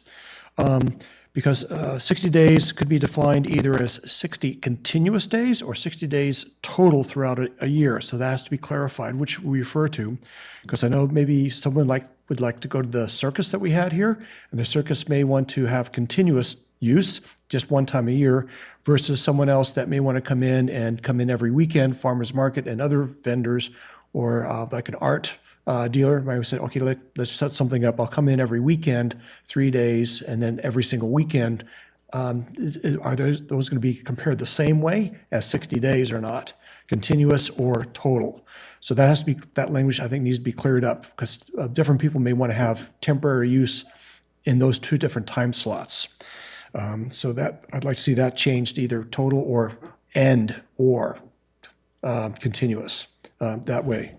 Because 60 days could be defined either as 60 continuous days or 60 days total throughout a year. So that has to be clarified, which we refer to. Because I know maybe someone would like to go to the circus that we had here, and the circus may want to have continuous use, just one time a year, versus someone else that may want to come in every weekend, farmers market and other vendors, or like an art dealer might say, okay, let's set something up. I'll come in every weekend, 3 days, and then every single weekend. Are those going to be compared the same way as 60 days or not, continuous or total? So that has to be, that language I think needs to be cleared up, because different people may want to have temporary use in those two different time slots. So that I'd like to see that changed, either total or end or continuous that way.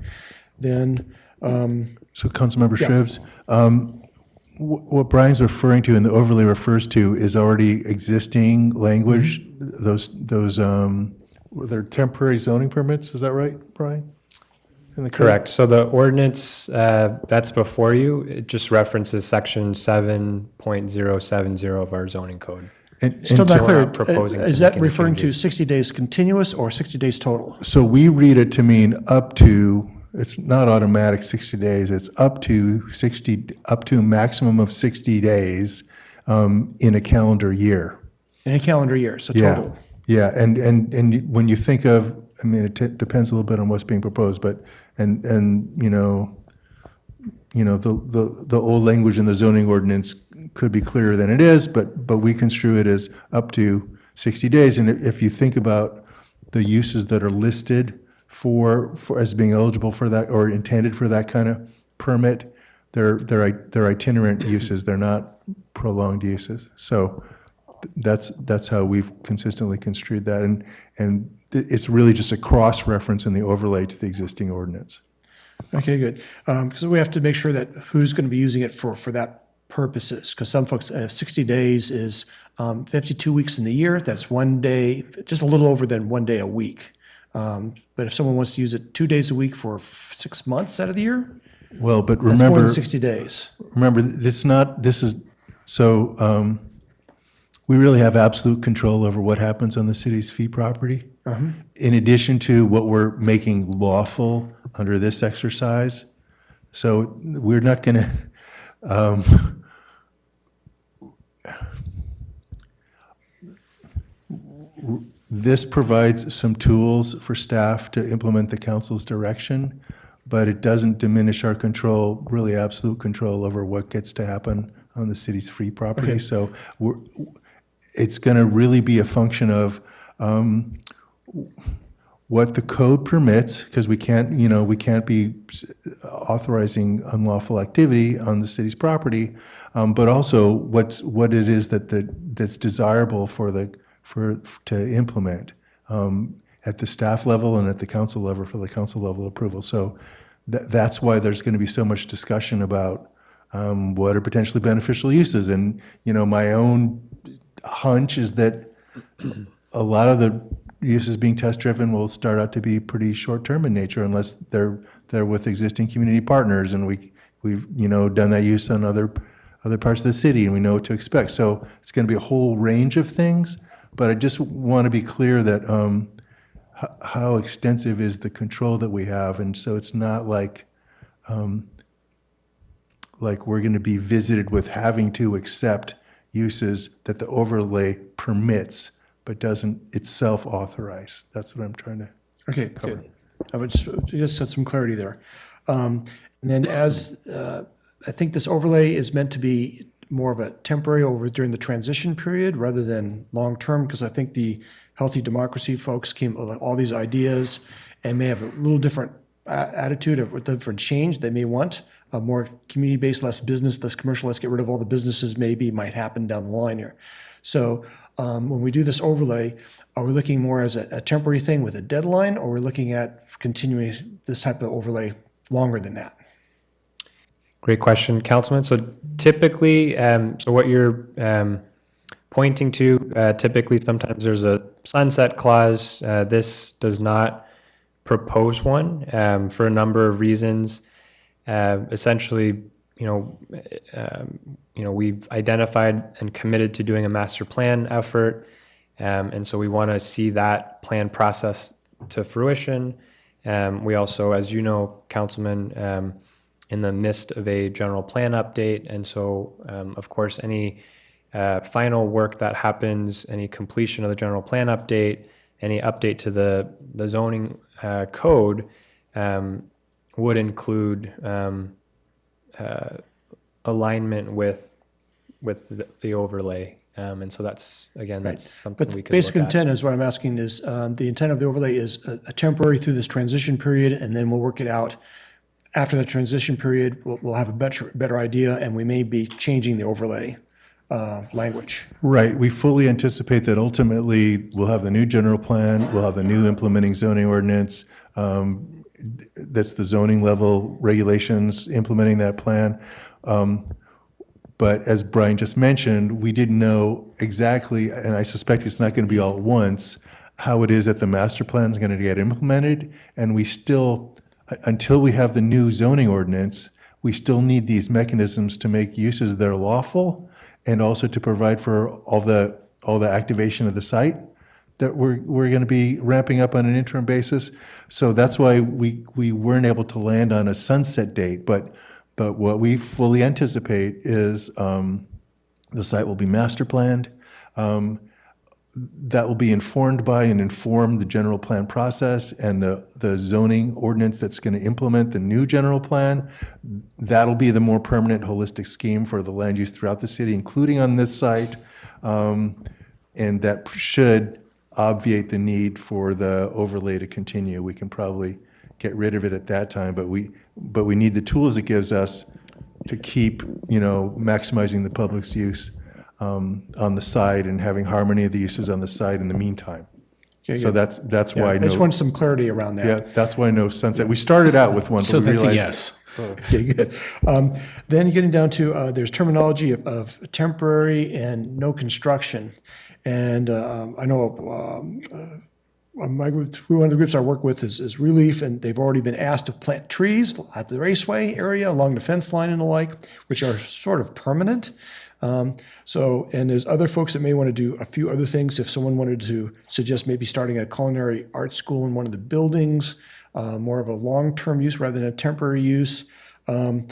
Then. So Councilmember Shribs, what Brian's referring to and the overlay refers to is already existing language. Mm-hmm. They're temporary zoning permits. Is that right, Brian? Correct. So the ordinance that's before you, it just references section 7.070 of our zoning code. Still not clear. Proposing Is that referring to 60 days continuous or 60 days total? So we read it to mean up to. It's not automatic 60 days. It's up to a maximum of 60 days in a calendar year. In a calendar year, so total. Yeah, and when you think of, I mean, it depends a little bit on what's being proposed, but and the old language in the zoning ordinance could be clearer than it is, but we construe it as up to 60 days. And if you think about the uses that are listed for as being eligible for that or intended for that kind of permit, they're itinerant uses. They're not prolonged uses. So that's how we've consistently construed that, and it's really just a cross reference in the overlay to the existing ordinance. Okay, good. Because we have to make sure that who's going to be using it for that purposes. Because some folks, 60 days is 52 weeks in the year. That's 1 day, just a little over than 1 day a week. But if someone wants to use it 2 days a week for 6 months out of the year, well, but that's remember, more than 60 days. Remember, we really have absolute control over what happens on the city's fee property. Uh-huh. In addition to what we're making lawful under this exercise. So we're not going to, this provides some tools for staff to implement the council's direction, but it doesn't diminish our control, really absolute control over what gets to happen on the city's free property. Okay. So it's going to really be a function of what the code permits, because we can't be authorizing unlawful activity on the city's property, but also what it is that's desirable to implement at the staff level and at the council level for the council level approval. So that's why there's going to be so much discussion about what are potentially beneficial uses. And my own hunch is that a lot of the uses being test driven will start out to be pretty short term in nature, unless they're with existing community partners and we We've, done that use on other parts of the city, and we know what to expect. So it's going to be a whole range of things, but I just want to be clear that how extensive is the control that we have, and so it's not like we're going to be visited with having to accept uses that the overlay permits, but doesn't itself authorize. That's what I'm trying to Okay, cover. good. I would just set some clarity there. And then I think this overlay is meant to be more of a temporary over during the transition period rather than long-term, because I think the Healthy Democracy folks came with all these ideas and may have a little different attitude of different change they may want. A more community-based, less business, less commercial, let's get rid of all the businesses maybe might happen down the line here. So when we do this overlay, are we looking more as a temporary thing with a deadline, or are we looking at continuing this type of overlay longer than that? Great question, Councilman. So typically, so what you're pointing to, typically sometimes there's a sunset clause. This does not propose one for a number of reasons. Essentially, we've identified and committed to doing a master plan effort. And so we want to see that plan process to fruition. We also, as you know, Councilman, in the midst of a general plan update. And so, of course, any final work that happens, any completion of the general plan update, any update to the zoning code would include alignment with the overlay. And so that's, again, that's something But we the could basic look at. intent is what I'm asking is, the intent of the overlay is a temporary through this transition period, and then we'll work it out. After the transition period, we'll have a better idea, and we may be changing the overlay language. Right. We fully anticipate that ultimately we'll have the new general plan, we'll have the new implementing zoning ordinance. That's the zoning level regulations implementing that plan. But as Brian just mentioned, we didn't know exactly, and I suspect it's not going to be all at once, how it is that the master plan is going to get implemented. And we still, until we have the new zoning ordinance, we still need these mechanisms to make uses that are lawful and also to provide for all the activation of the site that we're going to be ramping up on an interim basis. So that's why we weren't able to land on a sunset date. But what we fully anticipate is the site will be master planned. That will be informed by and inform the general plan process and the zoning ordinance that's going to implement the new general plan. That'll be the more permanent holistic scheme for the land use throughout the city, including on this site. And that should obviate the need for the overlay to continue. We can probably get rid of it at that time, but we need the tools it gives us to keep, maximizing the public's use on the side and having harmony of the uses on the side in the meantime. Okay, So good. that's why I just want some clarity around that. Yeah, that's why no sunset. We started out with one, but So we that's a realized. yes. Okay, good. Then getting down to, there's terminology of temporary and no construction. And I know my group, one of the groups I work with is Relief, and they've already been asked to plant trees at the raceway area along the fence line and the like, which are sort of permanent. And there's other folks that may want to do a few other things. If someone wanted to suggest maybe starting a culinary art school in one of the buildings, more of a long-term use rather than a temporary use. How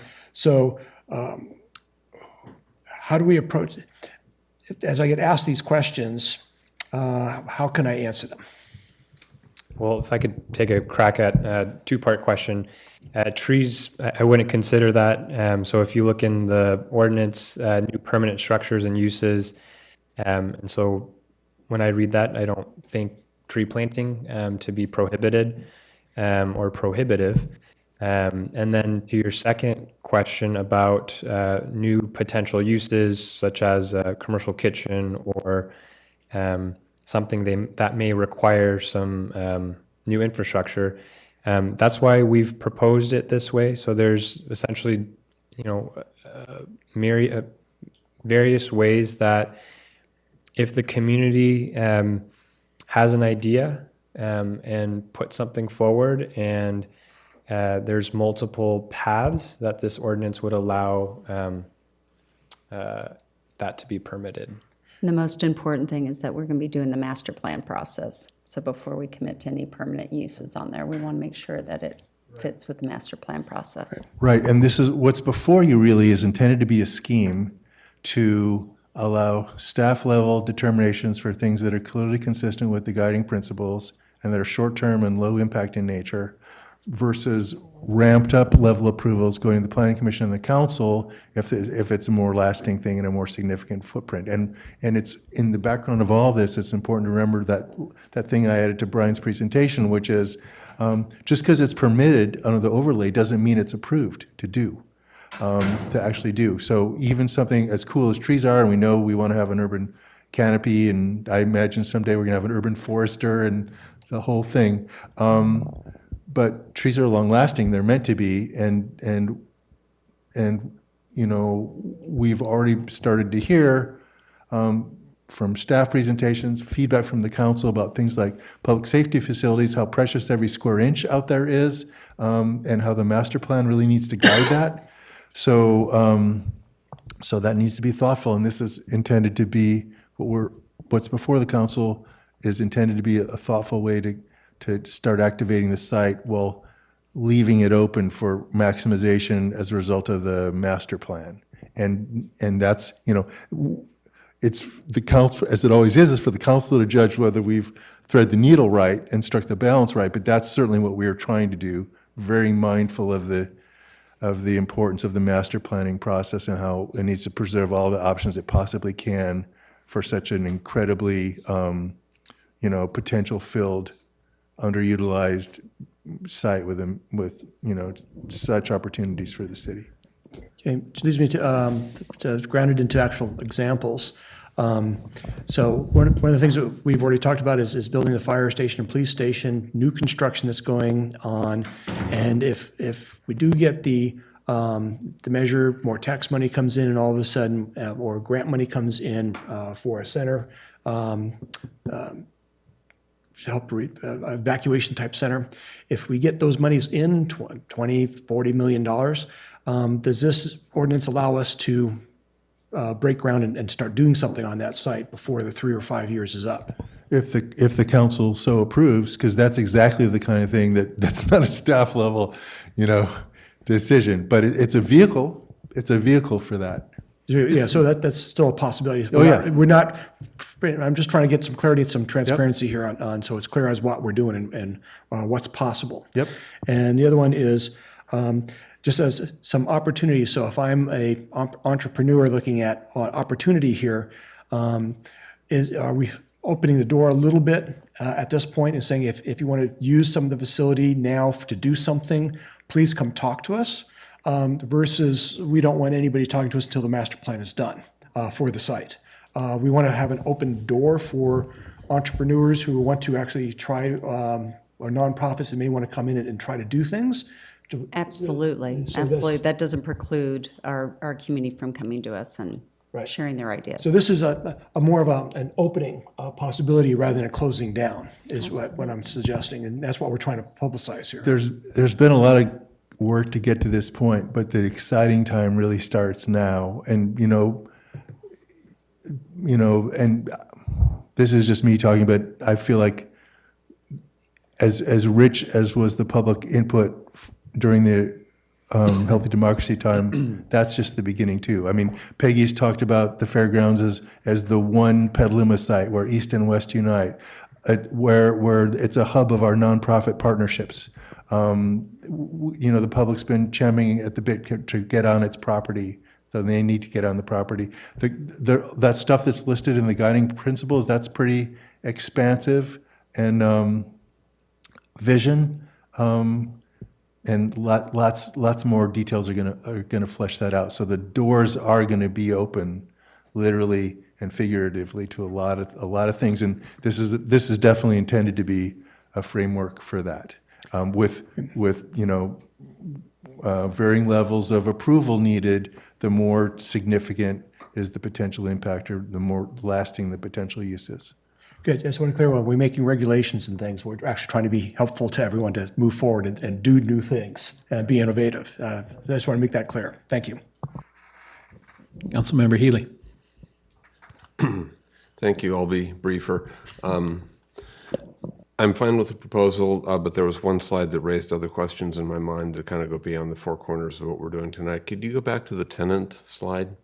do we approach it? As I get asked these questions, how can I answer them? Well, if I could take a crack at a two-part question. Trees, I wouldn't consider that. So if you look in the ordinance, new permanent structures and uses, and so when I read that, I don't think tree planting to be prohibited or prohibitive. And then to your second question about new potential uses such as a commercial kitchen or something that may require some new infrastructure. That's why we've proposed it this way. So there's essentially, various ways that if the community has an idea and put something forward and There's multiple paths that this ordinance would allow that to be permitted. The most important thing is that we're going to be doing the master plan process. So before we commit to any permanent uses on there, we want to make sure that it fits with the master plan process. Right, and this is, what's before you really is intended to be a scheme to allow staff-level determinations for things that are clearly consistent with the guiding principles and that are short-term and low-impact in nature, versus ramped-up level approvals going to the planning commission and the council if it's a more lasting thing and a more significant footprint. And it's in the background of all this, it's important to remember that thing I added to Brian's presentation, which is just because it's permitted under the overlay doesn't mean it's approved to do, to actually do. So even something as cool as trees are, and we know we want to have an urban canopy, and I imagine someday we're going to have an urban forester and the whole thing. But trees are long-lasting; they're meant to be, and you know, we've already started to hear from staff presentations, feedback from the council about things like public safety facilities, how precious every square inch out there is, and how the master plan really needs to guide that. So, so that needs to be thoughtful, and this is intended to be what's before the council is intended to be a thoughtful way to start activating the site while leaving it open for maximization as a result of the master plan. And that's, you know, it's the council, as it always is for the council to judge whether we've thread the needle right and struck the balance right, but that's certainly what we are trying to do, very mindful of the importance of the master planning process and how it needs to preserve all the options it possibly can for such an incredibly, you know, potential-filled, underutilized site with you know, such opportunities for the city. Okay, which leads me to grounded into actual examples. So one of the things that we've already talked about is building the fire station and police station, new construction that's going on. And if we do get the measure, more tax money comes in and all of a sudden, or grant money comes in for a center, to help evacuation type center. If we get those monies in, $20, $40 million, does this ordinance allow us to break ground and start doing something on that site before the 3 or 5 years is up? If the council so approves, because that's exactly the kind of thing that's not a staff level, you know, decision, but it's a vehicle. It's a vehicle for that. Yeah, so that's still a possibility. Oh, yeah. We're not, I'm just trying to get some clarity and some transparency here on, so it's clear as what we're doing and what's possible. Yep. And the other one is just as some opportunity. So if I'm a entrepreneur looking at opportunity here, are we opening the door a little bit at this point and saying if you want to use some of the facility now to do something, please come talk to us? Versus we don't want anybody talking to us until the master plan is done for the site. We want to have an open door for entrepreneurs who want to actually try, or nonprofits that may want to come in and try to do things. Absolutely, So absolutely. That doesn't preclude our community from coming to us and Right. sharing their ideas. So this is a more of an opening possibility rather than a closing down is what I'm suggesting. And that's what we're trying to publicize here. There's been a lot of work to get to this point, but the exciting time really starts now. And, you know, and this is just me talking, but I feel like as rich as was the public input during the Healthy Democracy time, that's just the beginning too. I mean, Peggy's talked about the fairgrounds as the one Petaluma site where East and West unite, where it's a hub of our nonprofit partnerships. You know, the public's been champing at the bit to get on its property, so they need to get on the property. That stuff that's listed in the guiding principles, that's pretty expansive and vision. And lots more details are gonna flesh that out. So the doors are gonna be open, literally and figuratively, to a lot of things. And this is definitely intended to be a framework for that, with you know, varying levels of approval needed. The more significant is the potential impact, or the more lasting the potential use is. Good. I just want to clear, when we're making regulations and things, we're actually trying to be helpful to everyone to move forward and do new things and be innovative. I just want to make that clear. Thank you. Councilmember Healy. Thank you. I'll be briefer. I'm fine with the proposal, but there was one slide that raised other questions in my mind that kind of go beyond the four corners of what we're doing tonight. Could you go back to the tenant slide?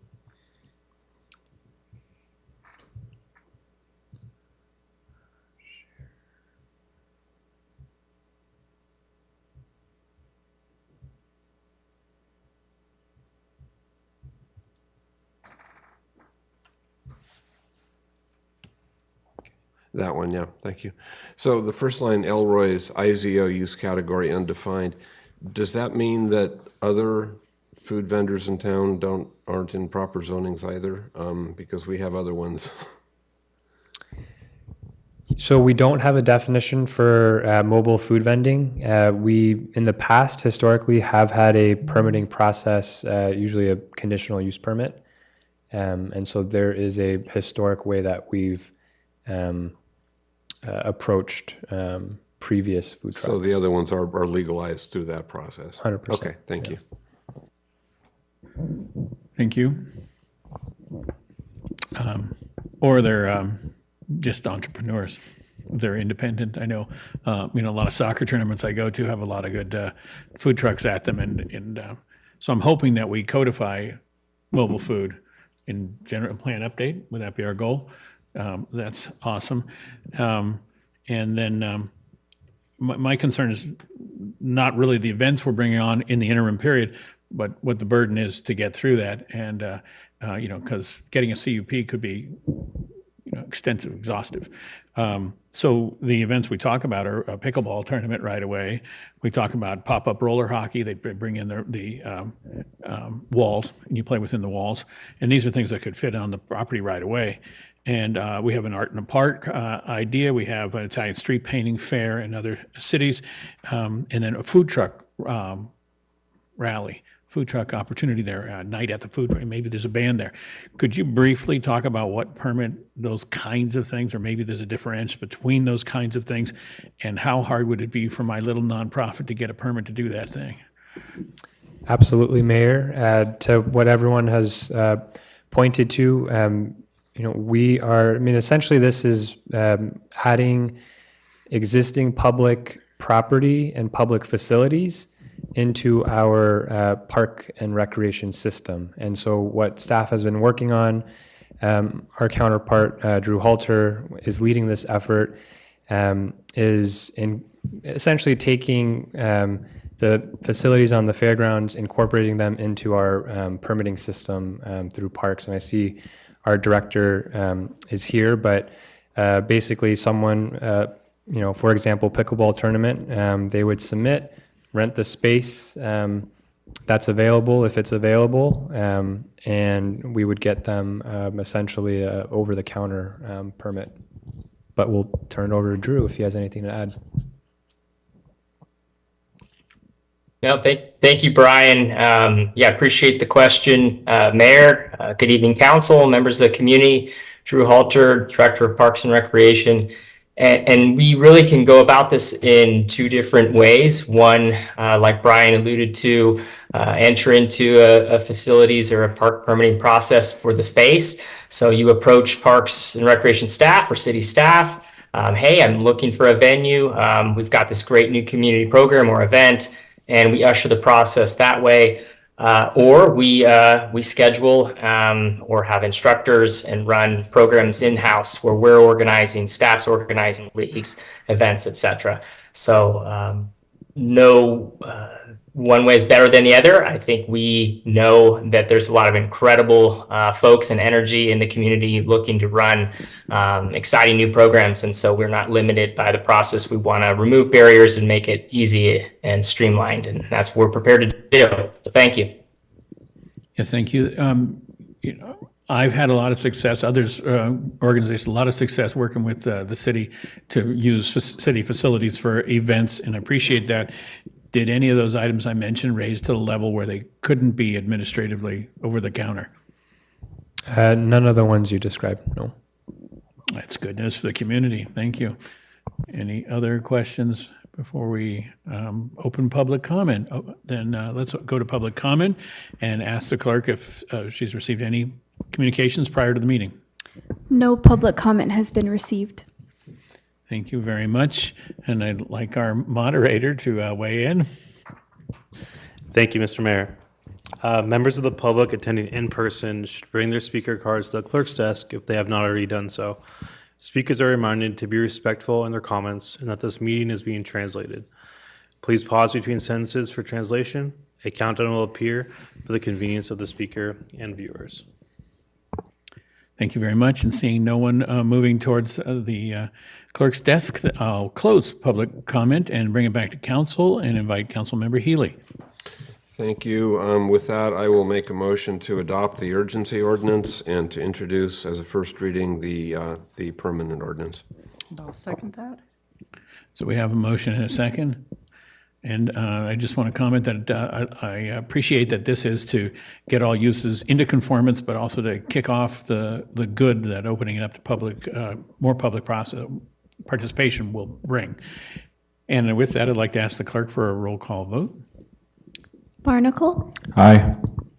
That one, yeah, thank you. So the first line, Elroy's IZO use category undefined. Does that mean that other food vendors in town aren't in proper zonings either? Because we have other ones. So we don't have a definition for mobile food vending. We, in the past, historically have had a permitting process, usually a conditional use permit. And so there is a historic way that we've approached previous food trucks. So the other ones are legalized through that process? 100%. Okay, thank you. Thank you. Or they're just entrepreneurs. They're independent. I know, a lot of soccer tournaments I go to have a lot of good food trucks at them. And so I'm hoping that we codify mobile food in general plan update. Would that be our goal? That's awesome. And then my concern is not really the events we're bringing on in the interim period, but what the burden is to get through that. And, because getting a CUP could be, extensive, exhaustive. So the events we talk about are a pickleball tournament right away. We talk about pop-up roller hockey. They bring in the walls, and you play within the walls. And these are things that could fit on the property right away. And we have an art in a park idea. We have an Italian street painting fair in other cities, and then a food truck rally, food truck opportunity there, night at the food, maybe there's a band there. Could you briefly talk about what permit those kinds of things, or maybe there's a difference between those kinds of things, and how hard would it be for my little nonprofit to get a permit to do that thing? Absolutely, Mayor. To what everyone has pointed to, we are, essentially this is adding existing public property and public facilities into our park and recreation system. And so what staff has been working on, our counterpart, Drew Halter, is leading this effort, is in essentially taking the facilities on the fairgrounds, incorporating them into our permitting system through parks. And I see our director is here, but basically someone, for example, pickleball tournament, they would submit, rent the space that's available if it's available, and we would get them essentially a over-the-counter permit. But we'll turn it over to Drew if he has anything to add. No, thank you, Brian. Appreciate the question. Mayor, good evening, council, members of the community. Drew Halter, Director of Parks and Recreation. And we really can go about this in two different ways. One, like Brian alluded to, enter into a facilities or a park permitting process for the space. So you approach Parks and Recreation staff or city staff. Hey, I'm looking for a venue. We've got this great new community program or event, and we usher the process that way. Or we schedule or have instructors and run programs in-house where we're organizing, staff's organizing leagues, events, etc. So no one way is better than the other. I think we know that there's a lot of incredible folks and energy in the community looking to run exciting new programs. And so we're not limited by the process. We want to remove barriers and make it easy and streamlined. And that's what we're prepared to do. So thank you. Yeah, thank you. I've had a lot of success, others, organizations, a lot of success working with the city to use city facilities for events, and I appreciate that. Did any of those items I mentioned raise to the level where they couldn't be administratively over the counter? None of the ones you described, no. That's good news for the community. Thank you. Any other questions before we open public comment? Then let's go to public comment and ask the clerk if she's received any communications prior to the meeting. No public comment has been received. Thank you very much. And I'd like our moderator to weigh in. Thank you, Mr. Mayor. Members of the public attending in person should bring their speaker cards to the clerk's desk if they have not already done so. Speakers are reminded to be respectful in their comments and that this meeting is being translated. Please pause between sentences for translation. A countdown will appear for the convenience of the speaker and viewers. Thank you very much. And seeing no one moving towards the clerk's desk, I'll close public comment and bring it back to council and invite Councilmember Healy. Thank you. With that, I will make a motion to adopt the urgency ordinance and to introduce as a first reading the permanent ordinance. I'll second that. So we have a motion and a second. And I just want to comment that I appreciate that this is to get all uses into conformance, but also to kick off the good that opening it up to public, more public participation will bring. And with that, I'd like to ask the clerk for a roll call vote. Barnacle, Aye.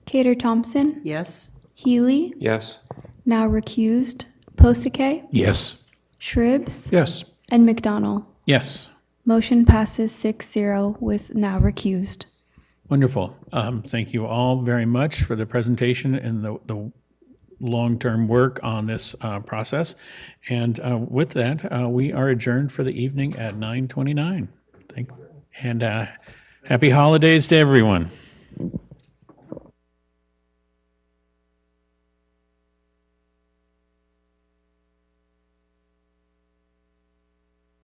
Cater Thompson, Yes. Healy, Yes. now recused, Posake, Yes. Shribs, Yes. and McDonald. Yes. Motion passes 6-0 with now recused. Wonderful. Thank you all very much for the presentation and the long-term work on this process. And with that, we are adjourned for the evening at 9:29. And happy holidays to everyone.